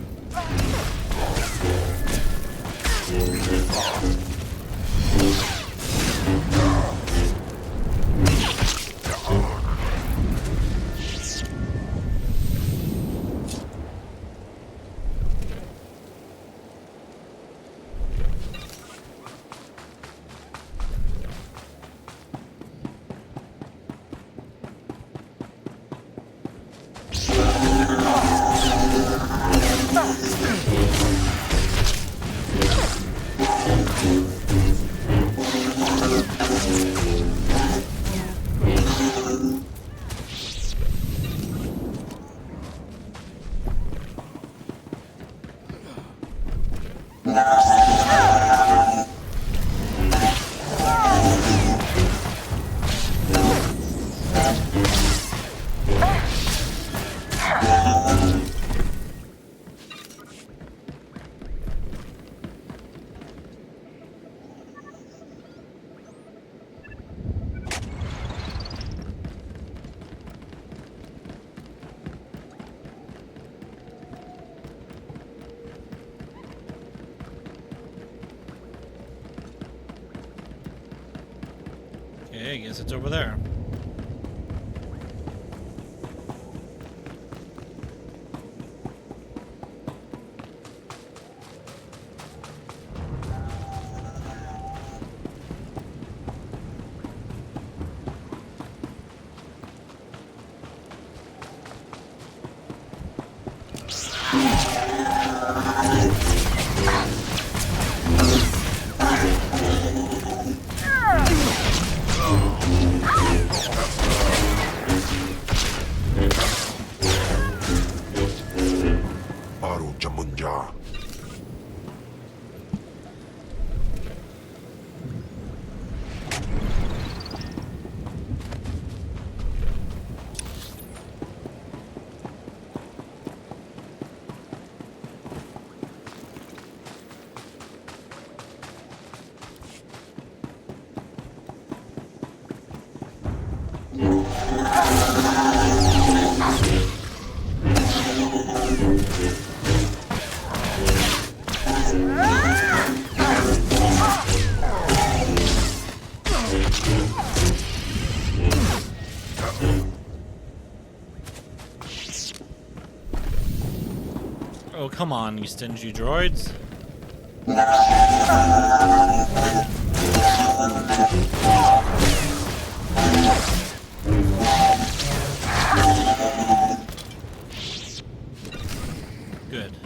Okay, I guess it's over there. Baru Jamunja. Oh, come on, you stingy droids. Good.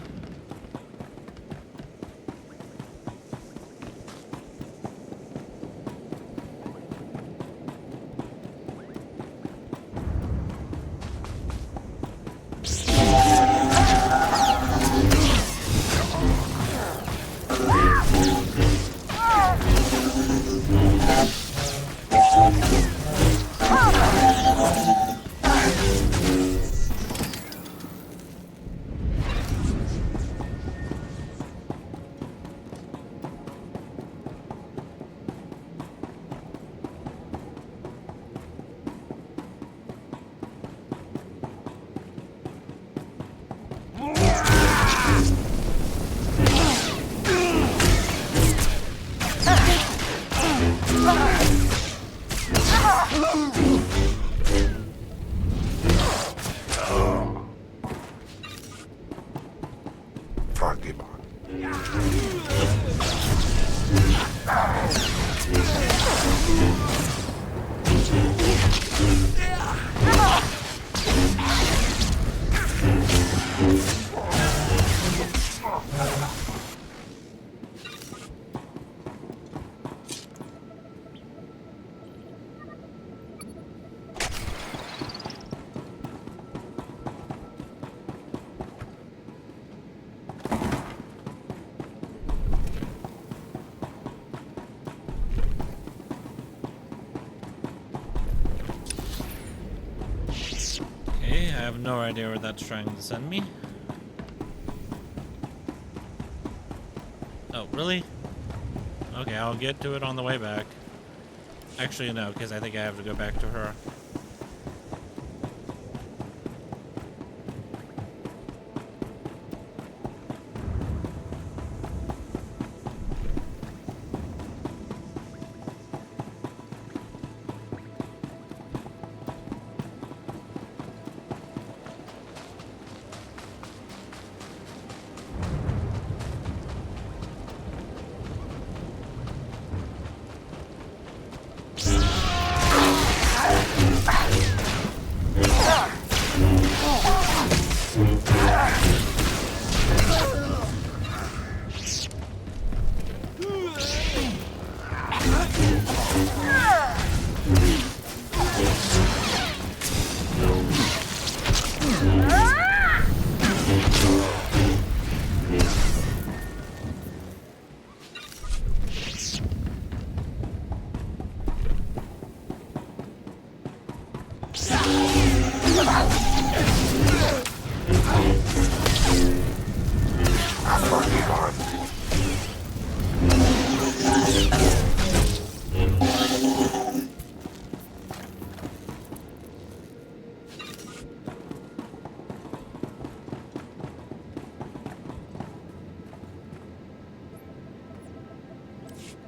I have no idea where that's trying to send me. Oh, really? Okay, I'll get to it on the way back. Actually, no, because I think I have to go back to her.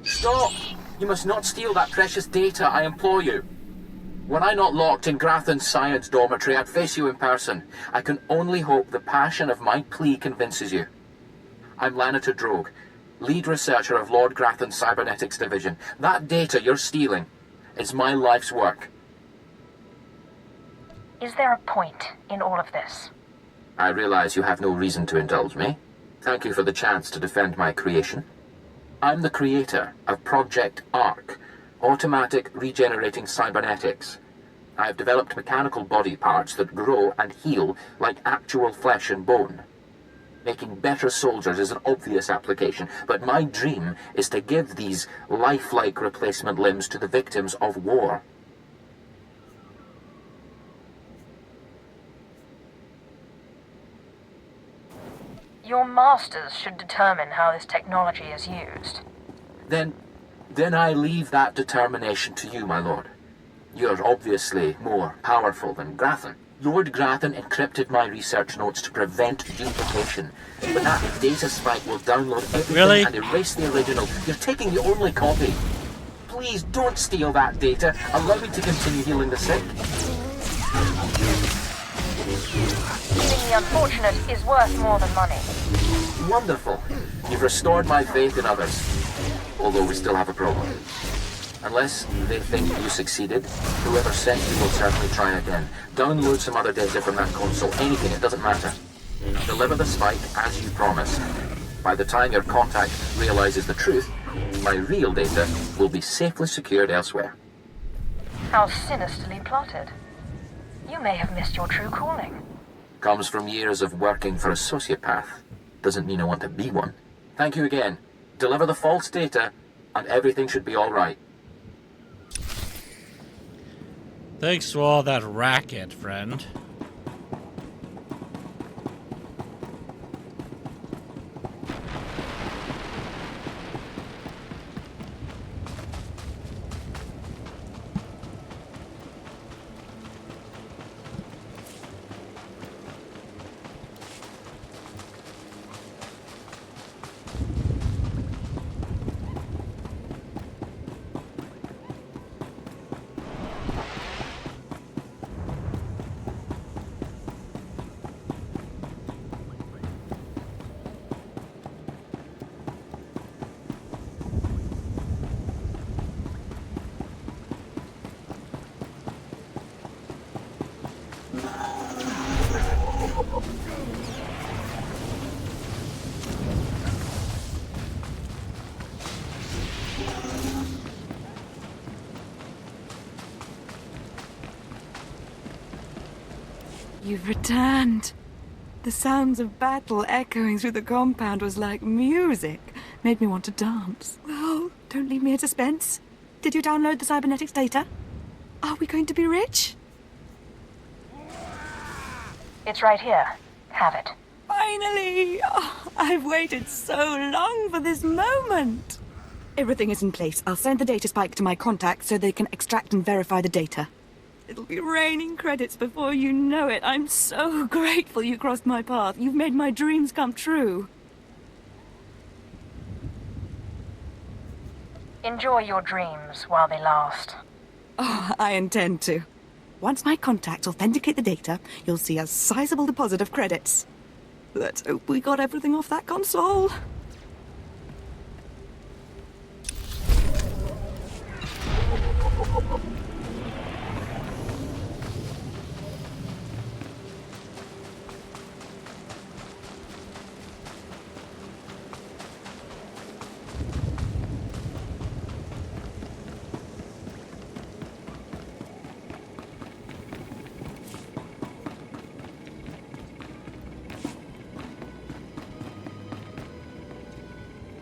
Stop! You must not steal that precious data, I implore you. Were I not locked in Grathan's science dormitory, I'd face you in person. I can only hope the passion of my plea convinces you. I'm Lanator Drogue, lead researcher of Lord Grathan's Cybernetics Division. That data you're stealing is my life's work. Is there a point in all of this? I realize you have no reason to indulge me. Thank you for the chance to defend my creation. I'm the creator of Project ARC, Automatic Regenerating Cybernetics. I have developed mechanical body parts that grow and heal like actual flesh and bone. Making better soldiers is an obvious application, but my dream is to give these lifelike replacement limbs to the victims of war. Your masters should determine how this technology is used. Then I leave that determination to you, my lord. You're obviously more powerful than Grathan. Lord Grathan encrypted my research notes to prevent duplication. But that data spike will download everything and erase the original. You're taking the only copy. Please don't steal that data. Allow me to continue healing the sick. Healing the unfortunate is worth more than money. Wonderful. You've restored my faith in others. Although we still have a problem. Unless they think you succeeded, whoever sent you will certainly try again. Download some other data from that console. Anything, it doesn't matter. Deliver the spike as you promised. By the time your contact realizes the truth, my real data will be safely secured elsewhere. How sinisterly plotted. You may have missed your true calling. Comes from years of working for a sociopath. Doesn't mean I want to be one. Thank you again. Deliver the false data, and everything should be all right. Thanks for all that racket, friend. You've returned. The sounds of battle echoing through the compound was like music. Made me want to dance. Oh, don't leave me in suspense. Did you download the cybernetics data? Are we going to be rich? It's right here. Have it. Finally! Oh, I've waited so long for this moment. Everything is in place. I'll send the data spike to my contacts so they can extract and verify the data. It'll be raining credits before you know it. I'm so grateful you crossed my path. You've made my dreams come true. Enjoy your dreams while they last. Oh, I intend to. Once my contacts authenticate the data, you'll see a sizable deposit of credits. Let's hope we got everything off that console.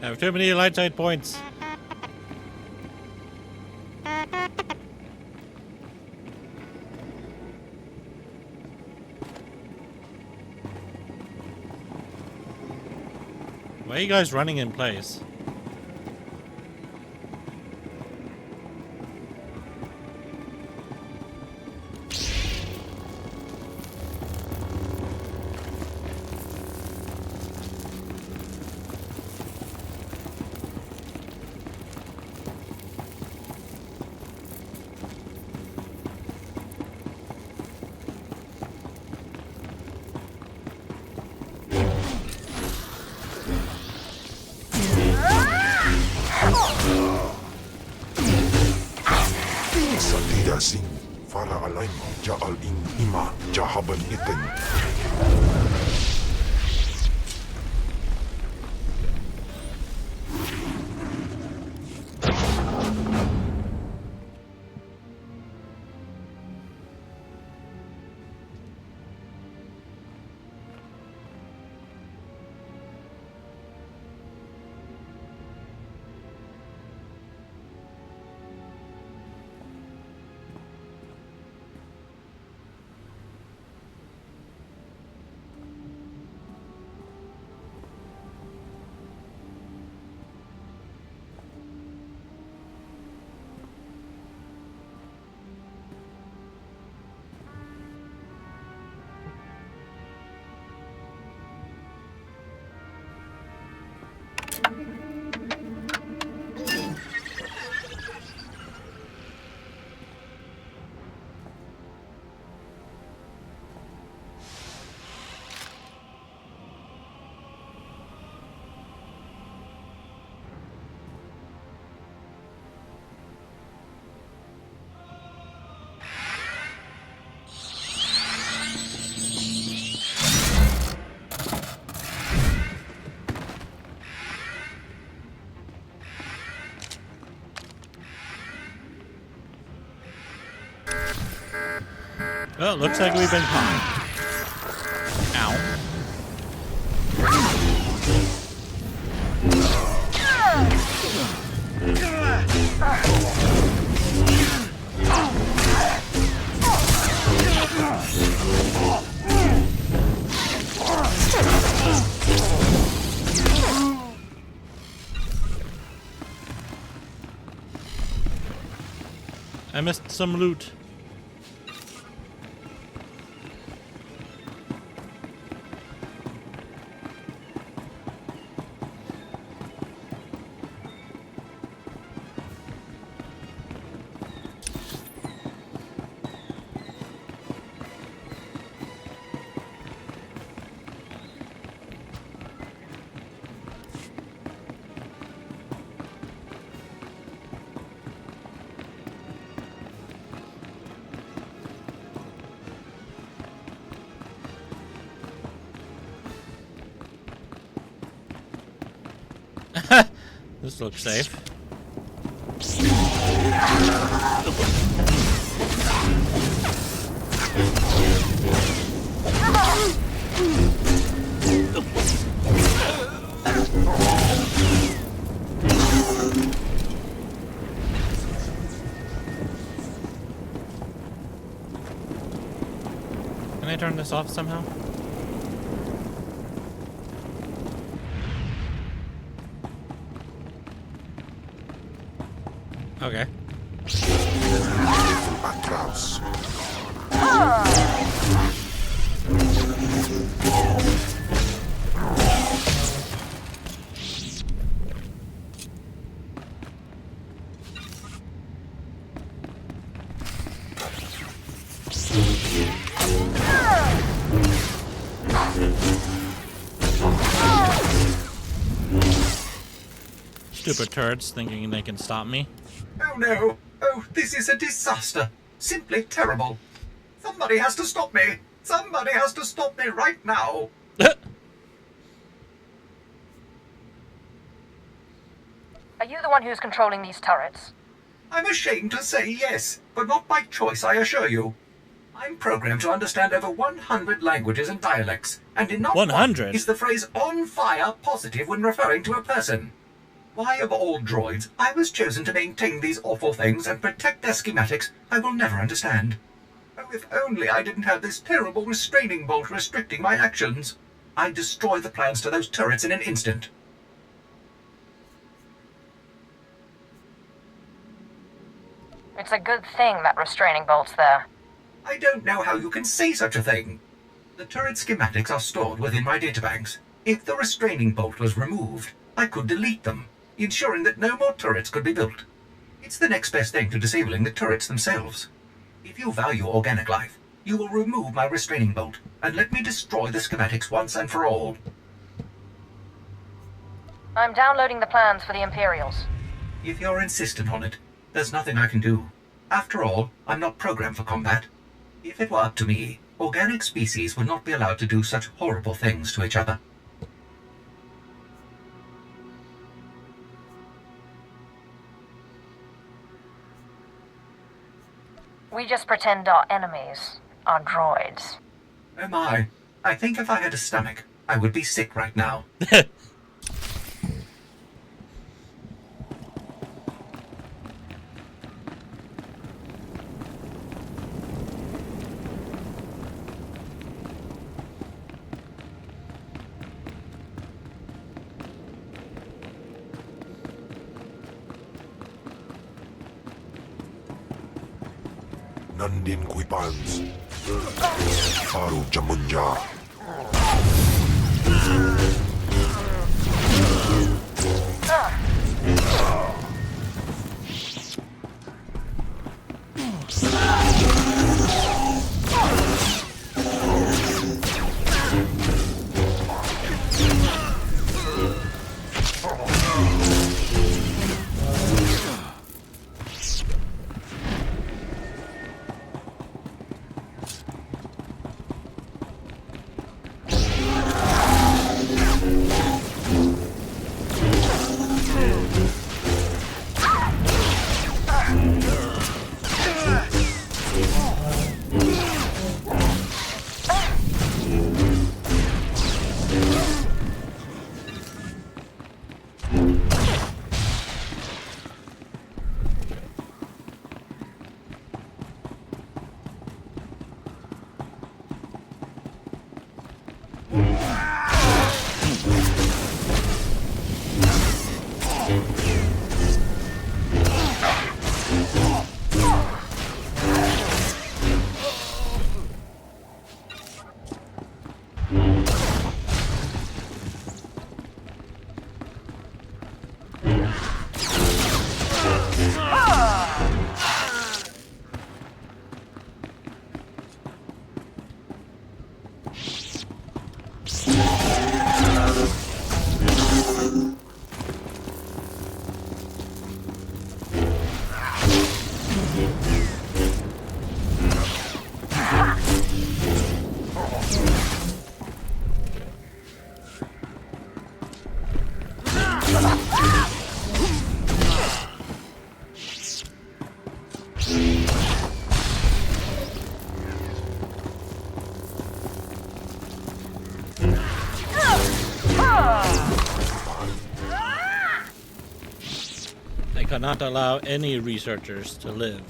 I have too many light side points. Why are you guys running in place? Sing, fara alaim, ja'al in ima, jahabal itin. Well, looks like we've been caught. Ow. I missed some loot. This looks safe. Can I turn this off somehow? Okay. Stupid turrets thinking they can stop me. Oh no! Oh, this is a disaster! Simply terrible! Somebody has to stop me! Somebody has to stop me right now! Are you the one who's controlling these turrets? I'm ashamed to say yes, but not by choice, I assure you. I'm programmed to understand over 100 languages and dialects, and in not 100? one is the phrase on fire positive when referring to a person. Why, of all droids, I was chosen to maintain these awful things and protect their schematics, I will never understand. Oh, if only I didn't have this terrible restraining bolt restricting my actions. I'd destroy the plans to those turrets in an instant. It's a good thing that restraining bolt's there. I don't know how you can say such a thing. The turret schematics are stored within my databanks. If the restraining bolt was removed, I could delete them, ensuring that no more turrets could be built. It's the next best thing to disabling the turrets themselves. If you value organic life, you will remove my restraining bolt and let me destroy the schematics once and for all. I'm downloading the plans for the Imperials. If you're insistent on it, there's nothing I can do. After all, I'm not programmed for combat. If it were up to me, organic species would not be allowed to do such horrible things to each other. We just pretend our enemies are droids. Oh my, I think if I had a stomach, I would be sick right now. Nandin Kuipans. Faru Jamunja. cannot allow any researchers to live.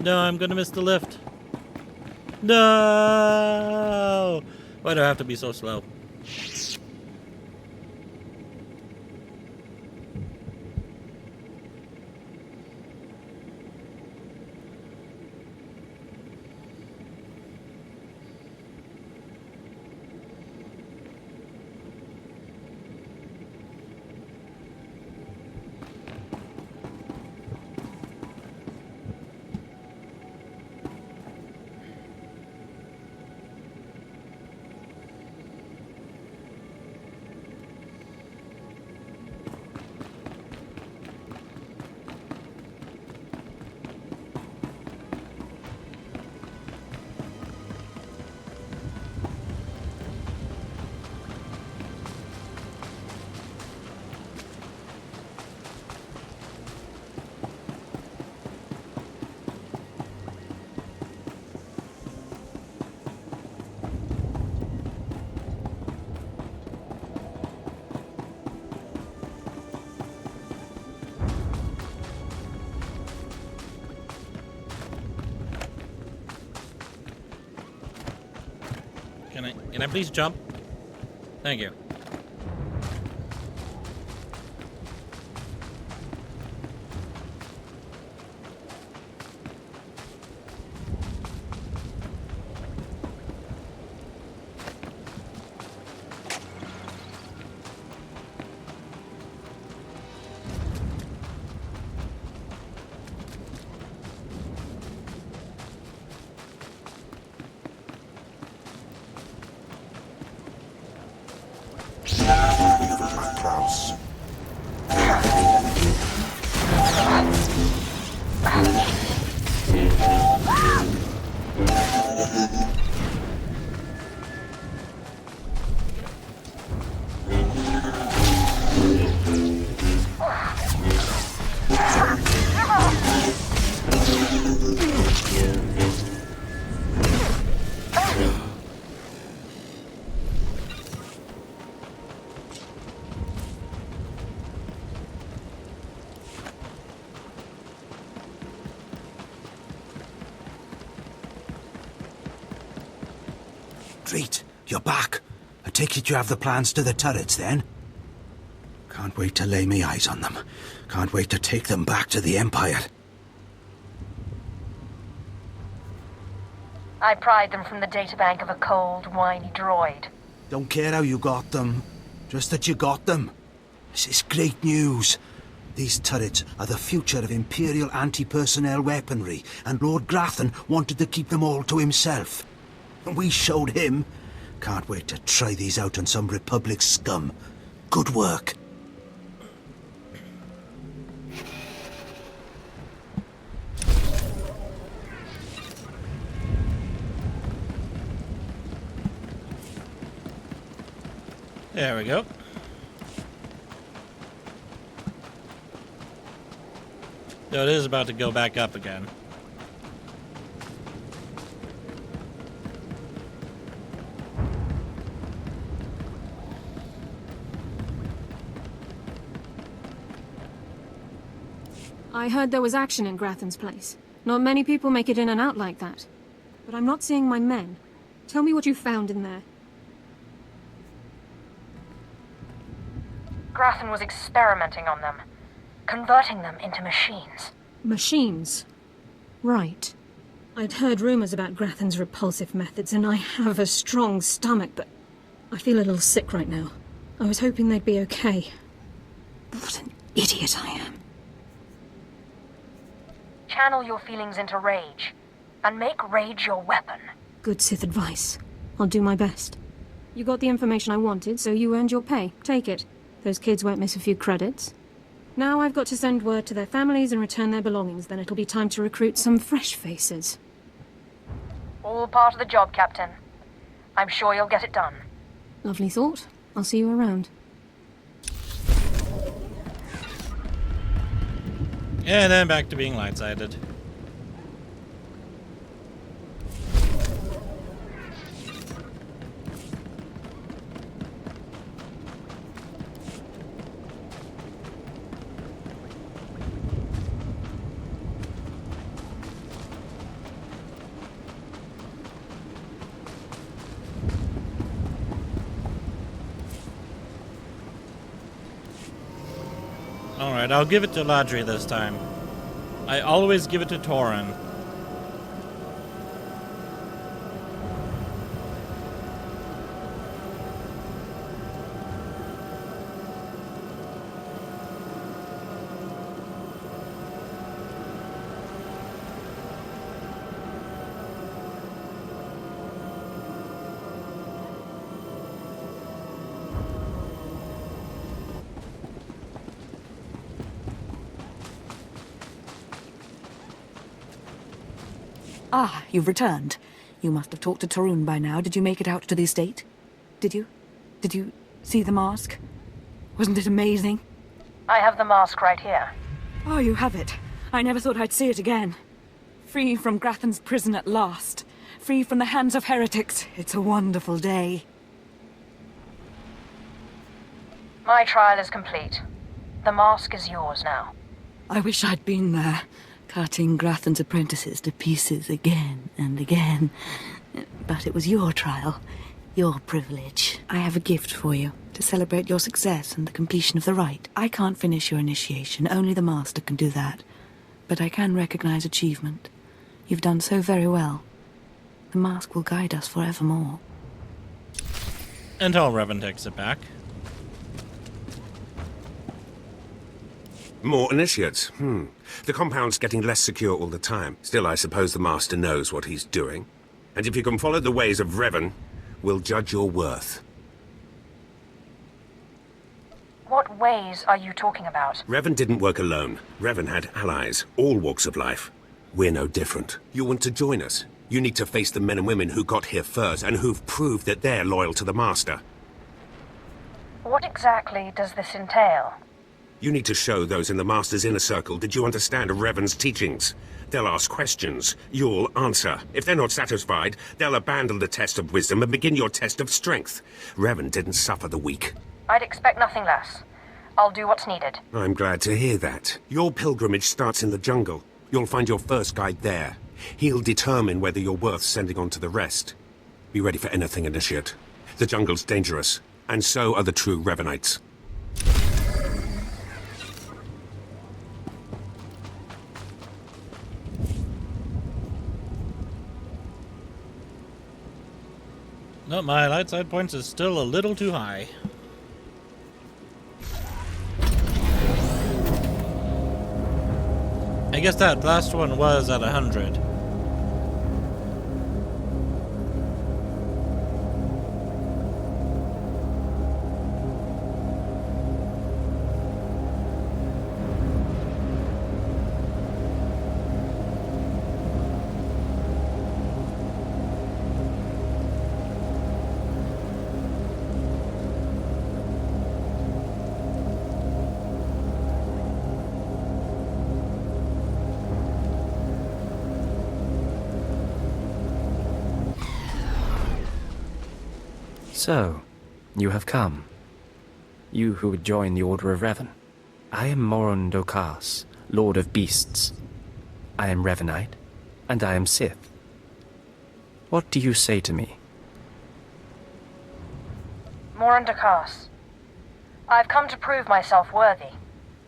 No, I'm gonna miss the lift. No! Why do I have to be so slow? Can I please jump? Thank you. Treat, you're back. I take it you have the plans to the turrets, then? Can't wait to lay me eyes on them. Can't wait to take them back to the Empire. I pried them from the databank of a cold, whiny droid. Don't care how you got them. Just that you got them. This is great news. These turrets are the future of Imperial anti-personnel weaponry, and Lord Grathan wanted to keep them all to himself. And we showed him. Can't wait to try these out on some Republic scum. Good work. There we go. So it is about to go back up again. I heard there was action in Grathan's place. Not many people make it in and out like that. But I'm not seeing my men. Tell me what you found in there. Grathan was experimenting on them, converting them into machines. Machines? Right. I'd heard rumors about Grathan's repulsive methods, and I have a strong stomach, but I feel a little sick right now. I was hoping they'd be okay. What an idiot I am. Channel your feelings into rage, and make rage your weapon. Good Sith advice. I'll do my best. You got the information I wanted, so you earned your pay. Take it. Those kids won't miss a few credits. Now I've got to send word to their families and return their belongings, then it'll be time to recruit some fresh faces. All part of the job, Captain. I'm sure you'll get it done. Lovely thought. I'll see you around. And then back to being light-sided. Alright, I'll give it to Ladri this time. I always give it to Torin. Ah, you've returned. You must have talked to Tarun by now. Did you make it out to the estate? Did you? Did you see the mask? Wasn't it amazing? I have the mask right here. Oh, you have it. I never thought I'd see it again. Free from Grathan's prison at last. Free from the hands of heretics. It's a wonderful day. My trial is complete. The mask is yours now. I wish I'd been there, cutting Grathan's apprentices to pieces again and again. But it was your trial, your privilege. I have a gift for you, to celebrate your success and the completion of the rite. I can't finish your initiation, only the Master can do that. But I can recognize achievement. You've done so very well. The mask will guide us forevermore. Until Revan takes it back. More initiates. The compound's getting less secure all the time. Still, I suppose the Master knows what he's doing. And if you can follow the ways of Revan, we'll judge your worth. What ways are you talking about? Revan didn't work alone. Revan had allies, all walks of life. We're no different. You want to join us? You need to face the men and women who got here first and who've proved that they're loyal to the Master. What exactly does this entail? You need to show those in the Master's inner circle that you understand Revan's teachings. They'll ask questions. You'll answer. If they're not satisfied, they'll abandon the test of wisdom and begin your test of strength. Revan didn't suffer the weak. I'd expect nothing less. I'll do what's needed. I'm glad to hear that. Your pilgrimage starts in the jungle. You'll find your first guide there. He'll determine whether you're worth sending on to the rest. Be ready for anything, Initiate. The jungle's dangerous, and so are the true Revanites. No, my light side points is still a little too high. I guess that last one was at 100. So, you have come. You who would join the Order of Revan. I am Morun Kaas, Lord of Beasts. I am Revanite, and I am Sith. What do you say to me? Moran de Kaas. I've come to prove myself worthy.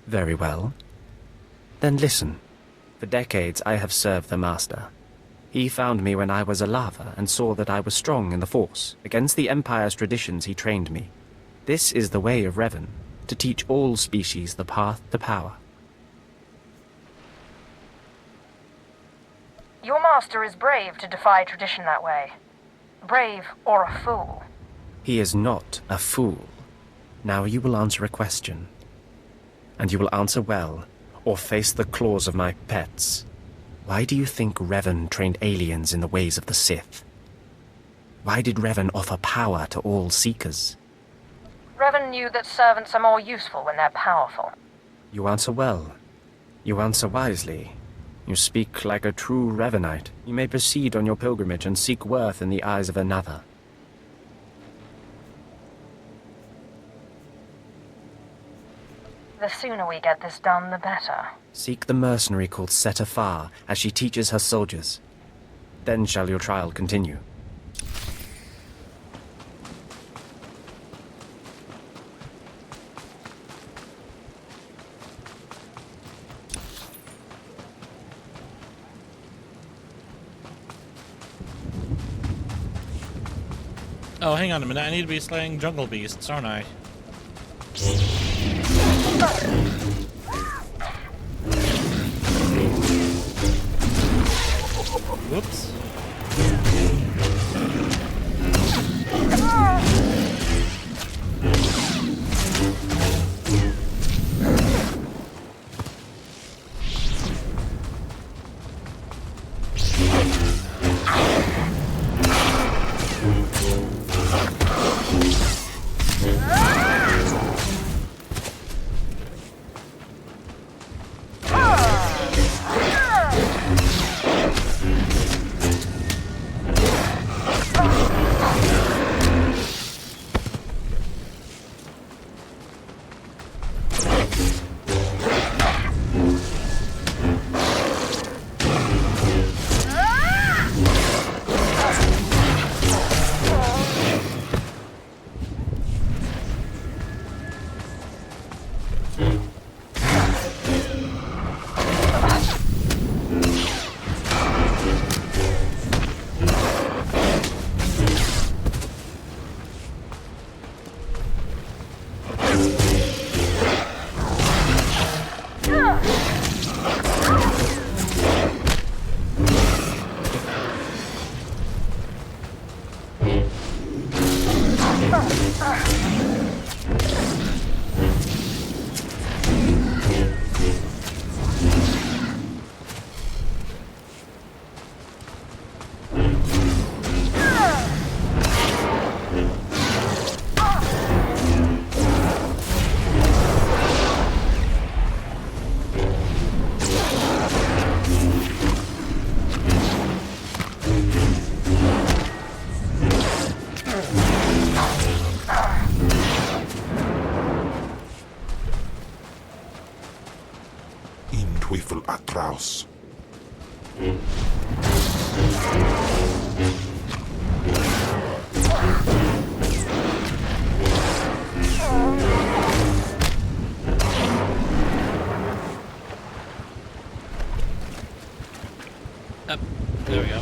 Very well. Then listen. For decades I have served the Master. He found me when I was a lava and saw that I was strong in the Force. Against the Empire's traditions he trained me. This is the way of Revan, to teach all species the path to power. Your master is brave to defy tradition that way. Brave or a fool. He is not a fool. Now you will answer a question. And you will answer well, or face the claws of my pets. Why do you think Revan trained aliens in the ways of the Sith? Why did Revan offer power to all Seekers? Revan knew that servants are more useful when they're powerful. You answer well. You answer wisely. You speak like a true Revanite. You may proceed on your pilgrimage and seek worth in the eyes of another. The sooner we get this done, the better. Seek the mercenary called Setafar as she teaches her soldiers. Then shall your trial continue. Oh, hang on a minute. I need to be slaying jungle beasts, aren't I? Whoops. Atraus. Up. There we go.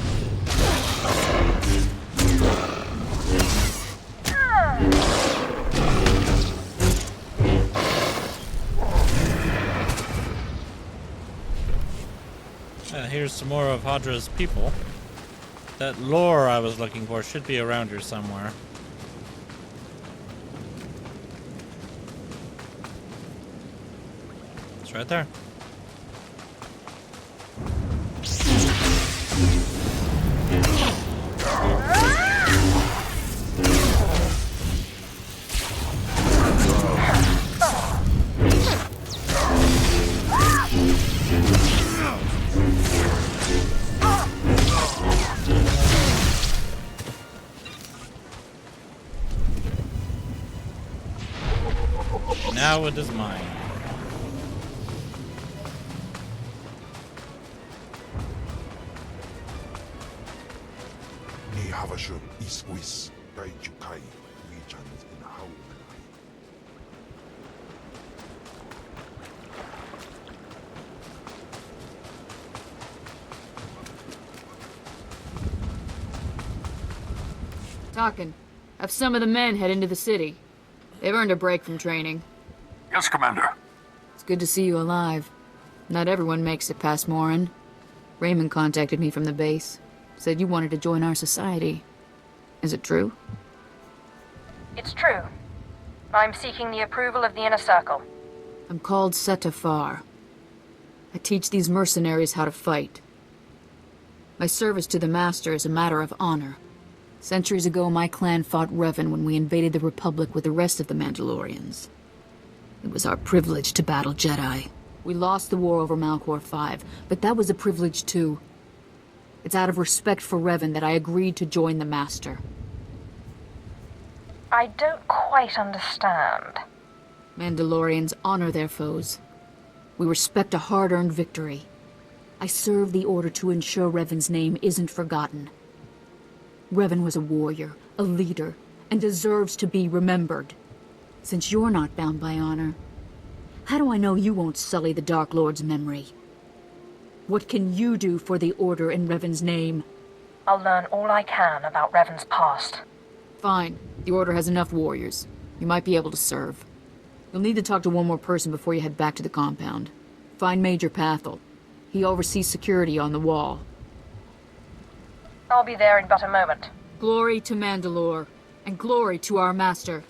Here's some more of Hadra's people. That lore I was looking for should be around here somewhere. It's right there. Now it is mine. Havashun Iswis, Daijukai, regions in Hau. Talking. Have some of the men head into the city. They've earned a break from training. Yes, Commander. It's good to see you alive. Not everyone makes it past Morin. Raymond contacted me from the base. Said you wanted to join our society. Is it true? It's true. I'm seeking the approval of the Inner Circle. I'm called Setafar. I teach these mercenaries how to fight. My service to the Master is a matter of honor. Centuries ago, my clan fought Revan when we invaded the Republic with the rest of the Mandalorians. It was our privilege to battle Jedi. We lost the war over Malchor 5, but that was a privilege too. It's out of respect for Revan that I agreed to join the Master. I don't quite understand. Mandalorians honor their foes. We respect a hard-earned victory. I serve the Order to ensure Revan's name isn't forgotten. Revan was a warrior, a leader, and deserves to be remembered. Since you're not bound by honor, how do I know you won't sully the Dark Lord's memory? What can you do for the Order in Revan's name? I'll learn all I can about Revan's past. Fine. The Order has enough warriors. You might be able to serve. You'll need to talk to one more person before you head back to the compound. Find Major Pathel. He oversees security on the wall. I'll be there in but a moment. Glory to Mandalore, and glory to our Master.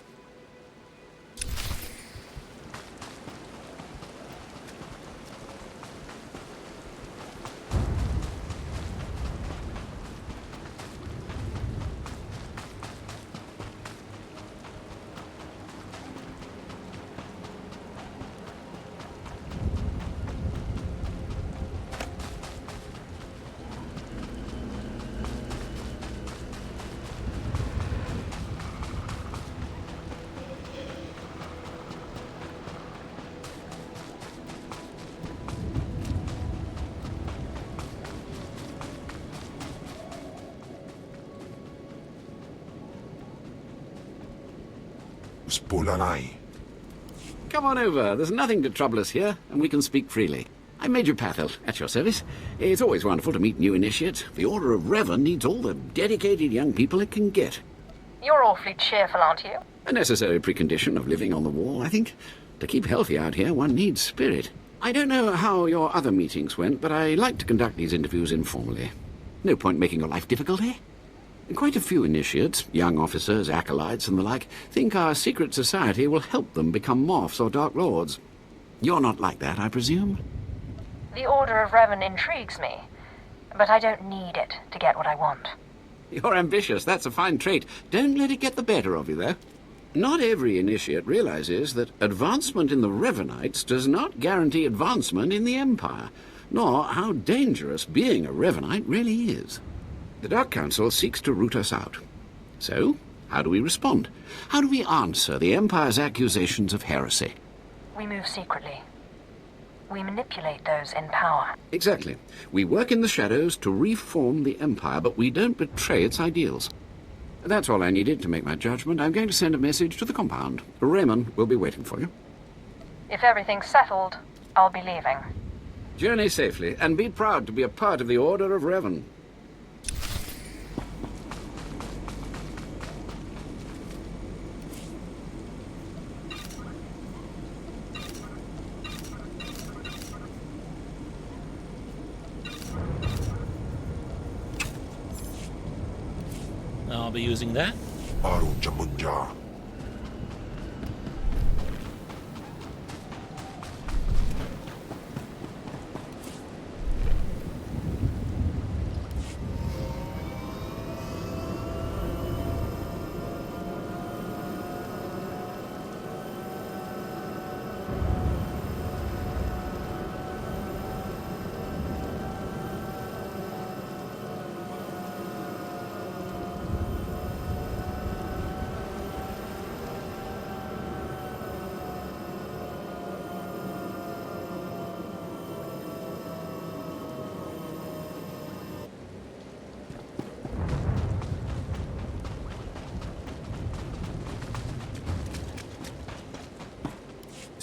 Spulanai. Come on over. There's nothing to trouble us here, and we can speak freely. I'm Major Pathel, at your service. It's always wonderful to meet new initiates. The Order of Revan needs all the dedicated young people it can get. You're awfully cheerful, aren't you? A necessary precondition of living on the wall, I think. To keep healthy out here, one needs spirit. I don't know how your other meetings went, but I like to conduct these interviews informally. No point making your life difficult, eh? Quite a few initiates, young officers, acolytes, and the like, think our secret society will help them become Morphs or Dark Lords. You're not like that, I presume? The Order of Revan intrigues me, but I don't need it to get what I want. You're ambitious. That's a fine trait. Don't let it get the better of you, though. Not every initiate realizes that advancement in the Revanites does not guarantee advancement in the Empire, nor how dangerous being a Revanite really is. The Dark Council seeks to root us out. So, how do we respond? How do we answer the Empire's accusations of heresy? We move secretly. We manipulate those in power. Exactly. We work in the shadows to reform the Empire, but we don't betray its ideals. That's all I needed to make my judgment. I'm going to send a message to the compound. Raymond will be waiting for you. If everything's settled, I'll be leaving. Journey safely, and be proud to be a part of the Order of Revan. I'll be using that. Arunja Munja.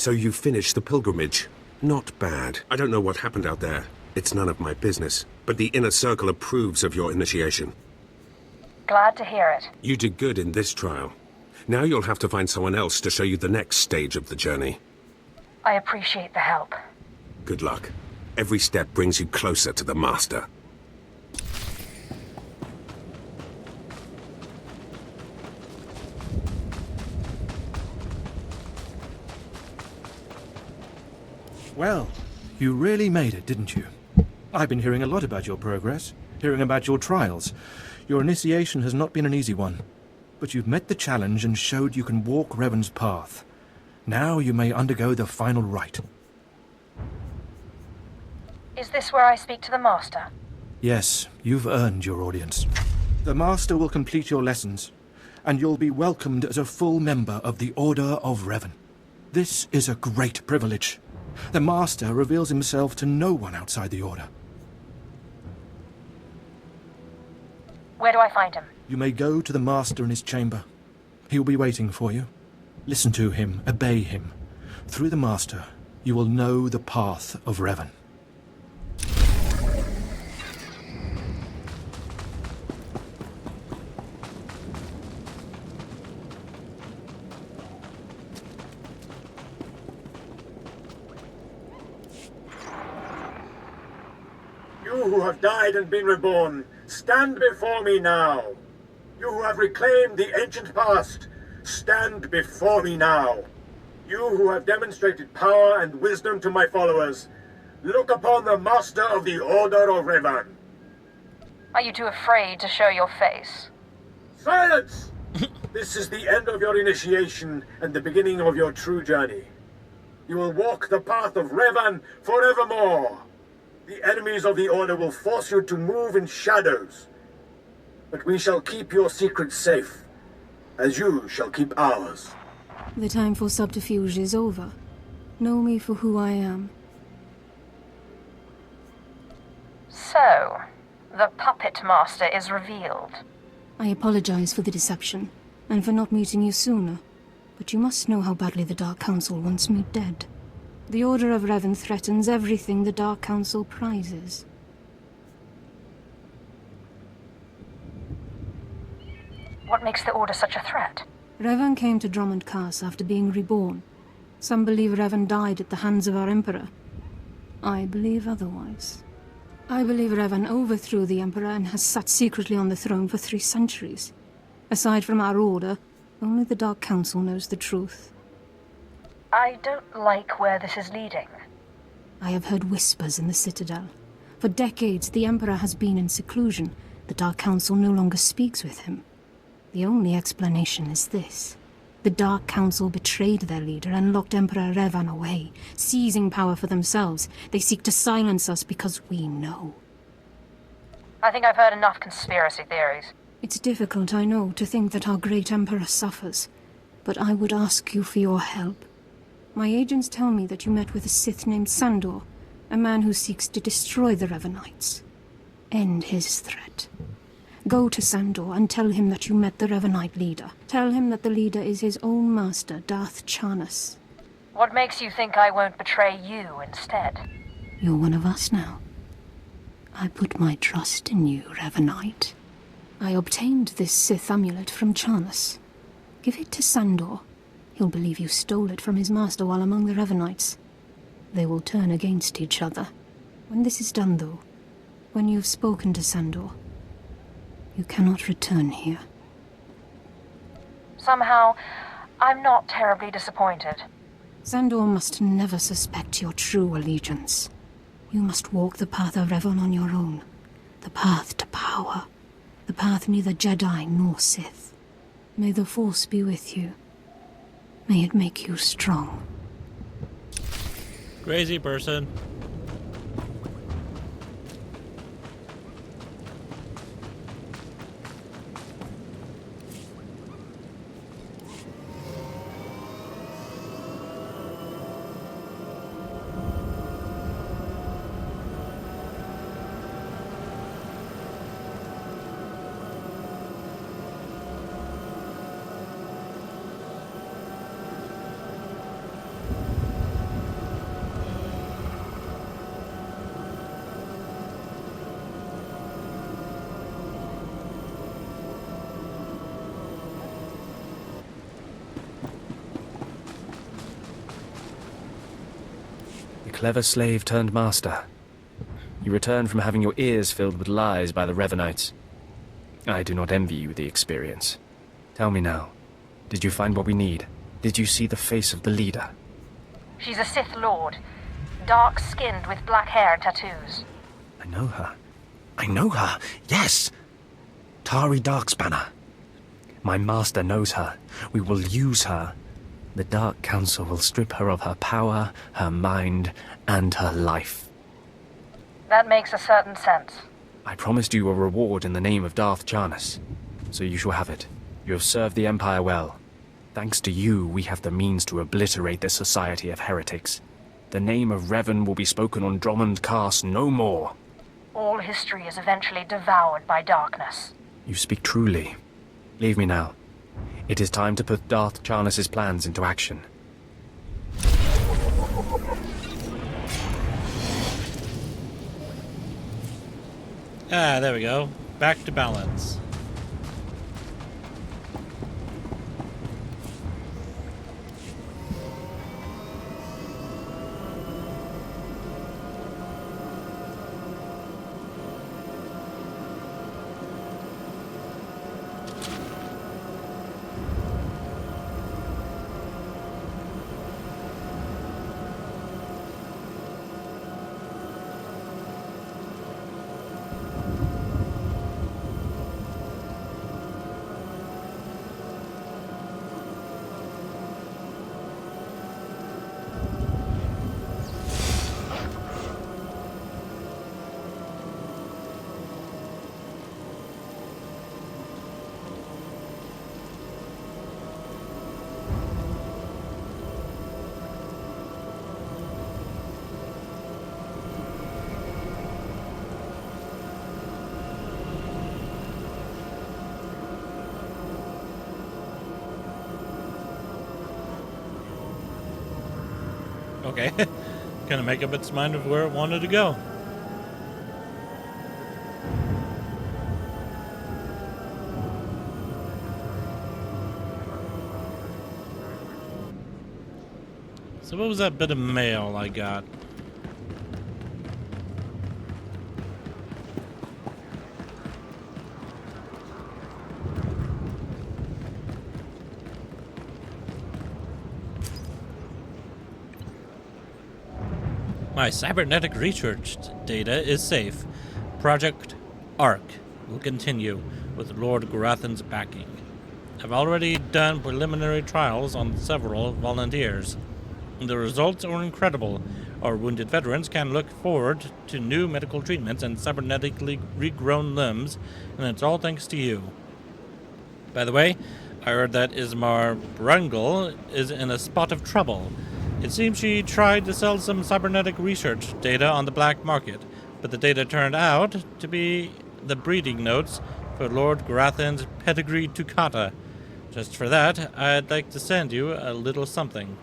So you finished the pilgrimage. Not bad. I don't know what happened out there. It's none of my business. But the inner circle approves of your initiation. Glad to hear it. You did good in this trial. Now you'll have to find someone else to show you the next stage of the journey. I appreciate the help. Good luck. Every step brings you closer to the Master. Well, you really made it, didn't you? I've been hearing a lot about your progress, hearing about your trials. Your initiation has not been an easy one, but you've met the challenge and showed you can walk Revan's path. Now you may undergo the final rite. Is this where I speak to the Master? Yes, you've earned your audience. The Master will complete your lessons, and you'll be welcomed as a full member of the Order of Revan. This is a great privilege. The Master reveals himself to no one outside the Order. Where do I find him? You may go to the Master in his chamber. He will be waiting for you. Listen to him, obey him. Through the Master, you will know the path of Revan. You who have died and been reborn, stand before me now. You who have reclaimed the ancient past, stand before me now. You who have demonstrated power and wisdom to my followers, look upon the Master of the Order of Revan. Are you too afraid to show your face? Silence! This is the end of your initiation and the beginning of your true journey. You will walk the path of Revan forevermore. The enemies of the Order will force you to move in shadows. But we shall keep your secrets safe, as you shall keep ours. The time for subterfuge is over. Know me for who I am. So, the Puppet Master is revealed. I apologize for the deception, and for not meeting you sooner. But you must know how badly the Dark Council wants me dead. The Order of Revan threatens everything the Dark Council prizes. What makes the Order such a threat? Revan came to Dromund Kaas after being reborn. Some believe Revan died at the hands of our Emperor. I believe otherwise. I believe Revan overthrew the Emperor and has sat secretly on the throne for 3 centuries. Aside from our Order, only the Dark Council knows the truth. I don't like where this is leading. I have heard whispers in the Citadel. For decades, the Emperor has been in seclusion. The Dark Council no longer speaks with him. The only explanation is this. The Dark Council betrayed their leader and locked Emperor Revan away, seizing power for themselves. They seek to silence us because we know. I think I've heard enough conspiracy theories. It's difficult, I know, to think that our great Emperor suffers. But I would ask you for your help. My agents tell me that you met with a Sith named Sandor, a man who seeks to destroy the Revanites. End his threat. Go to Sandor and tell him that you met the Revanite leader. Tell him that the leader is his own master, Darth Charnas. What makes you think I won't betray you instead? You're one of us now. I put my trust in you, Revanite. I obtained this Sith amulet from Charnas. Give it to Sandor. He'll believe you stole it from his master while among the Revanites. They will turn against each other. When this is done, though, when you've spoken to Sandor, you cannot return here. Somehow, I'm not terribly disappointed. Sandor must never suspect your true allegiance. You must walk the path of Revan on your own. The path to power. The path neither Jedi nor Sith. May the Force be with you. May it make you strong. Crazy person. clever slave turned master. You returned from having your ears filled with lies by the Revenites. I do not envy you the experience. Tell me now, did you find what we need? Did you see the face of the leader? She's a Sith Lord. Dark-skinned with black hair and tattoos. I know her. I know her, yes! Tari Darkspanner. My master knows her. We will use her. The Dark Council will strip her of her power, her mind, and her life. That makes a certain sense. I promised you a reward in the name of Darth Charnas, so you shall have it. You have served the Empire well. Thanks to you, we have the means to obliterate this society of heretics. The name of Revan will be spoken on Dromund Kaas no more. All history is eventually devoured by darkness. You speak truly. Leave me now. It is time to put Darth Charnas' plans into action. Ah, there we go. Back to balance. Okay. Gonna make up its mind of where it wanted to go. So what was that bit of mail I got? My cybernetic research data is safe. Project ARC will continue with Lord Grathan's backing. I've already done preliminary trials on several volunteers. The results are incredible. Our wounded veterans can look forward to new medical treatments and cybernetically regrown limbs, and it's all thanks to you. By the way, I heard that Ismar Brungel is in a spot of trouble. It seems she tried to sell some cybernetic research data on the black market, but the data turned out to be the breeding notes for Lord Grathan's pedigree Tukata. Just for that, I'd like to send you a little something.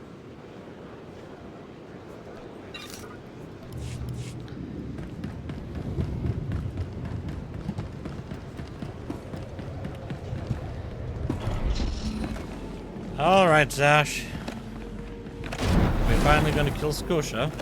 Alright, Zash. We're finally gonna kill Scotia.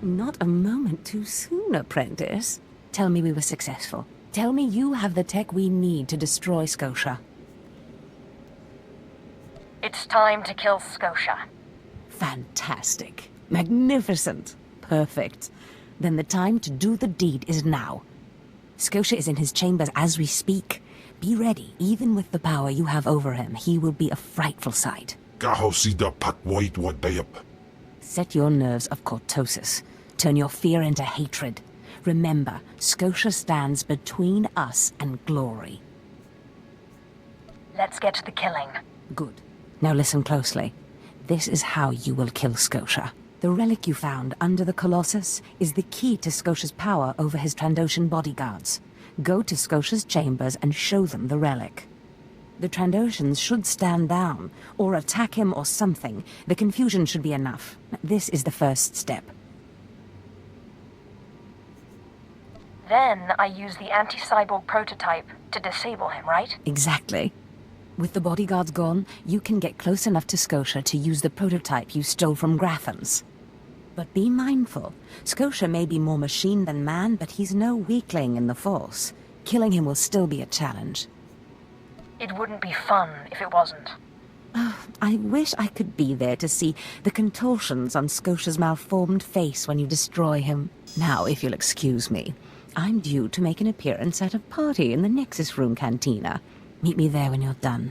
Not a moment too soon, apprentice. Tell me we were successful. Tell me you have the tech we need to destroy Scotia. It's time to kill Scotia. Fantastic. Magnificent. Perfect. Then the time to do the deed is now. Scotia is in his chambers as we speak. Be ready. Even with the power you have over him, he will be a frightful sight. Set your nerves of cortosis. Turn your fear into hatred. Remember, Scotia stands between us and glory. Let's get to the killing. Good. Now listen closely. This is how you will kill Scotia. The relic you found under the Colossus is the key to Scotia's power over his Trandoshan bodyguards. Go to Scotia's chambers and show them the relic. The Trandoshans should stand down, or attack him or something. The confusion should be enough. This is the first step. Then I use the anti-cyborg prototype to disable him, right? Exactly. With the bodyguards gone, you can get close enough to Scotia to use the prototype you stole from Grathans. But be mindful. Scotia may be more machine than man, but he's no weakling in the Force. Killing him will still be a challenge. It wouldn't be fun if it wasn't. Oh, I wish I could be there to see the contortions on Scotia's malformed face when you destroy him. Now, if you'll excuse me, I'm due to make an appearance at a party in the Nexus Room Cantina. Meet me there when you're done.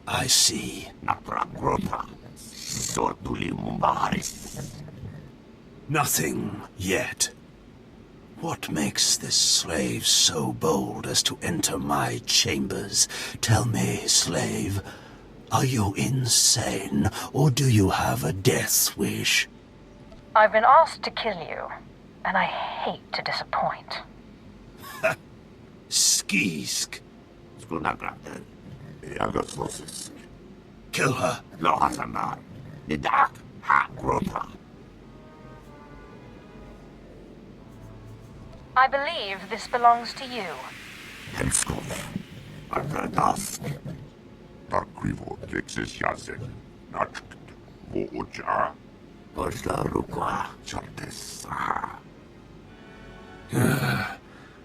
I see. Nothing yet. What makes this slave so bold as to enter my chambers? Tell me, slave, are you insane, or do you have a death wish? I've been asked to kill you, and I hate to disappoint. Skisk. Kill her. I believe this belongs to you.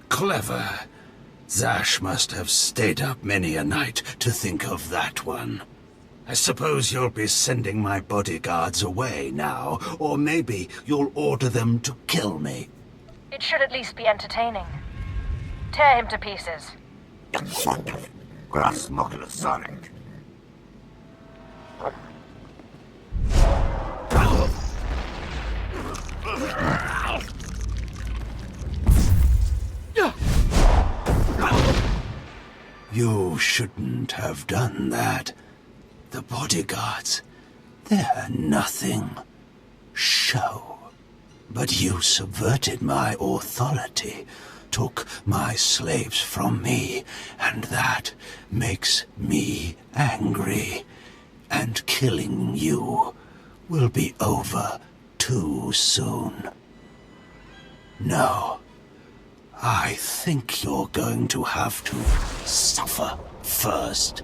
Clever. Zash must have stayed up many a night to think of that one. I suppose you'll be sending my bodyguards away now, or maybe you'll order them to kill me. It should at least be entertaining. Tear him to pieces. You shouldn't have done that. The bodyguards, they're nothing. Show. But you subverted my authority, took my slaves from me, and that makes me angry. And killing you will be over too soon. No. I think you're going to have to suffer first.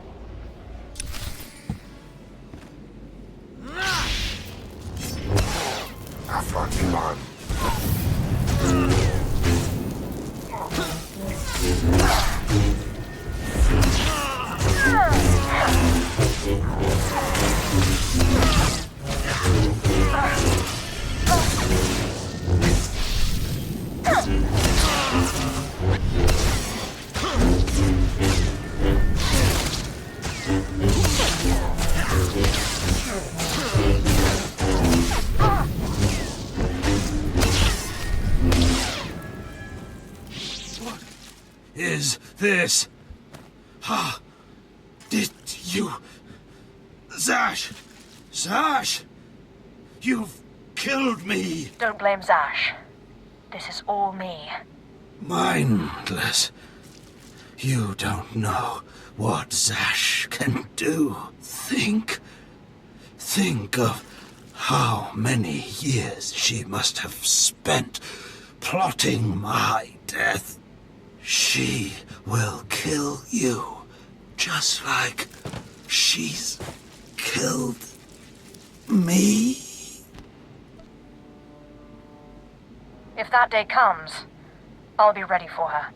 Is this? Ha! Did you... Zash! Zash! You've killed me! Don't blame Zash. This is all me. Mindless. You don't know what Zash can do. Think of how many years she must have spent plotting my death. She will kill you, just like she's killed me? If that day comes, I'll be ready for her.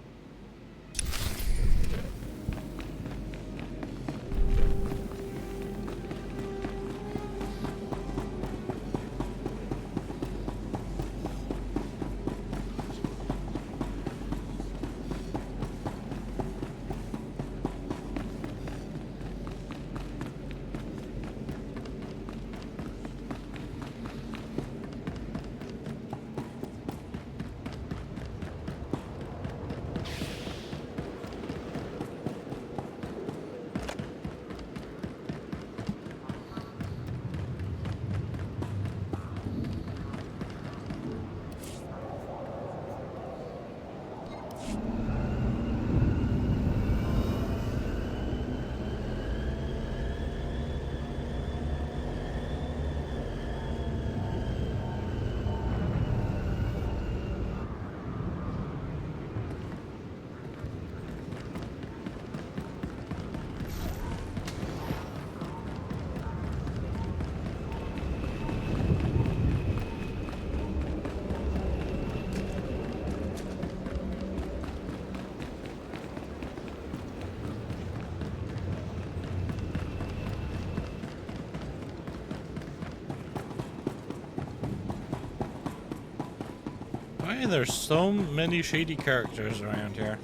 Why are there so many shady characters around here?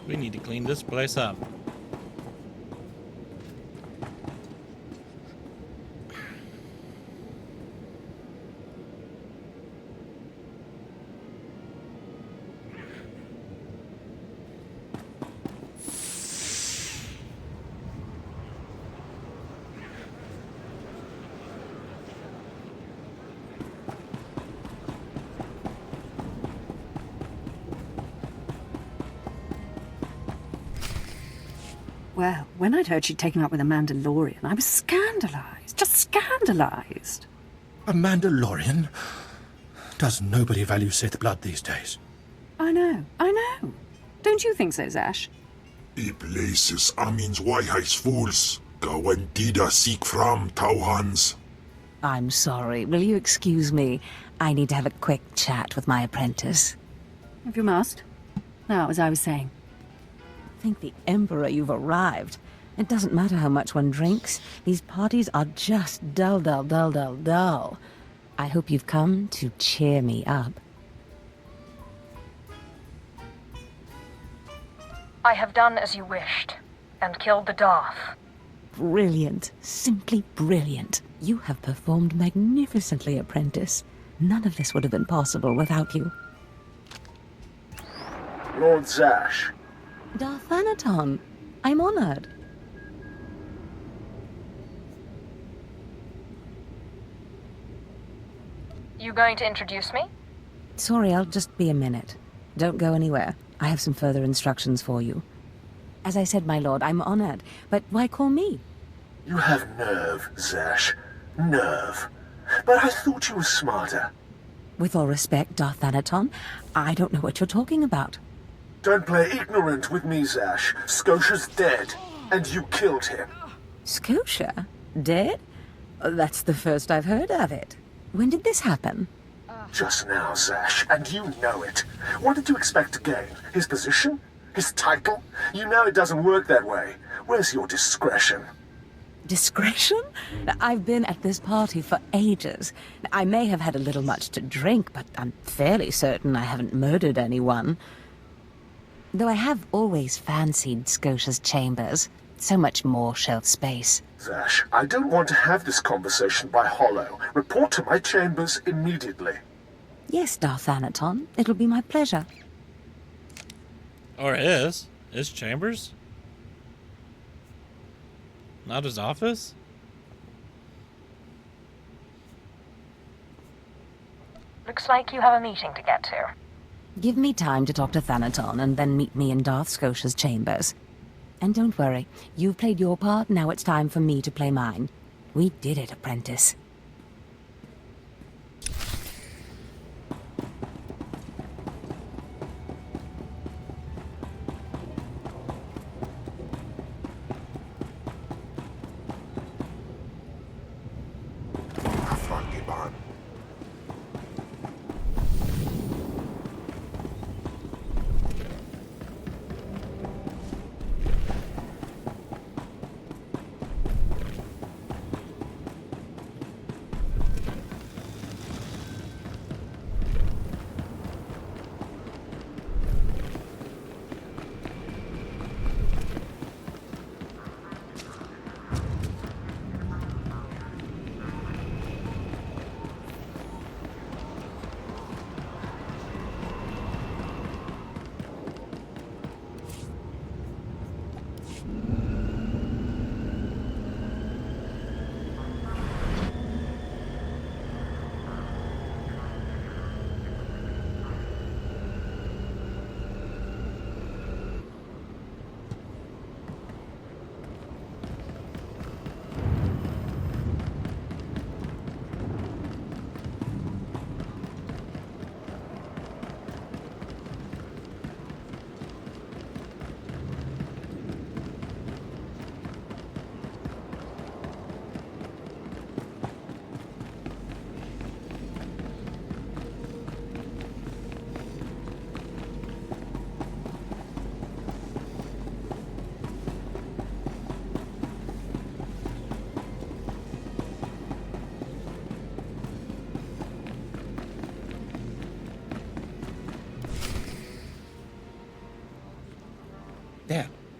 We need to clean this place up. Well, when I'd heard she'd taken up with a Mandalorian, I was scandalized. Just scandalized. A Mandalorian? Does nobody value Sith blood these days? I know. Don't you think so, Zash? I places amins wajhais fools. Gawantida seek from Tauhans. I'm sorry. Will you excuse me? I need to have a quick chat with my apprentice. If you must. Now, as I was saying. Thank the Emperor you've arrived. It doesn't matter how much one drinks. These parties are just dull, dull, dull, dull, dull. I hope you've come to cheer me up. I have done as you wished, and killed the Darth. Brilliant. Simply brilliant. You have performed magnificently, apprentice. None of this would have been possible without you. Lord Zash. Darth Anaton, I'm honored. You going to introduce me? Sorry, I'll just be a minute. Don't go anywhere. I have some further instructions for you. As I said, my lord, I'm honored, but why call me? You have nerve, Zash. Nerve. But I thought you were smarter. With all respect, Darth Anaton, I don't know what you're talking about. Don't play ignorant with me, Zash. Scotia's dead, and you killed him. Scotia? Dead? That's the first I've heard of it. When did this happen? Just now, Zash, and you know it. What did you expect to gain? His position? His title? You know it doesn't work that way. Where's your discretion? Discretion? I've been at this party for ages. I may have had a little much to drink, but I'm fairly certain I haven't murdered anyone. Though I have always fancied Scotia's chambers. So much more shelf space. Zash, I don't want to have this conversation by hollow. Report to my chambers immediately. Yes, Darth Anaton. It'll be my pleasure. Or his chambers? Not his office? Looks like you have a meeting to get to. Give me time to talk to Thanaton and then meet me in Darth Scotia's chambers. And don't worry, you've played your part, now it's time for me to play mine. We did it, apprentice. Giban.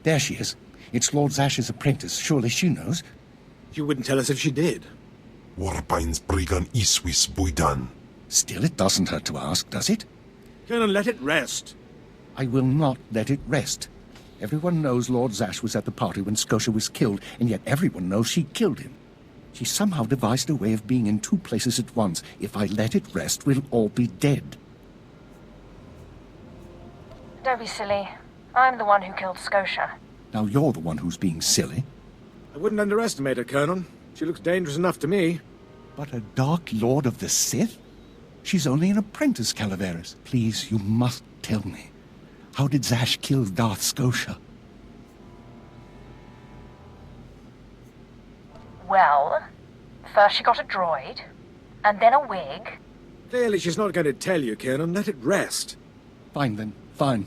There she is. It's Lord Zash's apprentice. Surely she knows. You wouldn't tell us if she did. Warpain's Brigan Iswis Buidan. Still, it doesn't hurt to ask, does it? Colonel, let it rest. I will not let it rest. Everyone knows Lord Zash was at the party when Scotia was killed, and yet everyone knows she killed him. She somehow devised a way of being in two places at once. If I let it rest, we'll all be dead. Don't be silly. I'm the one who killed Scotia. Now you're the one who's being silly. I wouldn't underestimate her, Colonel. She looks dangerous enough to me. But a Dark Lord of the Sith? She's only an apprentice, Calaveras. Please, you must tell me. How did Zash kill Darth Scotia? Well, first she got a droid, and then a wig. Clearly she's not going to tell you, Colonel. Let it rest. Fine then, fine.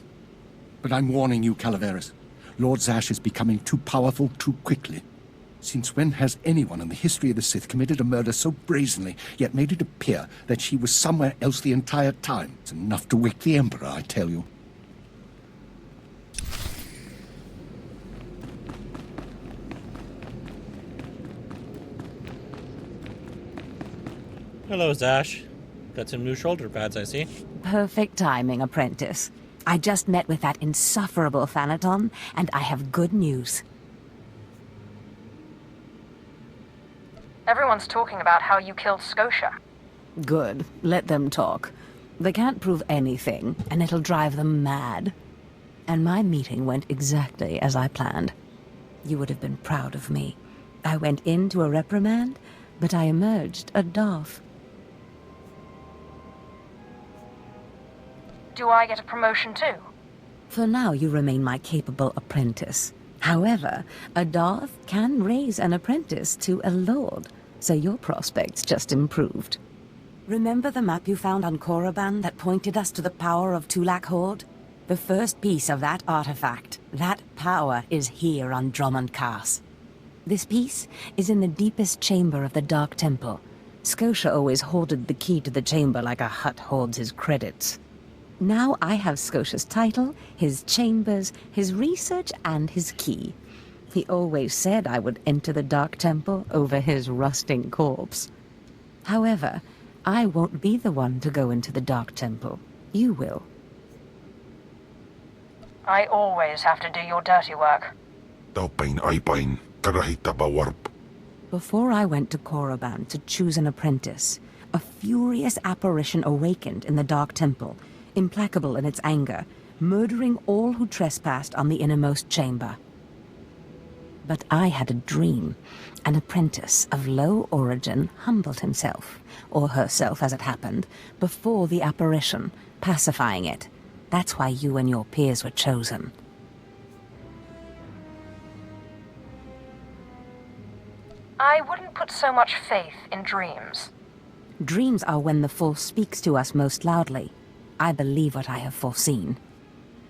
But I'm warning you, Calaveras. Lord Zash is becoming too powerful too quickly. Since when has anyone in the history of the Sith committed a murder so brazenly, yet made it appear that she was somewhere else the entire time? It's enough to wake the Emperor, I tell you. Hello, Zash. Got some new shoulder pads, I see. Perfect timing, apprentice. I just met with that insufferable Thanaton, and I have good news. Everyone's talking about how you killed Scotia. Good. Let them talk. They can't prove anything, and it'll drive them mad. And my meeting went exactly as I planned. You would have been proud of me. I went into a reprimand, but I emerged a Darth. Do I get a promotion too? For now, you remain my capable apprentice. However, a Darth can raise an apprentice to a lord, so your prospects just improved. Remember the map you found on Korriban that pointed us to the power of Tulak Horde? The first piece of that artifact, that power, is here on Dromund Kaas. This piece is in the deepest chamber of the Dark Temple. Scotia always hoarded the key to the chamber like a Hutt hoards his credits. Now I have Scotia's title, his chambers, his research, and his key. He always said I would enter the Dark Temple over his rusting corpse. However, I won't be the one to go into the Dark Temple. You will. I always have to do your dirty work. Taupain aipain, karahita bawarp. Before I went to Korriban to choose an apprentice, a furious apparition awakened in the Dark Temple, implacable in its anger, murdering all who trespassed on the innermost chamber. But I had a dream. An apprentice of low origin humbled himself, or herself as it happened, before the apparition, pacifying it. That's why you and your peers were chosen. I wouldn't put so much faith in dreams. Dreams are when the Force speaks to us most loudly. I believe what I have foreseen.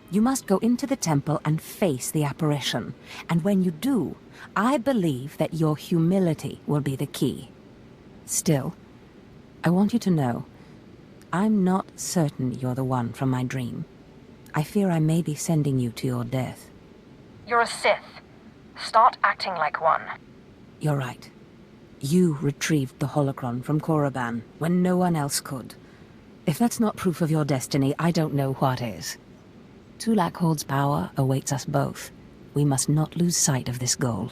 You must go into the temple and face the apparition. And when you do, I believe that your humility will be the key. Still, I want you to know, I'm not certain you're the one from my dream. I fear I may be sending you to your death. You're a Sith. Start acting like one. You're right. You retrieved the holocron from Korriban when no one else could. If that's not proof of your destiny, I don't know what is. Tulak Hold's power awaits us both. We must not lose sight of this goal.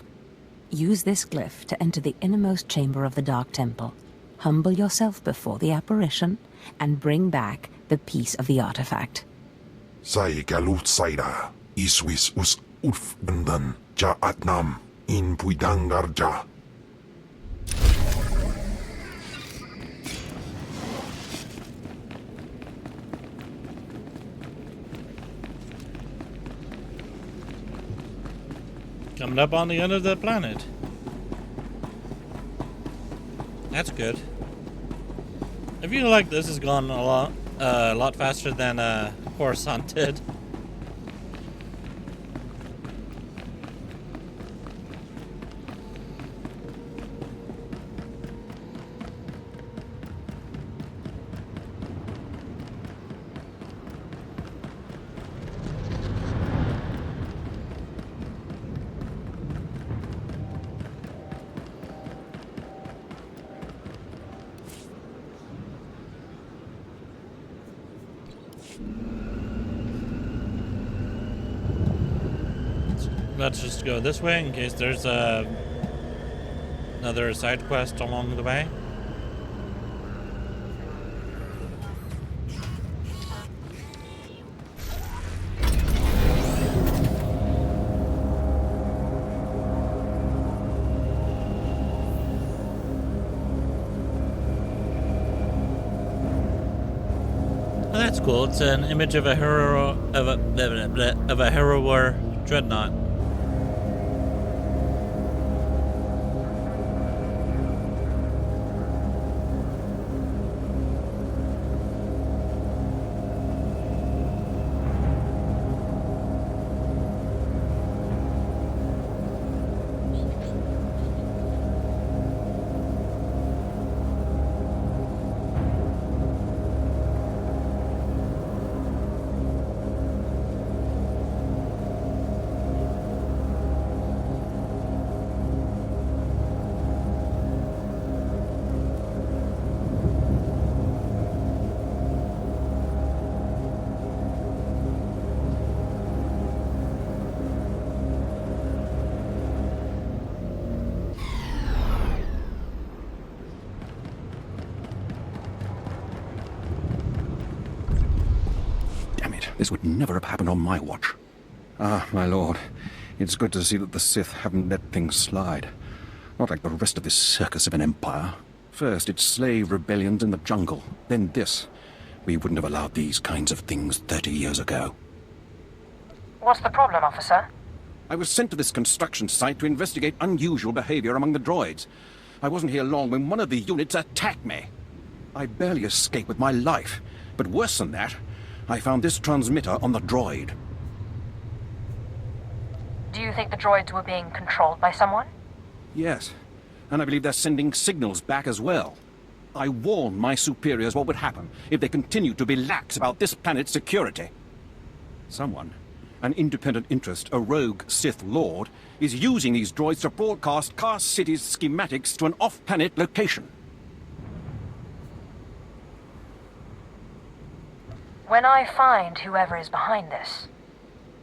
Use this glyph to enter the innermost chamber of the Dark Temple. Humble yourself before the apparition, and bring back the piece of the artifact. Sai galut saira, iswis us urf bendan, ja atnam, in puidangarja. Coming up on the end of the planet. That's good. I feel like this has gone a lot faster than Coruscant did. Let's just go this way in case there's another side quest along the way. Oh, that's cool. It's an image of a hero of a Harrower dreadnought. This would never have happened on my watch. Ah, my lord. It's good to see that the Sith haven't let things slide. Not like the rest of this circus of an empire. First, it's slave rebellions in the jungle. Then this. We wouldn't have allowed these kinds of things 30 years ago. What's the problem, officer? I was sent to this construction site to investigate unusual behavior among the droids. I wasn't here long when one of the units attacked me. I barely escaped with my life. But worse than that, I found this transmitter on the droid. Do you think the droids were being controlled by someone? Yes, and I believe they're sending signals back as well. I warned my superiors what would happen if they continued to be lax about this planet's security. Someone, an independent interest, a rogue Sith Lord, is using these droids to broadcast Kaas City's schematics to an off-planet location. When I find whoever is behind this,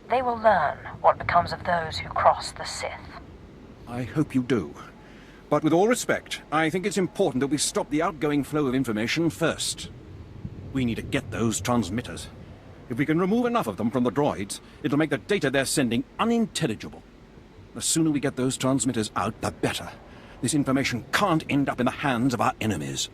they will learn what becomes of those who cross the Sith. I hope you do. But with all respect, I think it's important that we stop the outgoing flow of information first. We need to get those transmitters. If we can remove enough of them from the droids, it'll make the data they're sending unintelligible. The sooner we get those transmitters out, the better. This information can't end up in the hands of our enemies.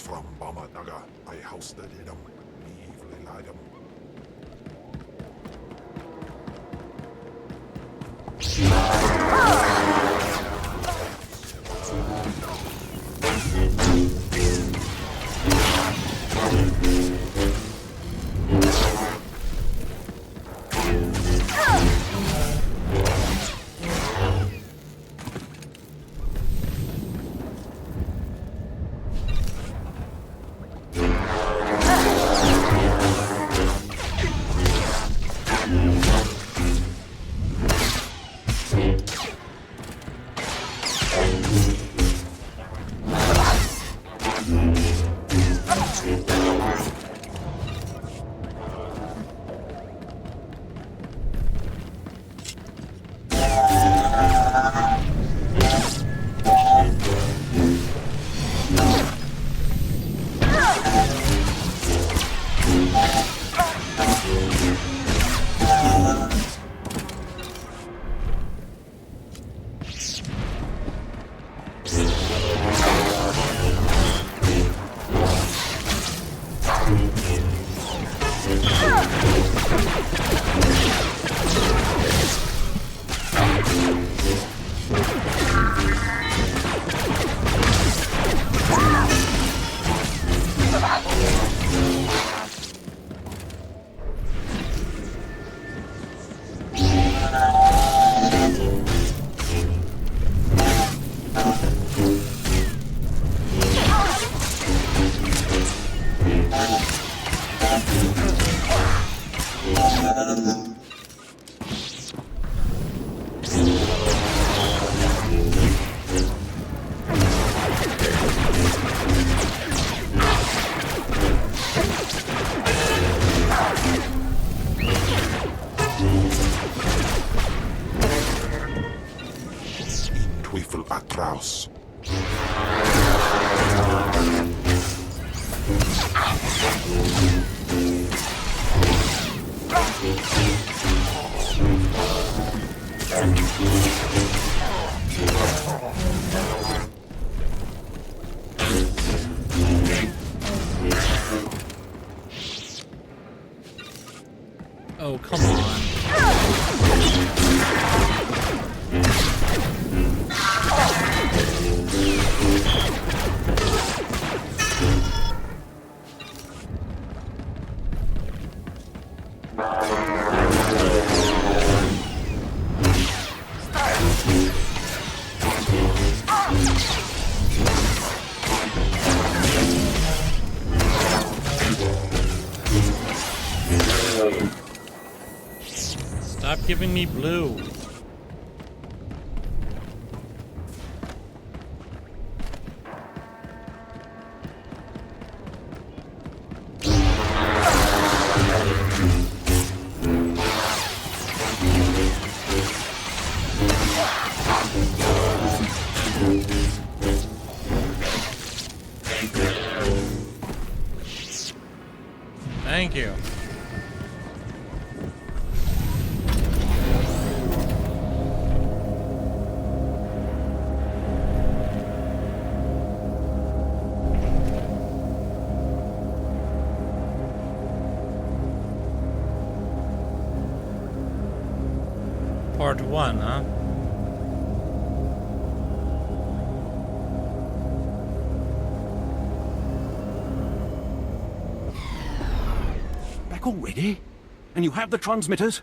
From Madaga, I hosted him, evil item. Teufel atroz. Oh, come on. Stop giving me blue. Thank you. Part 1, huh? Back already? And you have the transmitters?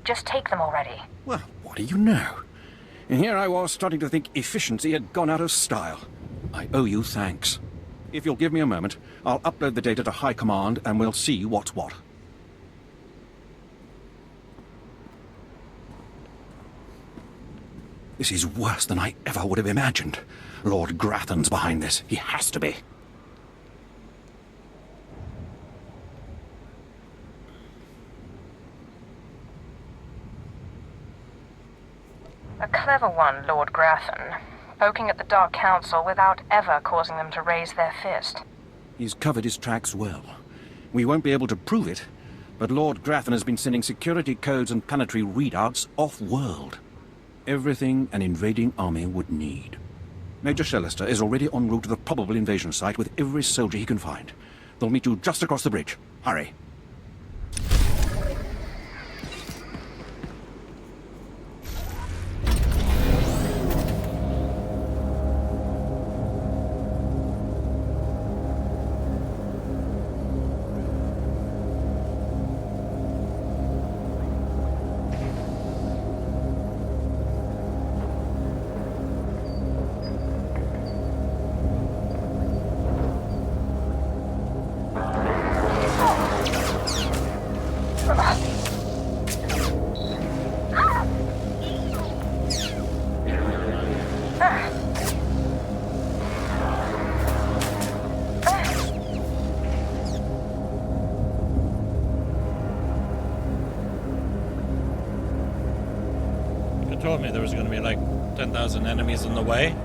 Just take them already. Well, what do you know? And here I was starting to think efficiency had gone out of style. I owe you thanks. If you'll give me a moment, I'll upload the data to High Command and we'll see what's what. This is worse than I ever would have imagined. Lord Grathan's behind this. He has to be. A clever one, Lord Grathan. Poking at the Dark Council without ever causing them to raise their fist. He's covered his tracks well. We won't be able to prove it, but Lord Grathan has been sending security codes and planetary readouts off-world. Everything an invading army would need. Major Shellister is already en route to the probable invasion site with every soldier he can find. They'll meet you just across the bridge. Hurry. Told me there was going to be like 10,000 enemies in the way.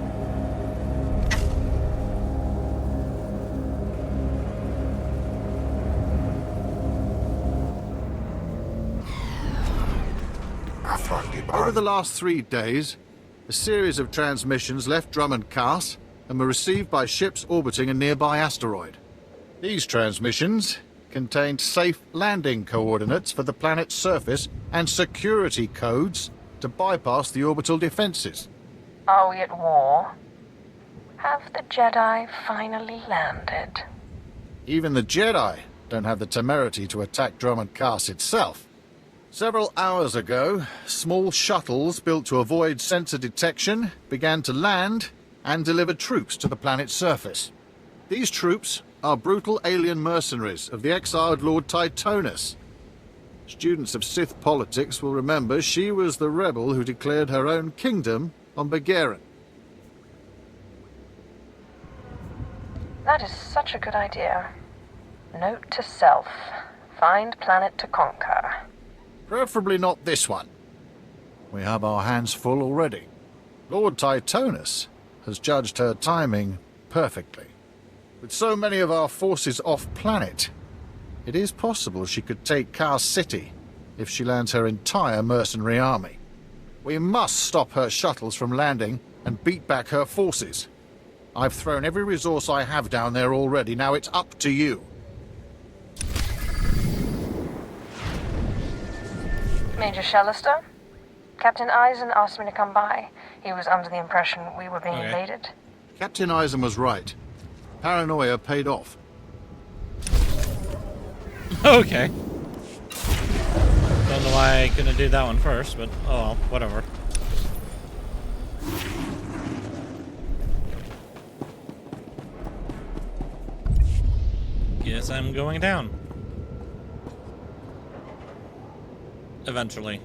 Over the last 3 days, a series of transmissions left Dromund Kaas and were received by ships orbiting a nearby asteroid. These transmissions contained safe landing coordinates for the planet's surface and security codes to bypass the orbital defenses. Are we at war? Have the Jedi finally landed? Even the Jedi don't have the temerity to attack Dromund Kaas itself. Several hours ago, small shuttles built to avoid sensor detection began to land and deliver troops to the planet's surface. These troops are brutal alien mercenaries of the exiled Lord Titonus. Students of Sith politics will remember she was the rebel who declared her own kingdom on Byrnjolf. That is such a good idea. Note to self. Find planet to conquer. Preferably not this one. We have our hands full already. Lord Titonus has judged her timing perfectly. With so many of our forces off-planet, it is possible she could take Kaas City if she lands her entire mercenary army. We must stop her shuttles from landing and beat back her forces. I've thrown every resource I have down there already. Now it's up to you. Major Shellister? Captain Eisen asked me to come by. He was under the impression we were being invaded. Captain Eisen was right. Paranoia paid off. Okay. Don't know why I couldn't do that one first, but oh well, whatever. Guess I'm going down. Eventually.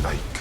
like.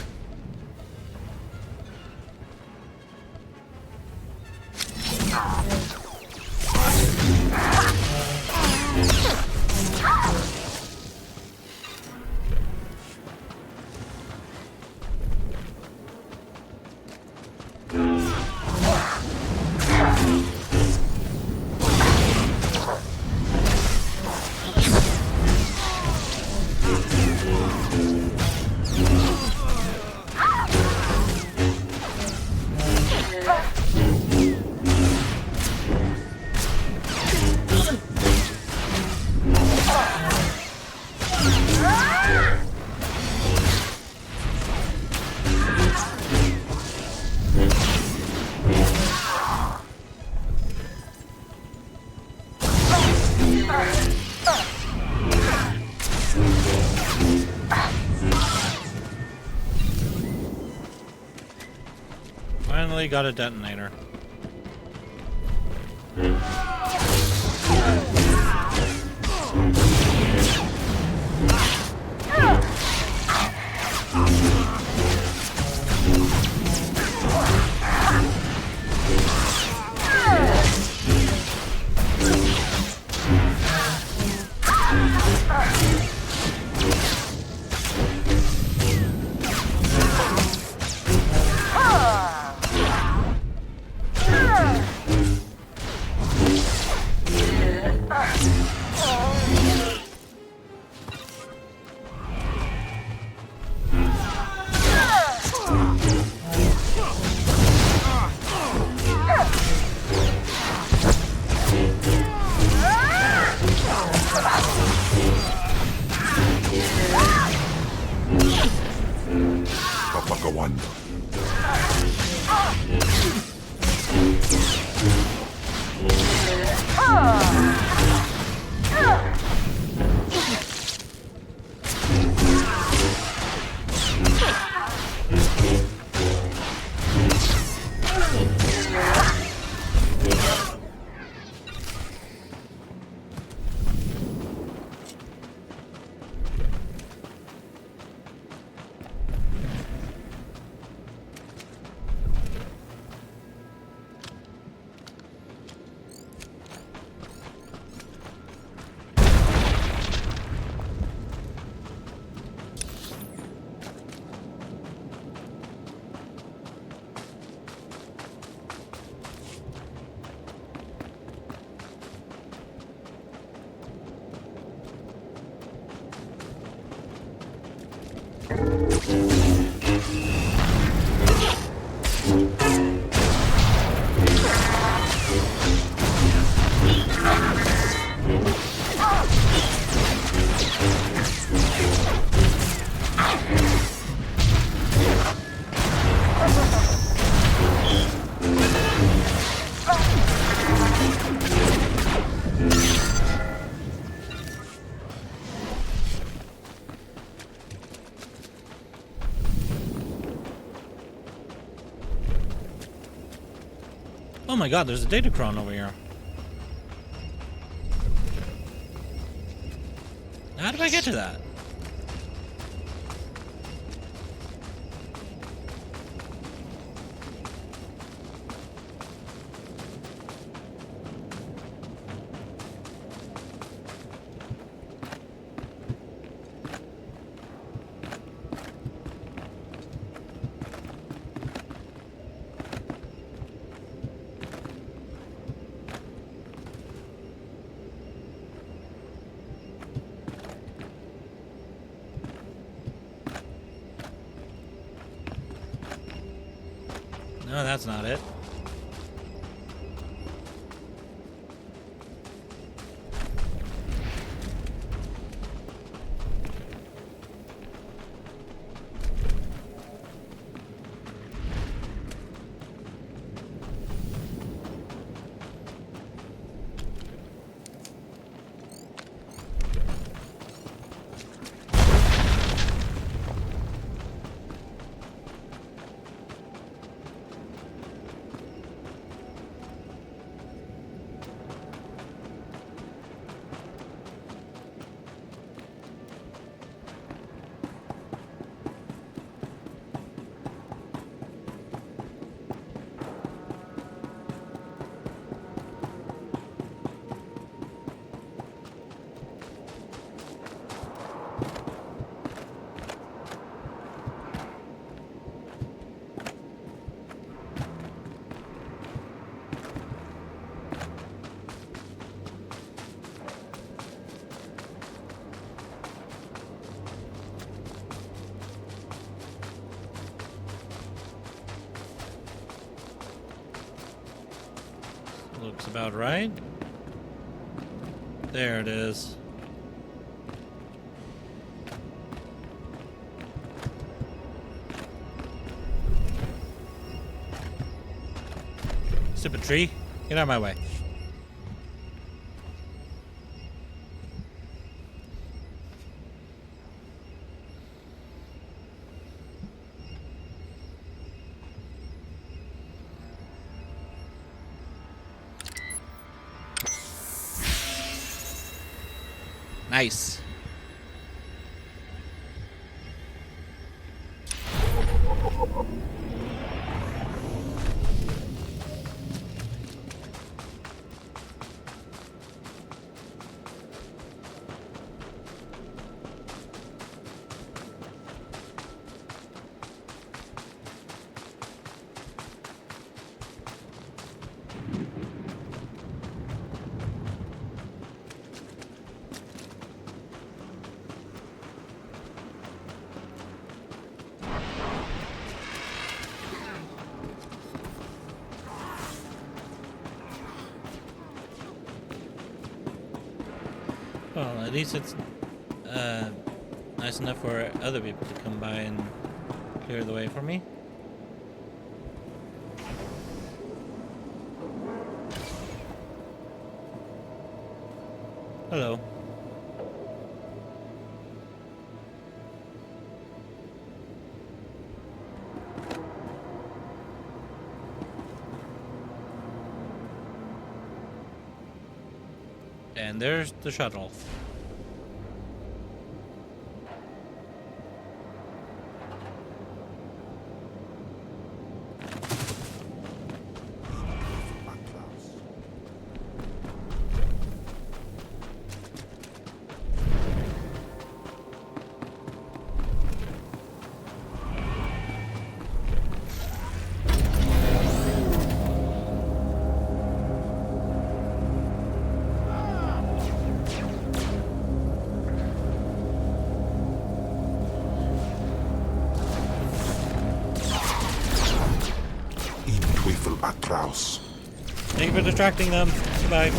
Finally got a detonator. Papagawan. Oh my god, there's a datacron over here. How did I get to that? No, that's not it. Looks about right. There it is. Stupid tree. Get out of my way. Nice. Well, at least it's nice enough for other people to come by and clear the way for me. Hello. And there's the shuttle. Atlaus. Thank you for distracting them. Goodbye.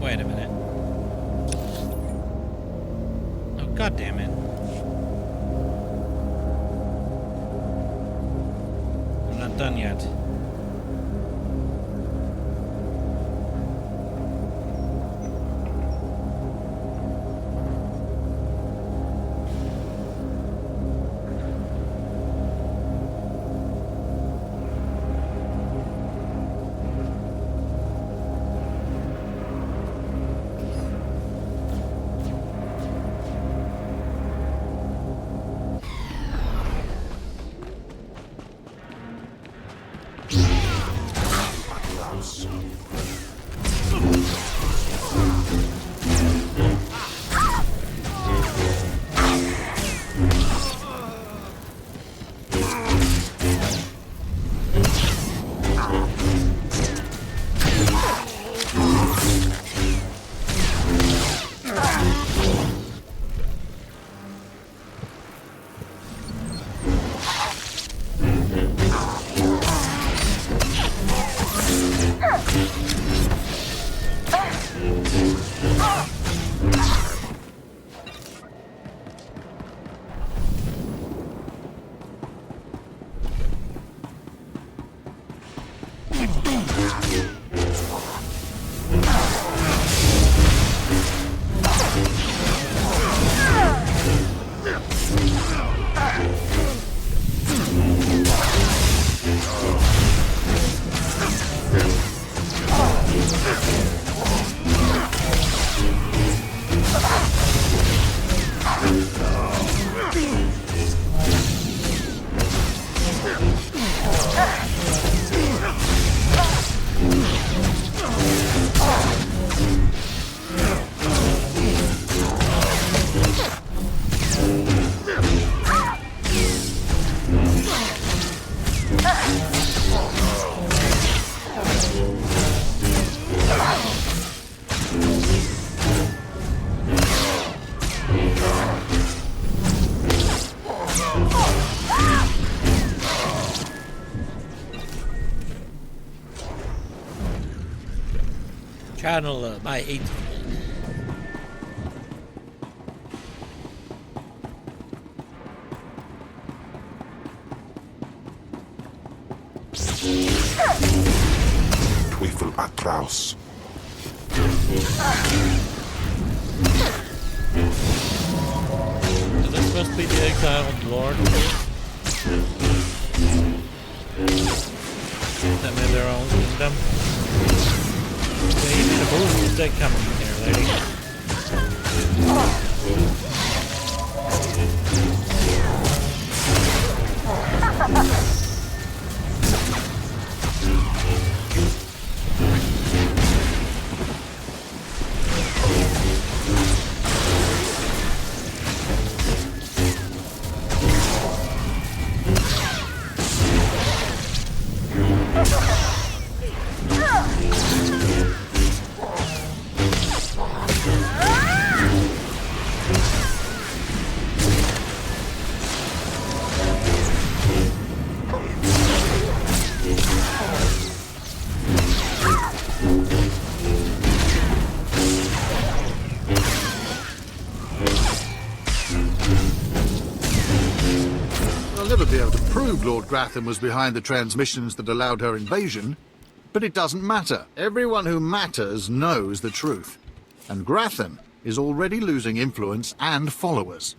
Wait a minute. Oh, God damn it. I'm not done yet. Channel my hate. Teufel atrous. Is this supposed to be the exiled lord? That made their own kingdom? Yeah, you need a bull stick coming here, lady. I'll never be able to prove Lord Gratham was behind the transmissions that allowed her invasion, but it doesn't matter. Everyone who matters knows the truth, and Gratham is already losing influence and followers.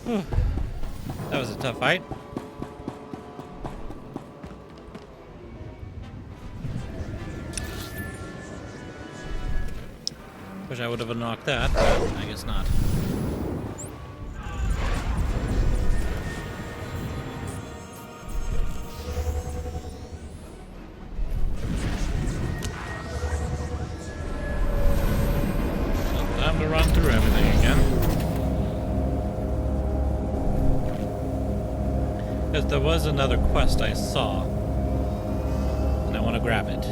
That was a tough fight. Wish I would have unlocked that, but I guess not. Well, time to run through everything again. Because there was another quest I saw, and I want to grab it.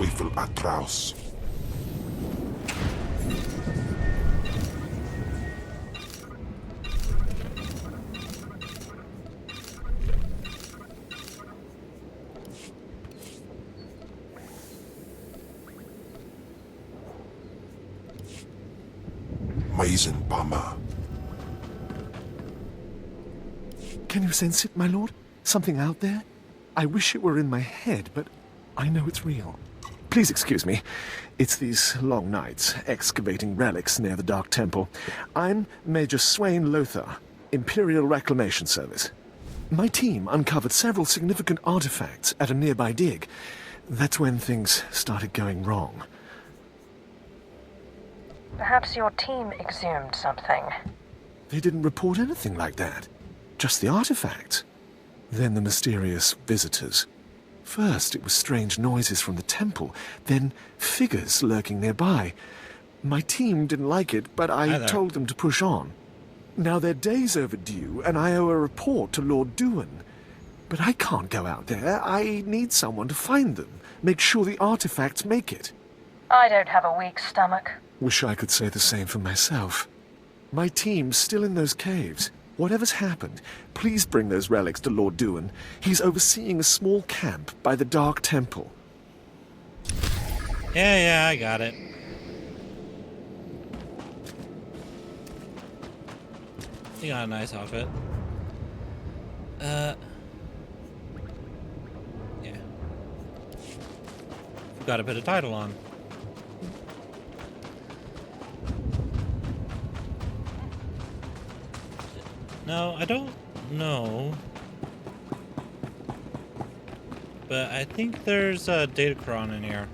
Teufel atrous. Meisenbama. Can you sense it, my lord? Something out there? I wish it were in my head, but I know it's real. Please excuse me. It's these long nights, excavating relics near the Dark Temple. I'm Major Swain Lothar, Imperial Reclamation Service. My team uncovered several significant artifacts at a nearby dig. That's when things started going wrong. Perhaps your team exhumed something. They didn't report anything like that. Just the artifacts. Then the mysterious visitors. First, it was strange noises from the temple, then figures lurking nearby. My team didn't like it, but I told them to push on. Now they're days overdue, and I owe a report to Lord Duan. But I can't go out there. I need someone to find them, make sure the artifacts make it. I don't have a weak stomach. Wish I could say the same for myself. My team's still in those caves. Whatever's happened, please bring those relics to Lord Duan. He's overseeing a small camp by the Dark Temple. Yeah, I got it. You got a nice outfit. Yeah. Forgot to put a title on. No, I don't know. But I think there's a Datacron in here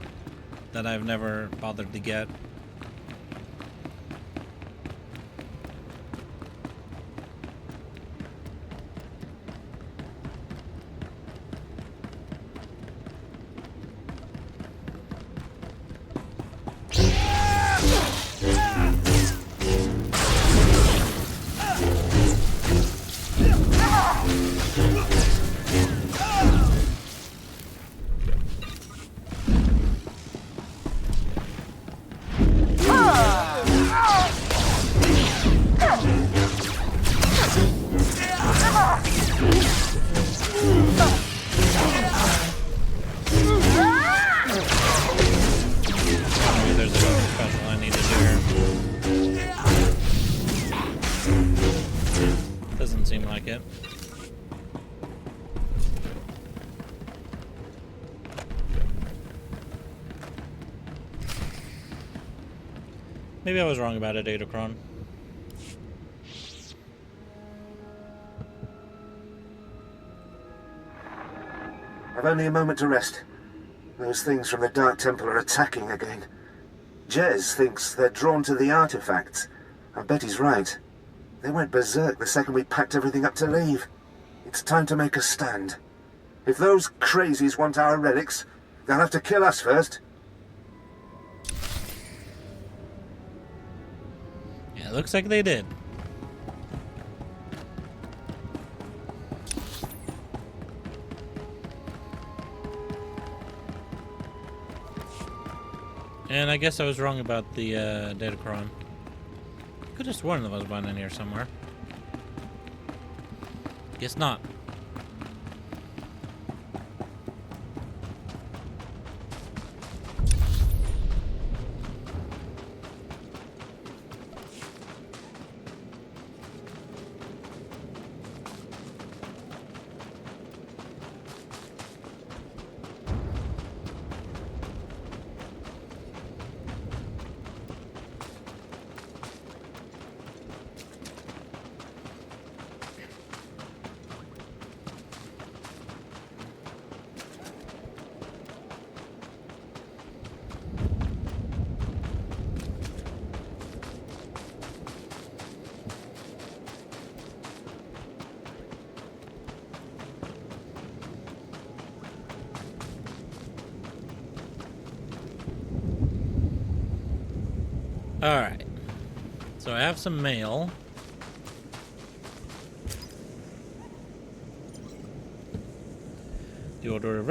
that I've never bothered to get. Maybe I was wrong about a Datacron. I've only a moment to rest. Those things from the Dark Temple are attacking again. Jez thinks they're drawn to the artifacts. I bet he's right. They went berserk the second we packed everything up to leave. It's time to make a stand. If those crazies want our relics, they'll have to kill us first. Yeah, looks like they did. And I guess I was wrong about the Datacron. Could have sworn there was one in here somewhere. Guess not. Alright, so I have some mail. The Order of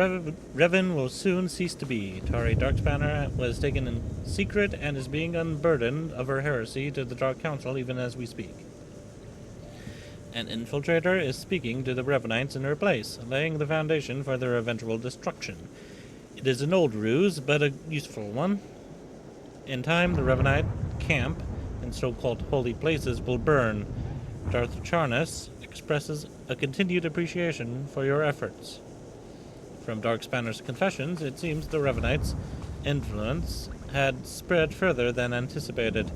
Revan will soon cease to be. Tari Darkspanner was taken in secret and is being unburdened of her heresy to the Dark Council even as we speak. An infiltrator is speaking to the Revanites in her place, laying the foundation for their eventual destruction. It is an old ruse, but a useful one. In time, the Revanite camp and so-called holy places will burn. Darth Charnas expresses a continued appreciation for your efforts. From Darkspanner's confessions, it seems the Revanites' influence had spread further than anticipated,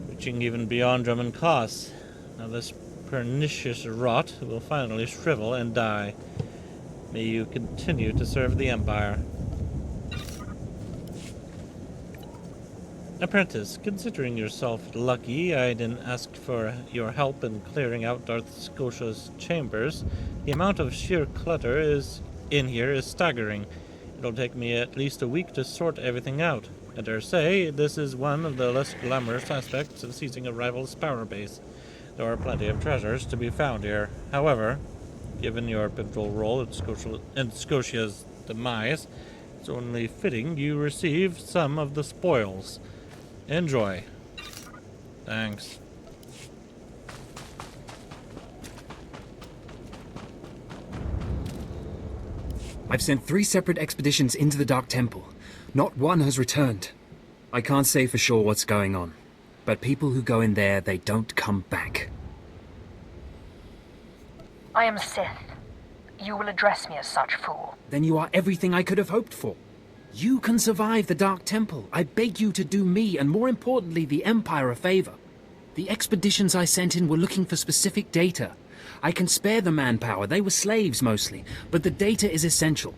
reaching even beyond Dromund Kaas. Now this pernicious rot will finally shrivel and die. May you continue to serve the Empire. Apprentice, considering yourself lucky I didn't ask for your help in clearing out Darth Scotia's chambers, the amount of sheer clutter in here is staggering. It'll take me at least a week to sort everything out. I dare say this is one of the less glamorous aspects of seizing a rival's power base. There are plenty of treasures to be found here. However, given your pivotal role in Scotia's demise, it's only fitting you receive some of the spoils. Enjoy. Thanks. I've sent 3 separate expeditions into the Dark Temple. Not one has returned. I can't say for sure what's going on, but people who go in there, they don't come back. I am Sith. You will address me as such, fool. Then you are everything I could have hoped for. You can survive the Dark Temple. I beg you to do me, and more importantly, the Empire, a favor. The expeditions I sent in were looking for specific data. I can spare the manpower, they were slaves mostly, but the data is essential.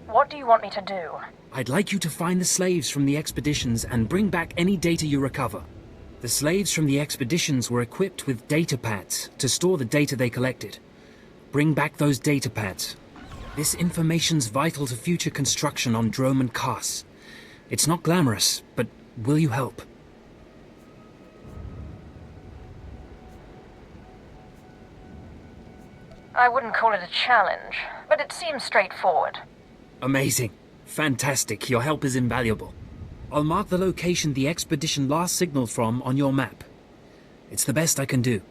What do you want me to do? I'd like you to find the slaves from the expeditions and bring back any data you recover. The slaves from the expeditions were equipped with data pads to store the data they collected. Bring back those data pads. This information's vital to future construction on Dromund Kaas. It's not glamorous, but will you help? I wouldn't call it a challenge, but it seems straightforward. Amazing. Fantastic. Your help is invaluable. I'll mark the location the expedition last signaled from on your map. It's the best I can do.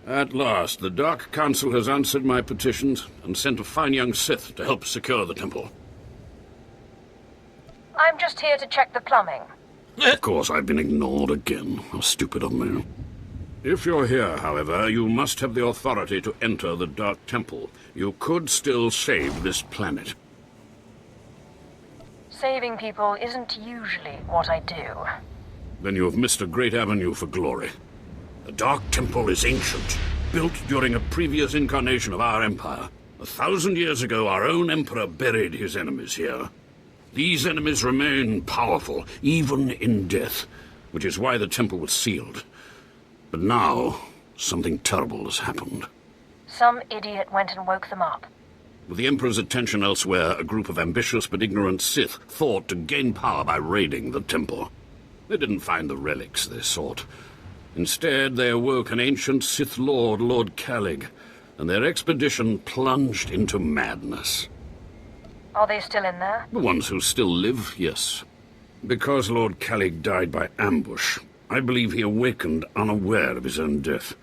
At last, the Dark Council has answered my petitions and sent a fine young Sith to help secure the temple. I'm just here to check the plumbing. Of course, I've been ignored again. How stupid of me. If you're here, however, you must have the authority to enter the Dark Temple. You could still save this planet. Saving people isn't usually what I do. Then you have missed a great avenue for glory. The Dark Temple is ancient, built during a previous incarnation of our empire. 1,000 years ago, our own emperor buried his enemies here. These enemies remain powerful, even in death, which is why the temple was sealed. But now, something terrible has happened. Some idiot went and woke them up. With the Emperor's attention elsewhere, a group of ambitious but ignorant Sith thought to gain power by raiding the temple. They didn't find the relics they sought. Instead, they awoke an ancient Sith Lord, Lord Kalig, and their expedition plunged into madness. Are they still in there? The ones who still live, yes. Because Lord Kalig died by ambush, I believe he awakened unaware of his own death,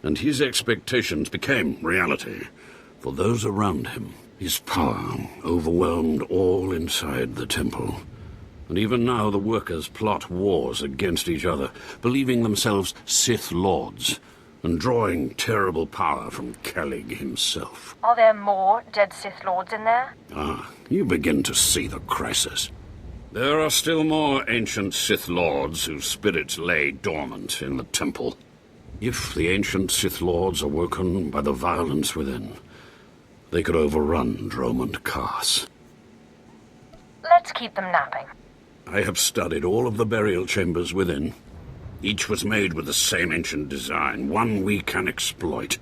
and his expectations became reality. For those around him, his power overwhelmed all inside the temple. And even now the workers plot wars against each other, believing themselves Sith Lords, and drawing terrible power from Kalig himself. Are there more dead Sith Lords in there? Ah, you begin to see the crisis. There are still more ancient Sith Lords whose spirits lay dormant in the temple. If the ancient Sith Lords are woken by the violence within, they could overrun Dromund Kaas. Let's keep them napping. I have studied all of the burial chambers within. Each was made with the same ancient design, one we can exploit.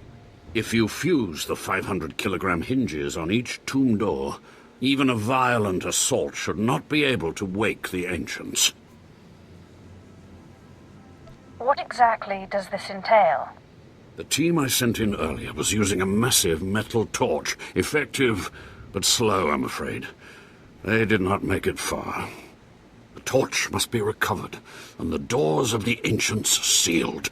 If you fuse the 500-kilogram hinges on each tomb door, even a violent assault should not be able to wake the ancients. What exactly does this entail? The team I sent in earlier was using a massive metal torch. Effective, but slow, I'm afraid. They did not make it far. The torch must be recovered, and the doors of the ancients sealed.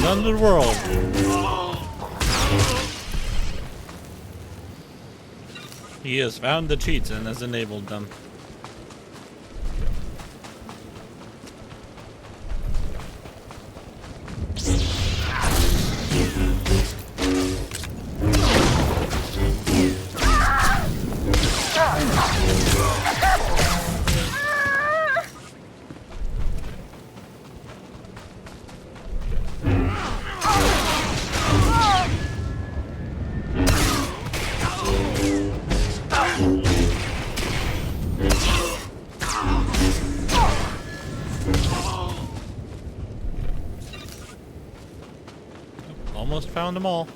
Underworld. He has found the cheats and has enabled them. found them all.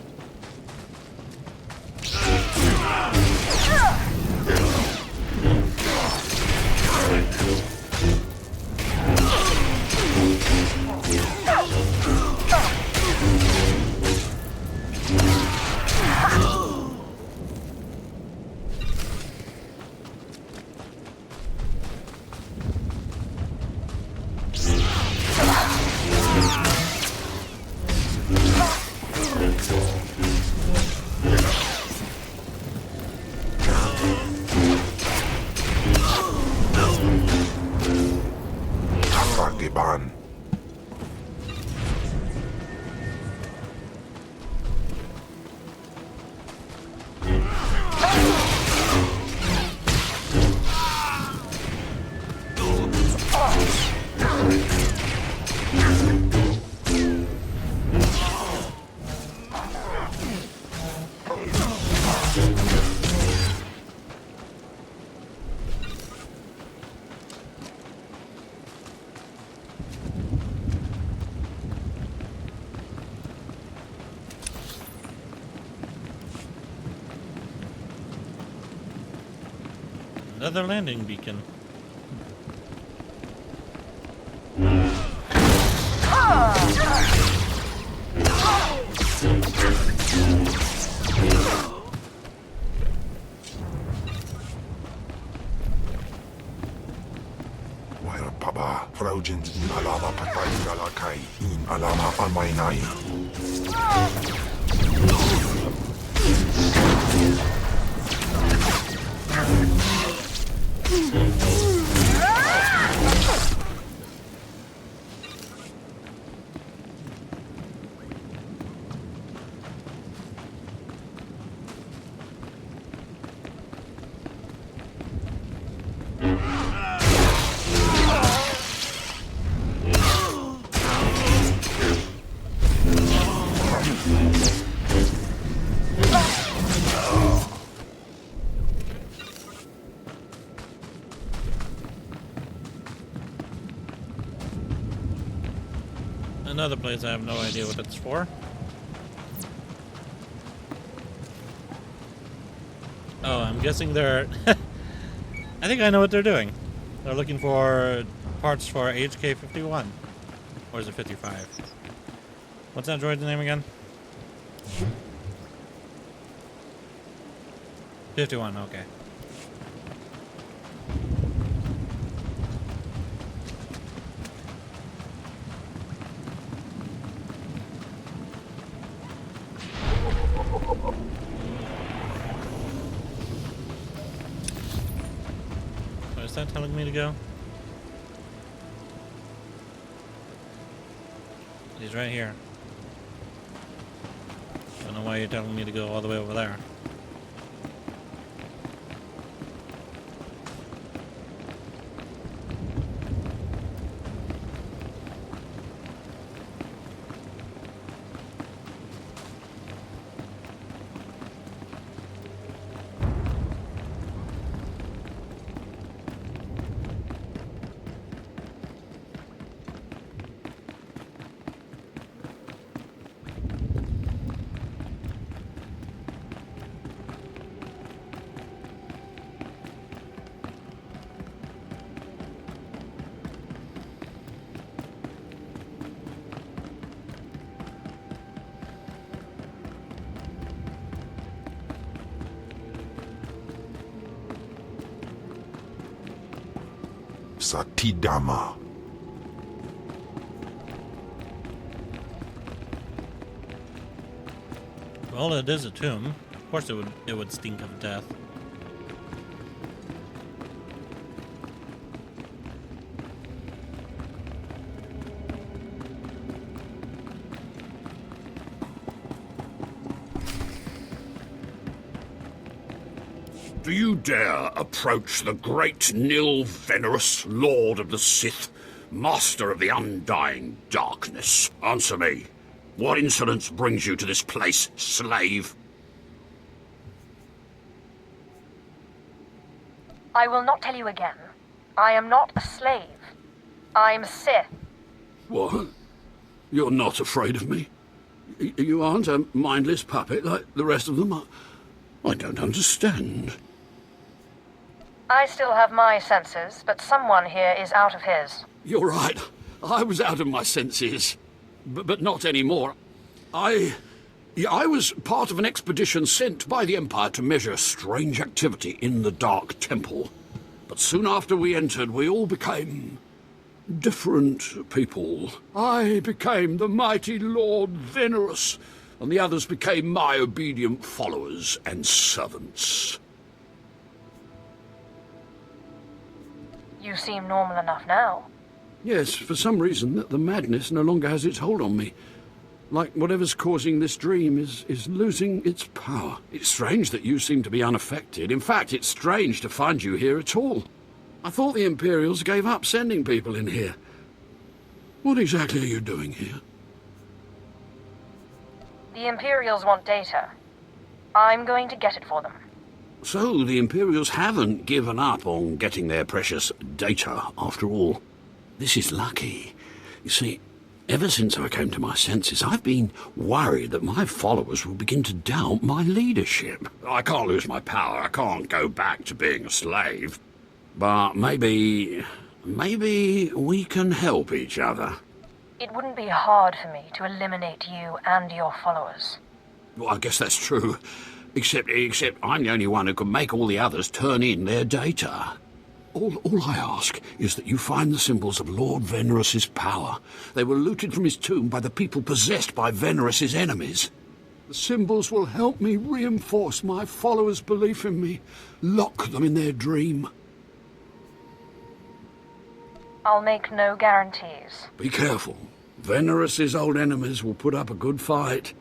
Takagiban. Another landing beacon. Waira paba, Fraujins in alama patai galakai, in alama amainai. Another place I have no idea what it's for. Oh, I'm guessing they're... I think I know what they're doing. They're looking for parts for HK-51. Or is it 55? What's that droid's name again? 51, okay. Is that telling me to go? He's right here. Don't know why you're telling me to go all the way over there. Satidama. Well, it is a tomb. Of course it would stink of death. Do you dare approach the great Nil Venerus, Lord of the Sith, Master of the Undying Darkness? Answer me. What insolence brings you to this place, slave? I will not tell you again. I am not a slave. I'm Sith. What? You're not afraid of me? You aren't a mindless puppet like the rest of them? I don't understand. I still have my senses, but someone here is out of his. You're right. I was out of my senses. But not anymore. I was part of an expedition sent by the Empire to measure strange activity in the Dark Temple. But soon after we entered, we all became different people. I became the mighty Lord Venerus, and the others became my obedient followers and servants. You seem normal enough now. Yes, for some reason, the madness no longer has its hold on me. Like whatever's causing this dream is losing its power. It's strange that you seem to be unaffected. In fact, it's strange to find you here at all. I thought the Imperials gave up sending people in here. What exactly are you doing here? The Imperials want data. I'm going to get it for them. So, the Imperials haven't given up on getting their precious data, after all. This is lucky. You see, ever since I came to my senses, I've been worried that my followers will begin to doubt my leadership. I can't lose my power. I can't go back to being a slave. But maybe we can help each other. It wouldn't be hard for me to eliminate you and your followers. Well, I guess that's true. Except I'm the only one who can make all the others turn in their data. All I ask is that you find the symbols of Lord Venerus's power. They were looted from his tomb by the people possessed by Venerus's enemies. The symbols will help me reinforce my followers' belief in me, lock them in their dream. I'll make no guarantees. Be careful. Venerus's old enemies will put up a good fight.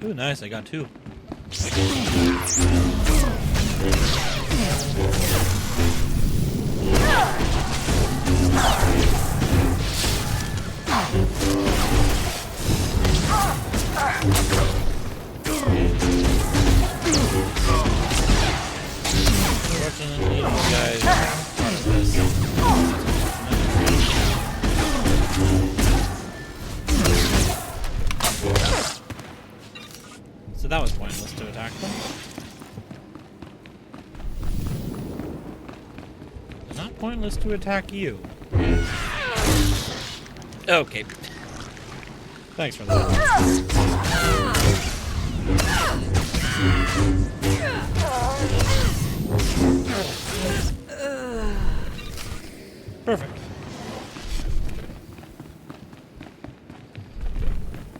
Ooh, nice, I got 2. Unfortunately, you guys are part of this. So that was pointless to attack them. It's not pointless to attack you. Okay. Thanks for that. Perfect.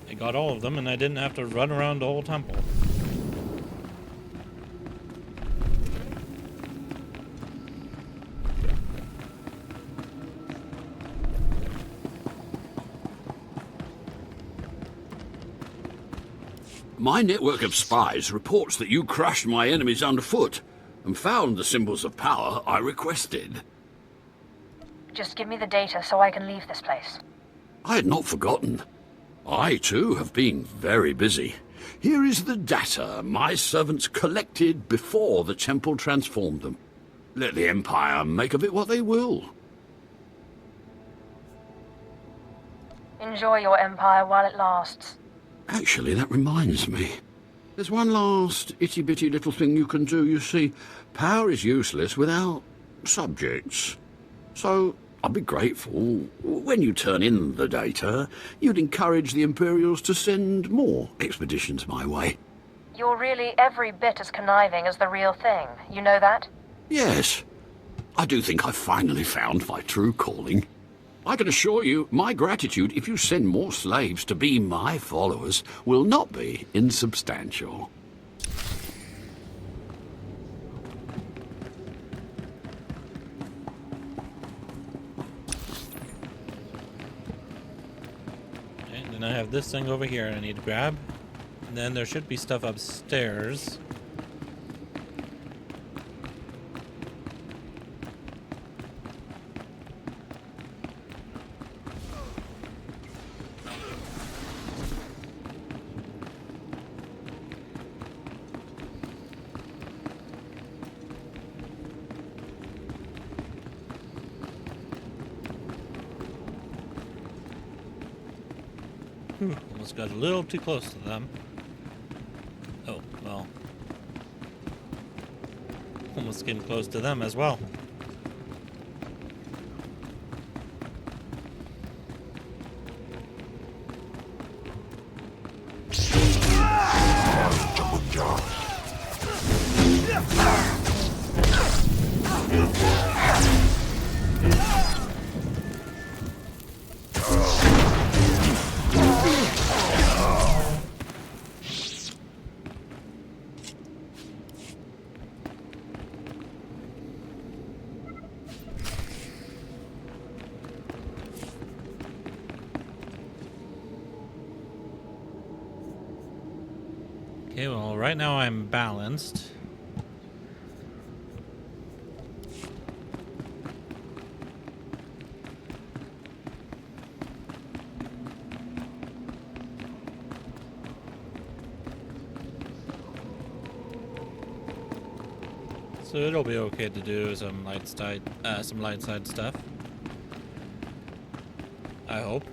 I got all of them, and I didn't have to run around the whole temple. My network of spies reports that you crushed my enemies underfoot and found the symbols of power I requested. Just give me the data so I can leave this place. I had not forgotten. I, too, have been very busy. Here is the data my servants collected before the temple transformed them. Let the Empire make of it what they will. Enjoy your empire while it lasts. Actually, that reminds me. There's one last itty-bitty little thing you can do. You see, power is useless without subjects. So, I'd be grateful when you turn in the data, you'd encourage the Imperials to send more expeditions my way. You're really every bit as conniving as the real thing. You know that? Yes. I do think I've finally found my true calling. I can assure you, my gratitude if you send more slaves to be my followers will not be insubstantial. Okay, then I have this thing over here I need to grab. And then there should be stuff upstairs. Almost got a little too close to them. Oh, well. Almost getting close to them as well. Okay, well, right now I'm balanced. So it'll be okay to do some light side stuff. I hope.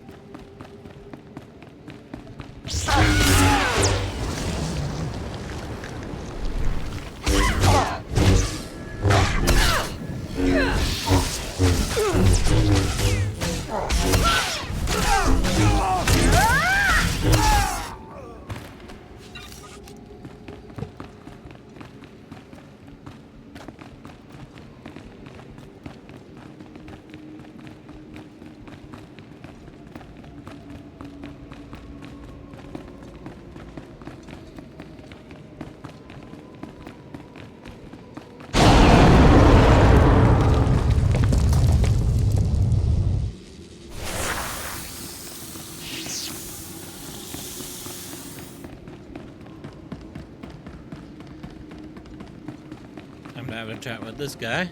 I'm gonna have a chat with this guy.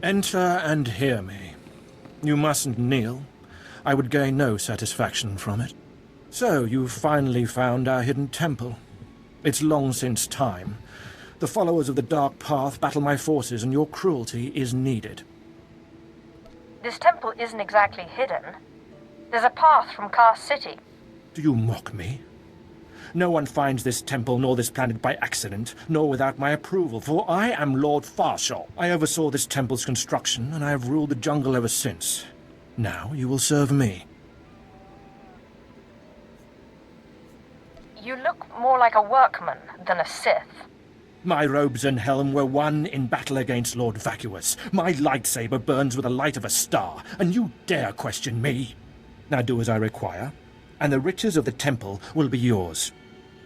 Enter and hear me. You mustn't kneel. I would gain no satisfaction from it. So, you've finally found our hidden temple. It's long since time. The followers of the Dark Path battle my forces, and your cruelty is needed. This temple isn't exactly hidden. There's a path from Kaas City. Do you mock me? No one finds this temple nor this planet by accident, nor without my approval, for I am Lord Farshal. I oversaw this temple's construction, and I have ruled the jungle ever since. Now you will serve me. You look more like a workman than a Sith. My robes and helm were won in battle against Lord Vacuous. My lightsaber burns with the light of a star, and you dare question me? Now do as I require, and the riches of the temple will be yours.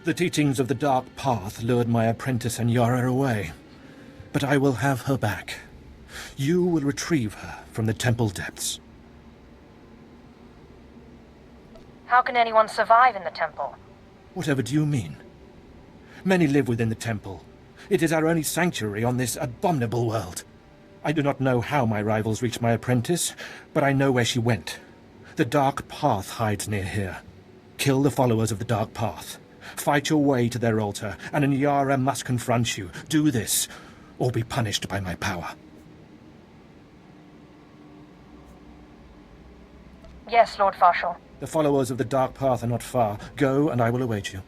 The teachings of the Dark Path lured my apprentice Anyara away, but I will have her back. You will retrieve her from the temple depths. How can anyone survive in the temple? Whatever do you mean? Many live within the temple. It is our only sanctuary on this abominable world. I do not know how my rivals reached my apprentice, but I know where she went. The Dark Path hides near here. Kill the followers of the Dark Path. Fight your way to their altar, and Anyara must confront you. Do this, or be punished by my power. Yes, Lord Farshal. The followers of the Dark Path are not far. Go, and I will await you.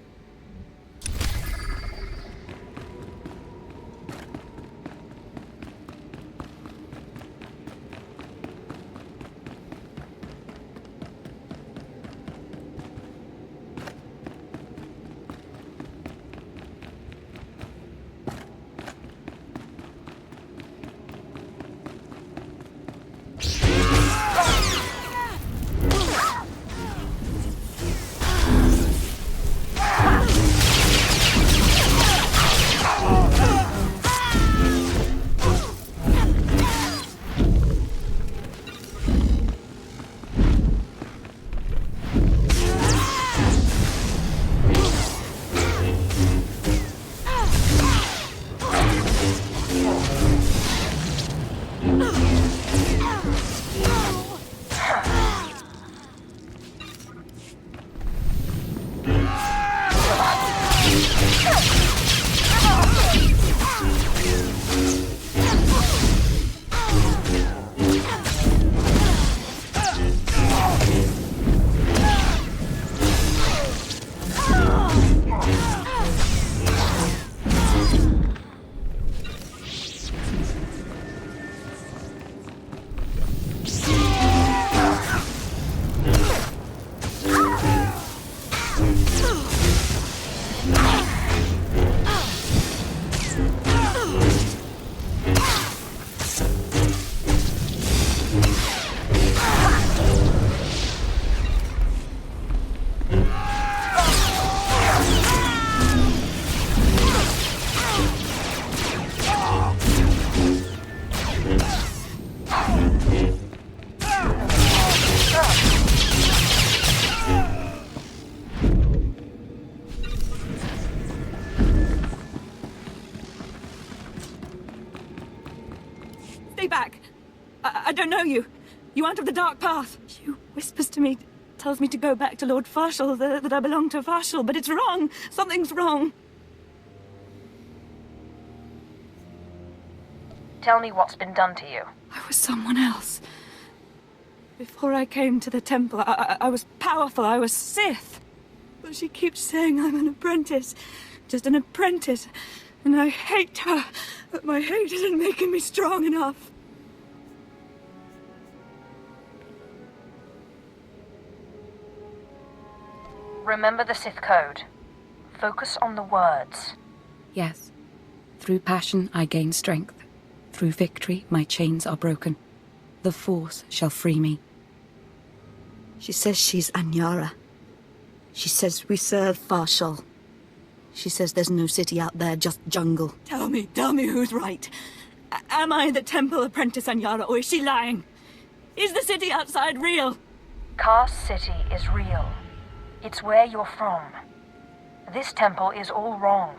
Stay back. I don't know you. You aren't of the Dark Path. She whispers to me, tells me to go back to Lord Farshall, that I belong to Farshall, but it's wrong. Something's wrong. Tell me what's been done to you. I was someone else. Before I came to the temple, I was powerful. I was Sith. But she keeps saying I'm an apprentice. Just an apprentice. And I hate her. But my hate isn't making me strong enough. Remember the Sith Code. Focus on the words. Yes. Through passion I gain strength. Through victory my chains are broken. The Force shall free me. She says she's Anyara. She says we serve Farshall. She says there's no city out there, just jungle. Tell me who's right. Am I the temple apprentice Anyara, or is she lying? Is the city outside real? Kaas City is real. It's where you're from. This temple is all wrong.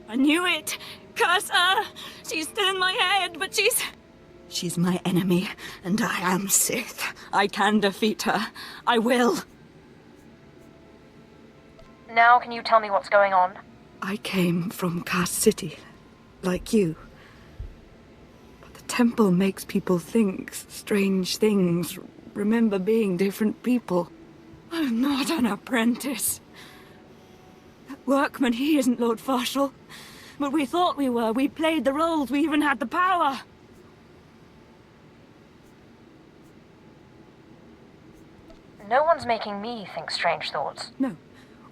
I knew it! Kaas, she's still in my head, but she's my enemy, and I am Sith. I can defeat her. I will. Now can you tell me what's going on? I came from Kaas City, like you. But the temple makes people think strange things, remember being different people. I'm not an apprentice. That workman, he isn't Lord Farshall. But we thought we were. We played the roles. We even had the power. No one's making me think strange thoughts. No.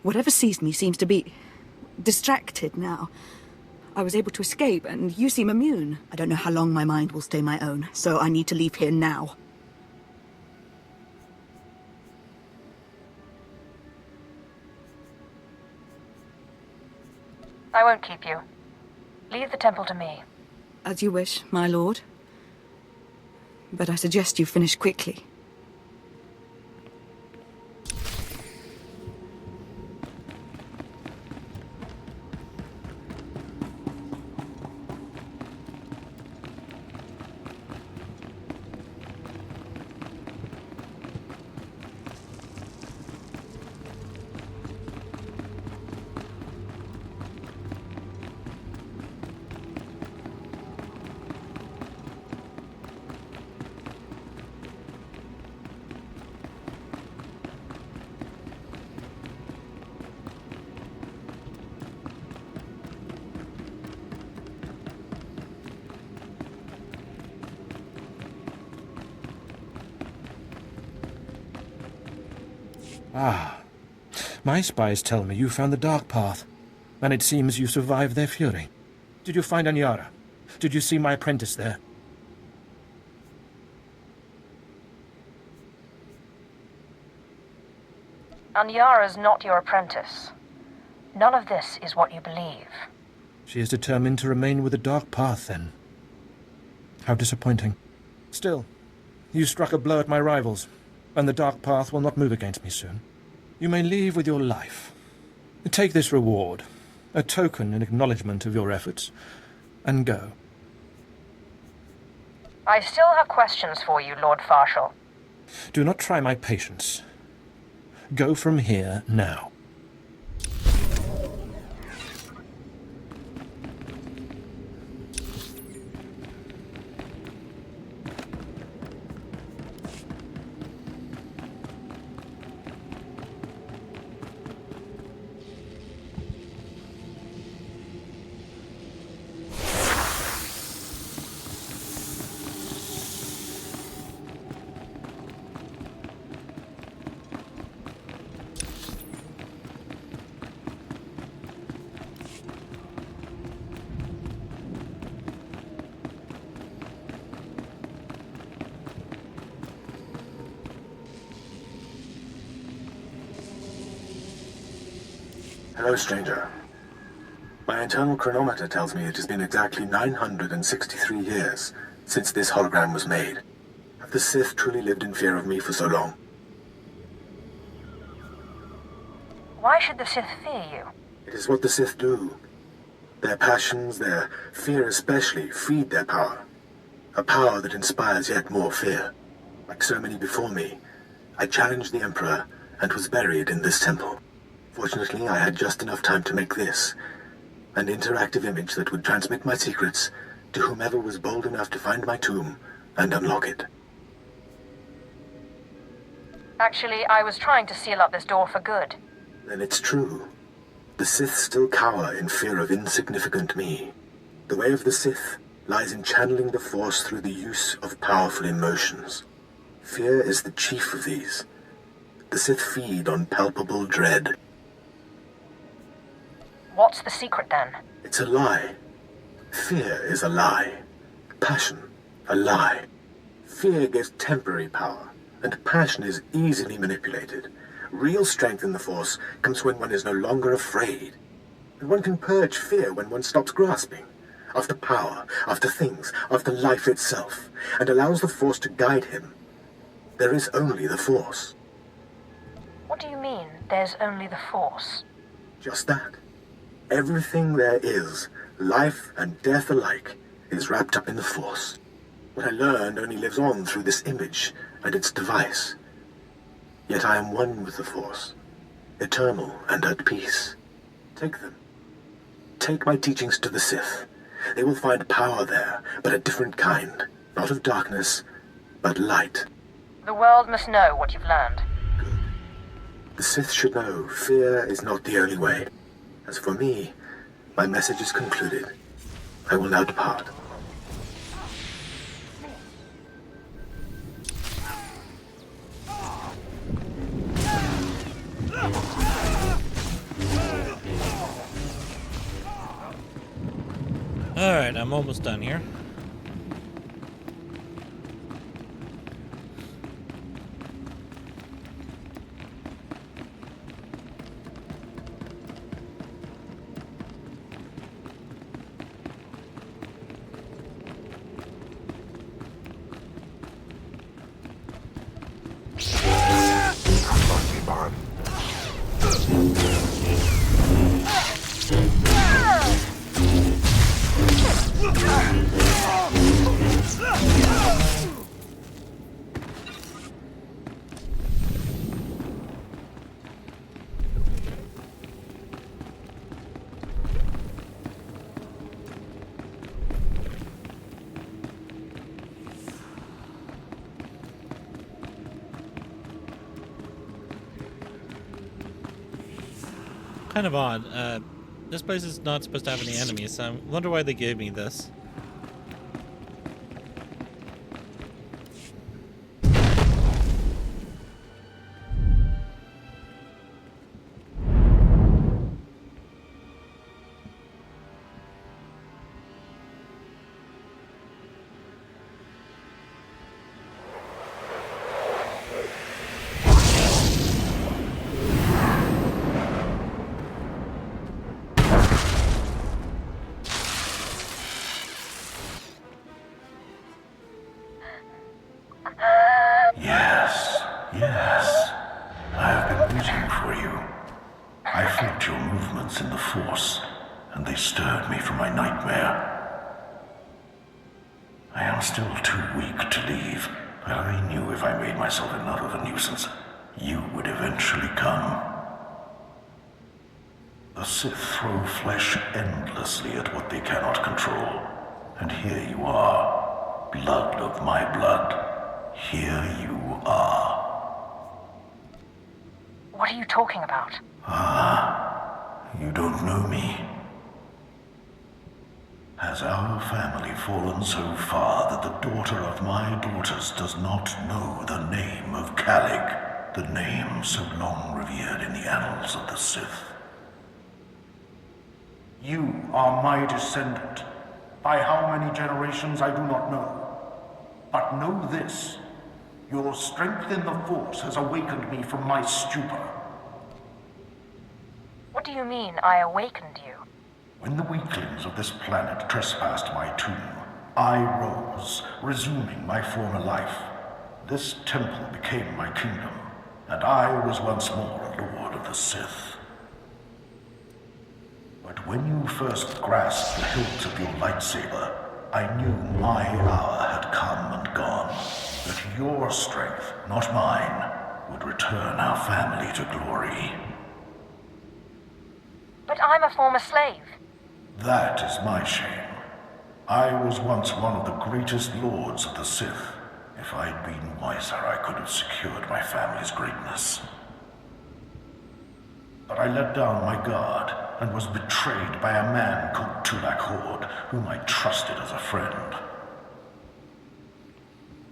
Whatever sees me seems to be distracted now. I was able to escape, and you seem immune. I don't know how long my mind will stay my own, so I need to leave here now. I won't keep you. Leave the temple to me. As you wish, my lord. But I suggest you finish quickly. Ah, my spies tell me you found the Dark Path, and it seems you survived their fury. Did you find Anyara? Did you see my apprentice there? Anyara's not your apprentice. None of this is what you believe. She is determined to remain with the Dark Path, then. How disappointing. Still, you struck a blow at my rivals, and the Dark Path will not move against me soon. You may leave with your life. Take this reward, a token in acknowledgement of your efforts, and go. I still have questions for you, Lord Farshall. Do not try my patience. Go from here now. Hello, stranger. My internal chronometer tells me it has been exactly 963 years since this hologram was made. Have the Sith truly lived in fear of me for so long? Why should the Sith fear you? It is what the Sith do. Their passions, their fear especially, feed their power. A power that inspires yet more fear. Like so many before me, I challenged the Emperor and was buried in this temple. Fortunately, I had just enough time to make this, an interactive image that would transmit my secrets to whomever was bold enough to find my tomb and unlock it. Actually, I was trying to seal up this door for good. Then it's true. The Sith still cower in fear of insignificant me. The way of the Sith lies in channeling the Force through the use of powerful emotions. Fear is the chief of these. The Sith feed on palpable dread. What's the secret then? It's a lie. Fear is a lie. Passion, a lie. Fear gives temporary power, and passion is easily manipulated. Real strength in the Force comes when one is no longer afraid. And one can purge fear when one stops grasping. After power, after things, after life itself, and allows the Force to guide him. There is only the Force. What do you mean, there's only the Force? Just that. Everything there is, life and death alike, is wrapped up in the Force. What I learned only lives on through this image and its device. Yet I am one with the Force, eternal and at peace. Take them. Take my teachings to the Sith. They will find power there, but a different kind. Not of darkness, but light. The world must know what you've learned. The Sith should know fear is not the only way. As for me, my message is concluded. I will now depart. Alright, I'm almost done here. Kind of odd. This place is not supposed to have any enemies, so I wonder why they gave me this. Yes. I have been waiting for you. I felt your movements in the Force, and they stirred me from my nightmare. I am still too weak to leave, but I knew if I made myself enough of a nuisance, you would eventually come. The Sith throw flesh endlessly at what they cannot control. And here you are, blood of my blood. Here you are. What are you talking about? You don't know me. Has our family fallen so far that the daughter of my daughters does not know the name of Calig, the name so long revered in the annals of the Sith? You are my descendant. By how many generations I do not know. But know this. Your strength in the Force has awakened me from my stupor. What do you mean, I awakened you? When the weaklings of this planet trespassed my tomb, I rose, resuming my former life. This temple became my kingdom, and I was once more a lord of the Sith. But when you first grasped the hilt of your lightsaber, I knew my hour had had come and gone, that your strength, not mine, would return our family to glory. But I'm a former slave. That is my shame. I was once one of the greatest lords of the Sith. If I'd been wiser, I could have secured my family's greatness. But I let down my guard and was betrayed by a man called Tulak Hord, whom I trusted as a friend.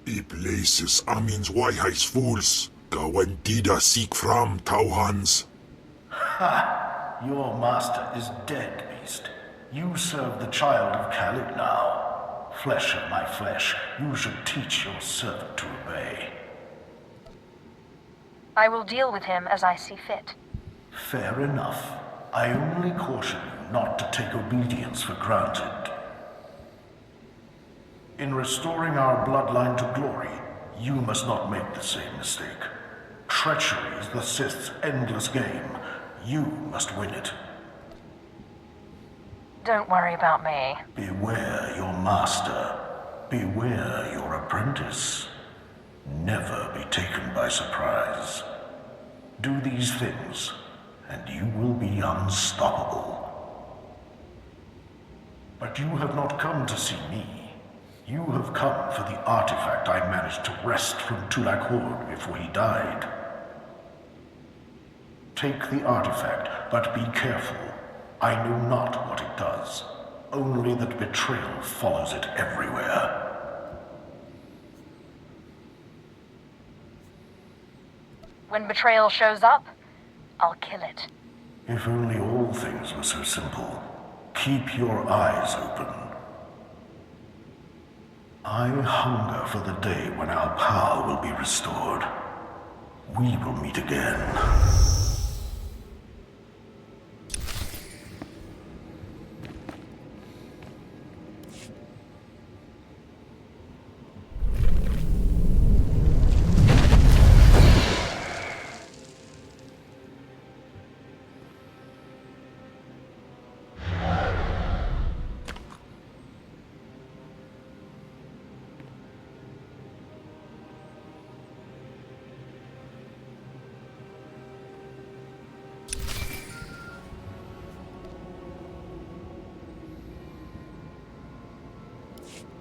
I places amins wajhais fools, gawantida seek from Tauhans. Ha! Your master is dead, beast. You serve the child of Khalid now. Flesh of my flesh, you should teach your servant to obey. I will deal with him as I see fit. Fair enough. I only caution you not to take obedience for granted. In restoring our bloodline to glory, you must not make the same mistake. Treachery is the Sith's endless game. You must win it. Don't worry about me. Beware your master. Beware your apprentice. Never be taken by surprise. Do these things, and you will be unstoppable. But you have not come to see me. You have come for the artifact I managed to wrest from Tulak Hord before he died. Take the artifact, but be careful. I know not what it does, only that betrayal follows it everywhere. When betrayal shows up, I'll kill it. If only all things were so simple. Keep your eyes open. I hunger for the day when our power will be restored. We will meet again.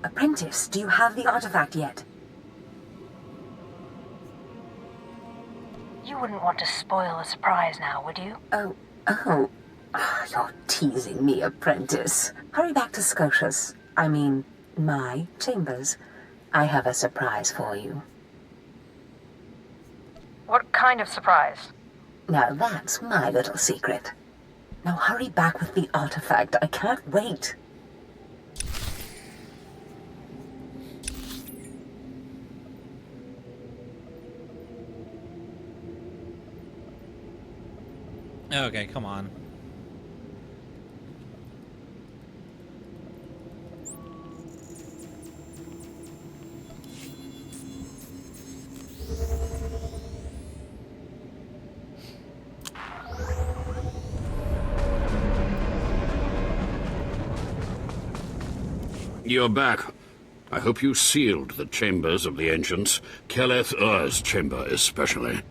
Apprentice, do you have the artifact yet? You wouldn't want to spoil the surprise now, would you? Oh. You're teasing me, Apprentice. Hurry back to Scotius. I mean, my chambers. I have a surprise for you. What kind of surprise? Now that's my little secret. Now hurry back with the artifact. I can't wait. Okay, come on. You're back. I hope you sealed the chambers of the ancients, Keleth Ur's chamber especially.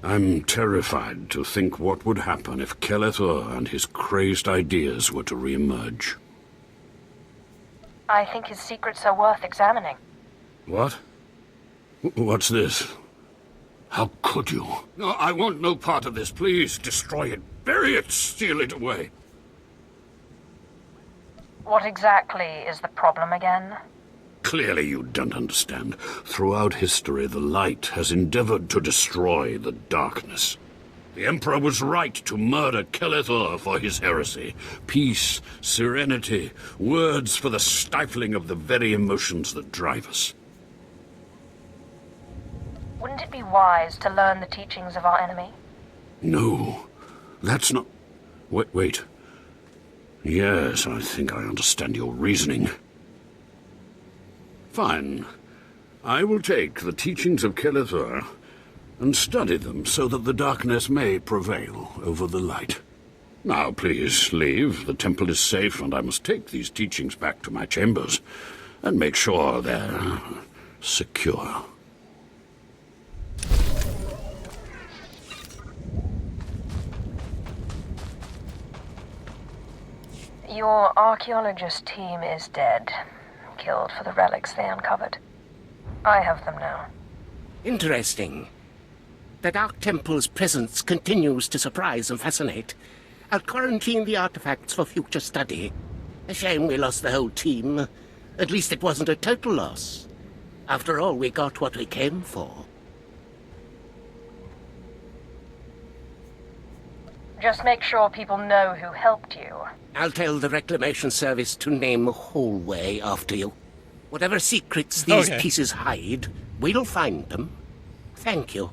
I'm terrified to think what would happen if Keleth Ur and his crazed ideas were to re-emerge. I think his secrets are worth examining. What? What's this? How could you? No, I want no part of this. Please, destroy it. Bury it. Steal it away. What exactly is the problem again? Clearly you don't understand. Throughout history, the light has endeavored to destroy the darkness. The Emperor was right to murder Keleth Ur for his heresy. Peace, serenity, words for the stifling of the very emotions that drive us. Wouldn't it be wise to learn the teachings of our enemy? No, that's not... Wait. Yes, I think I understand your reasoning. Fine. I will take the teachings of Keleth Ur and study them so that the darkness may prevail over the light. Now, please, leave. The temple is safe, and I must take these teachings back to my chambers. and make sure they're secure. Your archaeologist team is dead, killed for the relics they uncovered. I have them now. Interesting. The Dark Temple's presence continues to surprise and fascinate. I'll quarantine the artifacts for future study. A shame we lost the whole team. At least it wasn't a total loss. After all, we got what we came for. Just make sure people know who helped you. I'll tell the Reclamation Service to name a hallway after you. Whatever secrets these pieces hide, we'll find them. Thank you.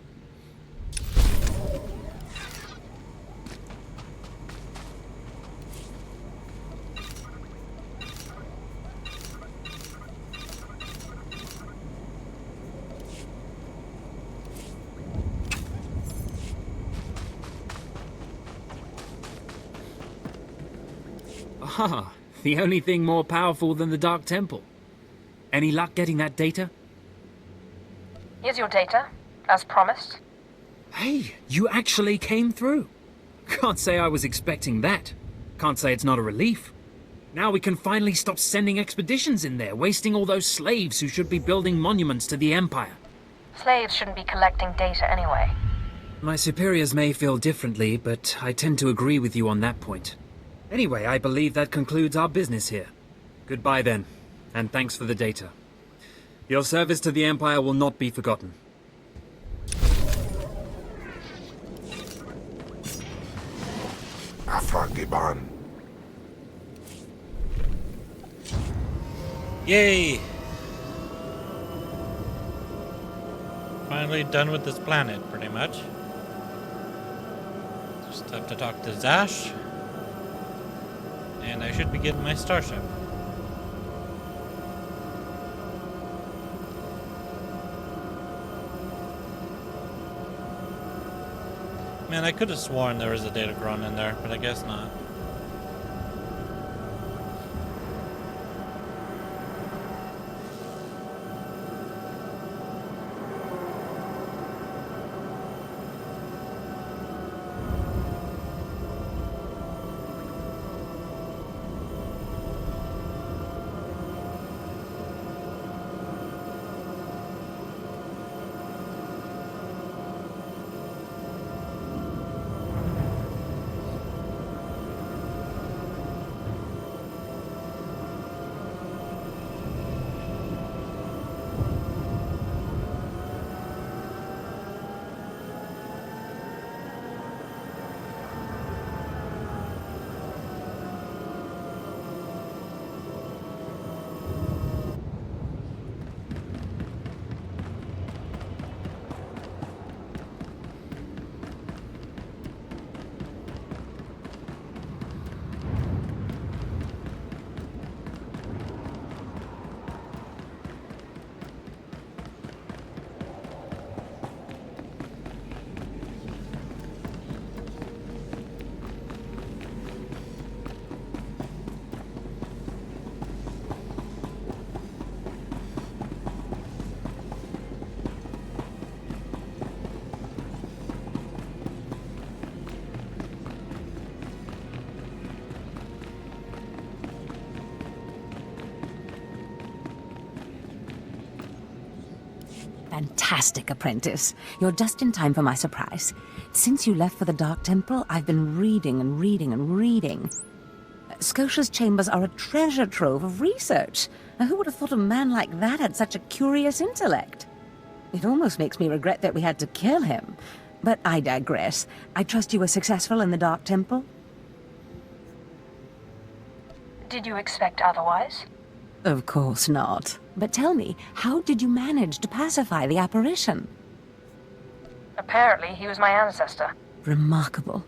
Ah, the only thing more powerful than the Dark Temple. Any luck getting that data? Here's your data, as promised. Hey, you actually came through. Can't say I was expecting that. Can't say it's not a relief. Now we can finally stop sending expeditions in there, wasting all those slaves who should be building monuments to the Empire. Slaves shouldn't be collecting data anyway. My superiors may feel differently, but I tend to agree with you on that point. Anyway, I believe that concludes our business here. Goodbye then, and thanks for the data. Your service to the Empire will not be forgotten. Afragiban. Yay! Finally done with this planet, pretty much. Just have to talk to Zash. And I should be getting my starship. Man, I could have sworn there was a Datacron in there, but I guess not. Fantastic, apprentice. You're just in time for my surprise. Since you left for the Dark Temple, I've been reading and reading and reading. Scotia's chambers are a treasure trove of research. Now, who would have thought a man like that had such a curious intellect? It almost makes me regret that we had to kill him. But I digress. I trust you were successful in the Dark Temple? Did you expect otherwise? Of course not. But tell me, how did you manage to pacify the apparition? Apparently, he was my ancestor. Remarkable.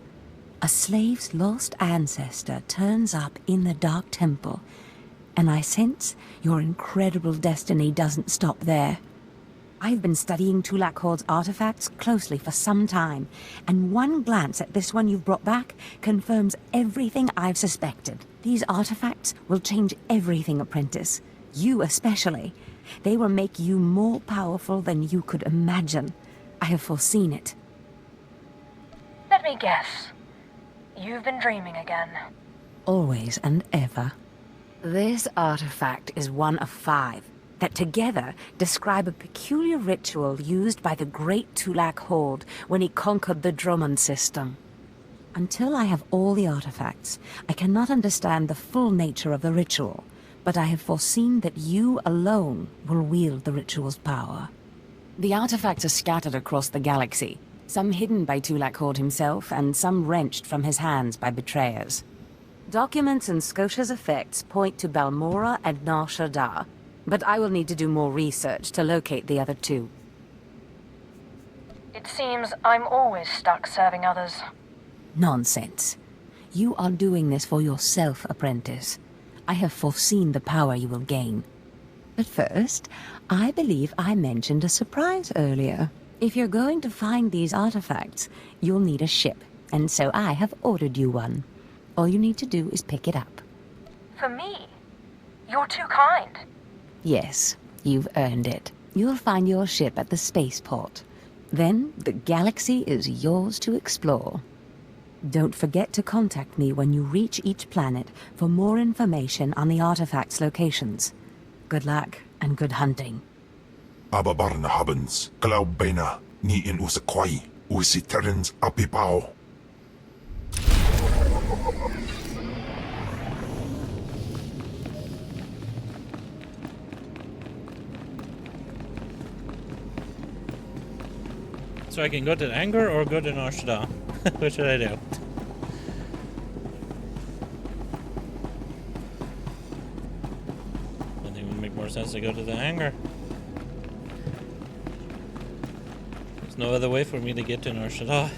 A slave's lost ancestor turns up in the Dark Temple, and I sense your incredible destiny doesn't stop there. I've been studying Tulak Horde's artifacts closely for some time, and one glance at this one you've brought back confirms everything I've suspected. These artifacts will change everything, apprentice. You especially. They will make you more powerful than you could imagine. I have foreseen it. Let me guess. You've been dreaming again. Always and ever. This artifact is one of 5 that together describe a peculiar ritual used by the Great Tulak Horde when he conquered the Dromund system. Until I have all the artifacts, I cannot understand the full nature of the ritual, but I have foreseen that you alone will wield the ritual's power. The artifacts are scattered across the galaxy, some hidden by Tulak Horde himself, and some wrenched from his hands by betrayers. Documents and Scotia's effects point to Balmora and Nar Shaddaa, but I will need to do more research to locate the other 2. It seems I'm always stuck serving others. Nonsense. You are doing this for yourself, apprentice. I have foreseen the power you will gain. But first, I believe I mentioned a surprise earlier. If you're going to find these artifacts, you'll need a ship, and so I have ordered you one. All you need to do is pick it up. For me? You're too kind. Yes, you've earned it. You'll find your ship at the spaceport. Then the galaxy is yours to explore. Don't forget to contact me when you reach each planet for more information on the artifacts' locations. Good luck and good hunting. Ababarna habens, Glaubena, ni in usakwai, usiterens apipao. So I can go to Anger or go to Nar Shaddaa? What should I do? I think it would make more sense to go to the Anger. There's no other way for me to get to Nar Shaddaa.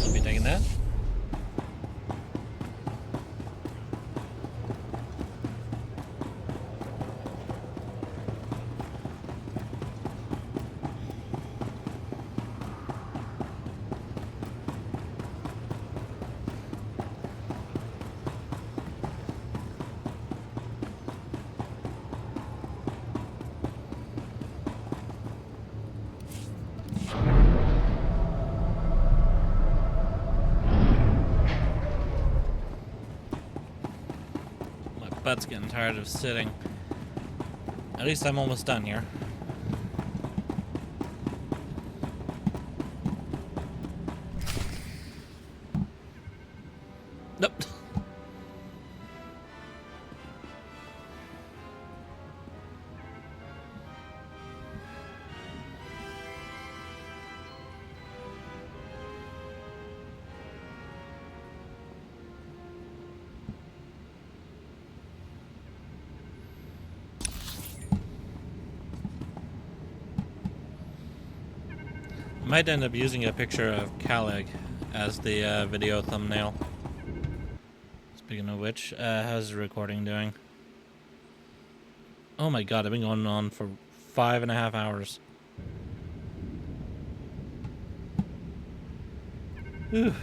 I'll be taking that. Butt's getting tired of sitting. At least I'm almost done here. Nope. Might end up using a picture of Calig as the video thumbnail. Speaking of which, how's the recording doing? Oh my god, I've been going on for 5.5 hours. Whew.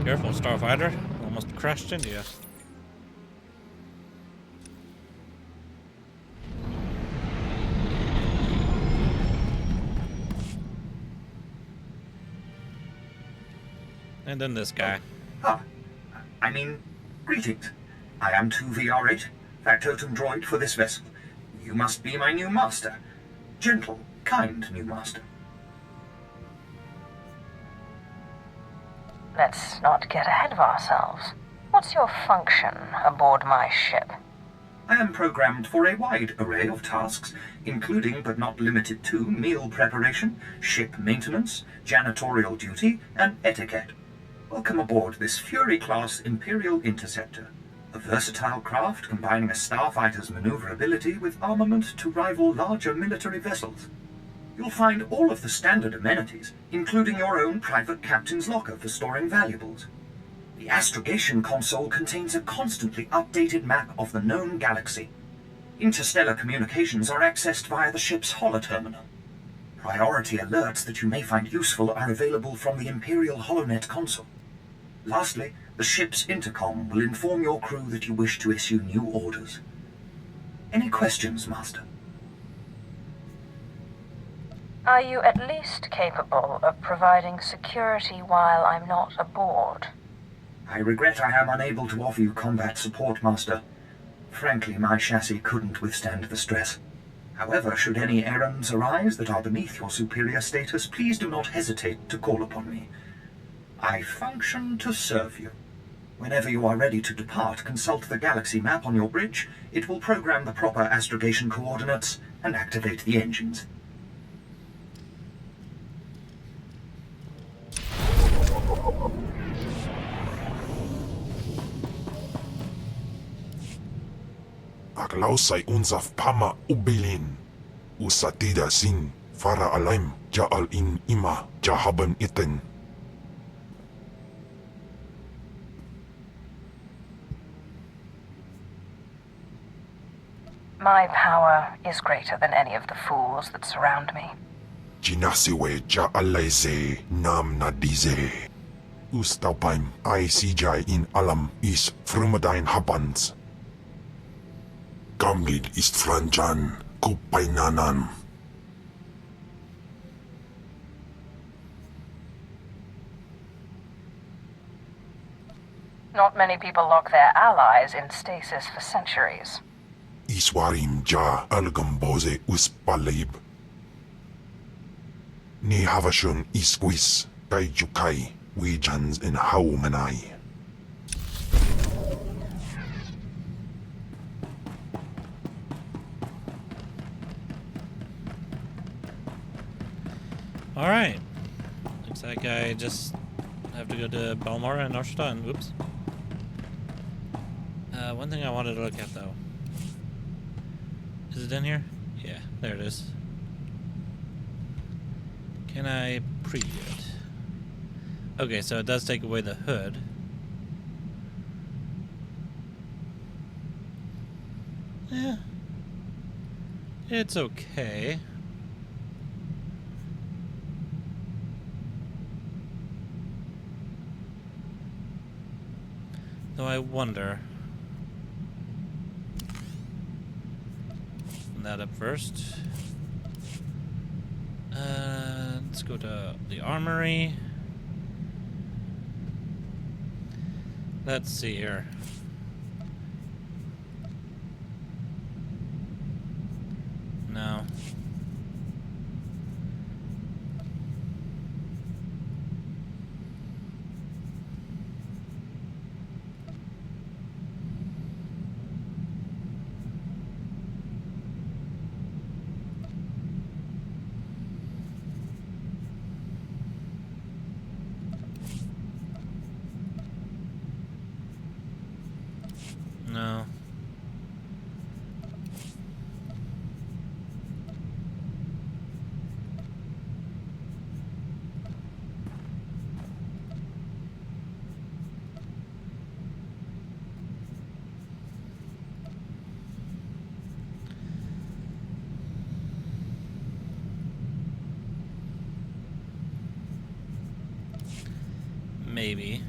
Careful, Starfighter. Almost crashed into you. And then this guy. Greetings. I am 2VR8, factotum droid for this vessel. You must be my new master. Gentle, kind new master. Let's not get ahead of ourselves. What's your function aboard my ship? I am programmed for a wide array of tasks, including but not limited to meal preparation, ship maintenance, janitorial duty, and etiquette. Welcome aboard this Fury-class Imperial Interceptor, a versatile craft combining a starfighter's maneuverability with armament to rival larger military vessels. You'll find all of the standard amenities, including your own private captain's locker for storing valuables. The astrogation console contains a constantly updated map of the known galaxy. Interstellar communications are accessed via the ship's holoterminal. Priority alerts that you may find useful are available from the Imperial HoloNet console. Lastly, the ship's intercom will inform your crew that you wish to issue new orders. Any questions, Master? Are you at least capable of providing security while I'm not aboard? I regret I am unable to offer you combat support, Master. Frankly, my chassis couldn't withstand the stress. However, should any errands arise that are beneath your superior status, please do not hesitate to call upon me. I function to serve you. Whenever you are ready to depart, consult the galaxy map on your bridge. It will program the proper astrogation coordinates and activate the engines. Aklausay unsaf pama ubilin. Usatida sin fara alaim jaal in ima jahaban iten. My power is greater than any of the fools that surround me. Jinasiwe jaalaize nam nadize. Ustaupaim I CJ in alam is frumadine habans. Gamlid ist franjan kupainanan. Not many people lock their allies in stasis for centuries. Iswarim ja algamboze uspalib. Ni havashun isquis kaijukai wijans in haumanai. Alright. Looks like I just have to go to Balmora and Narshta and whoops. One thing I wanted to look at though. Is it in here? Yeah, there it is. Can I preview it? Okay, so it does take away the hood. Yeah. It's okay. Though I wonder. That up first. Let's go to the armory. Let's see here. No. maybe.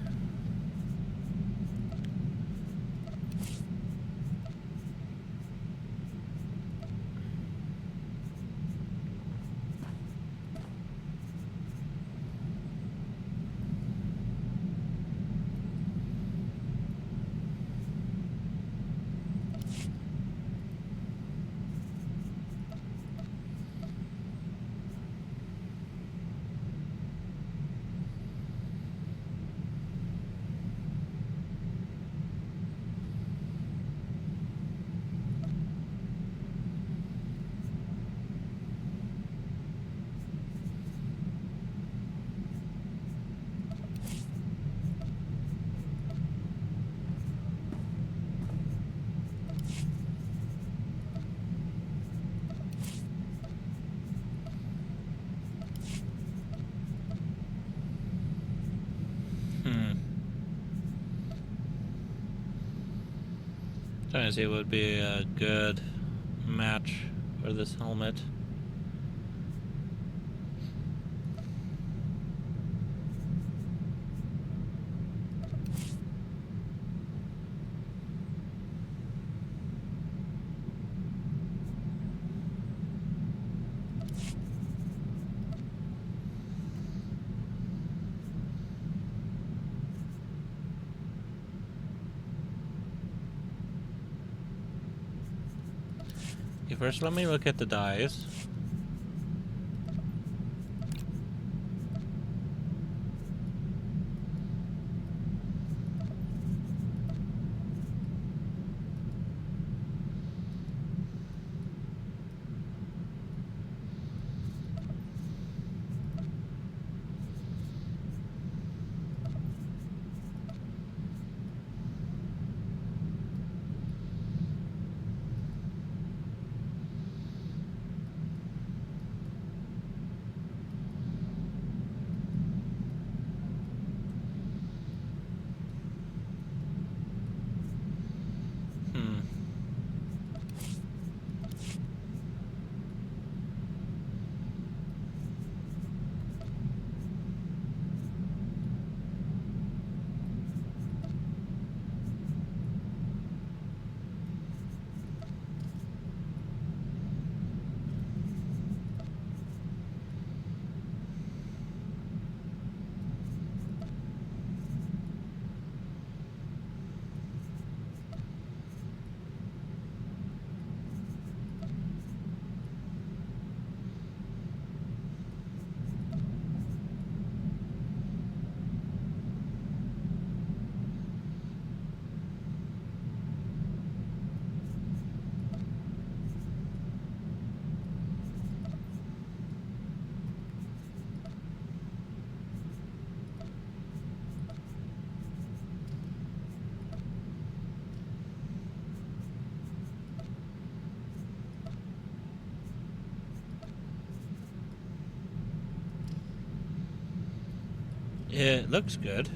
Trying to see what would be a good match for this helmet. Okay, first let me look at the dies. It looks good.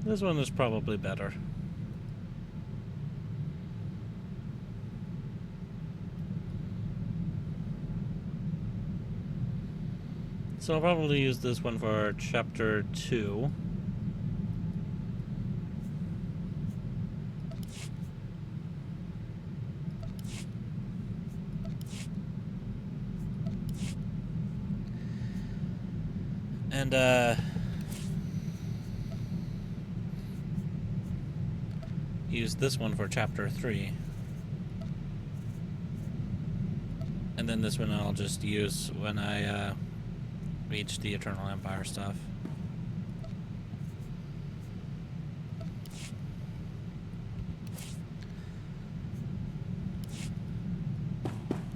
This one is probably better. So I'll probably use this one for chapter 2. And use this one for chapter 3. And then this one I'll just use when I reach the Eternal Empire stuff.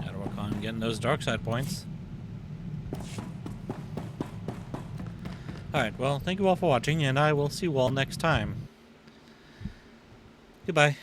Gotta work on getting those dark side points. Alright, well, thank you all for watching, and I will see you all next time. Goodbye.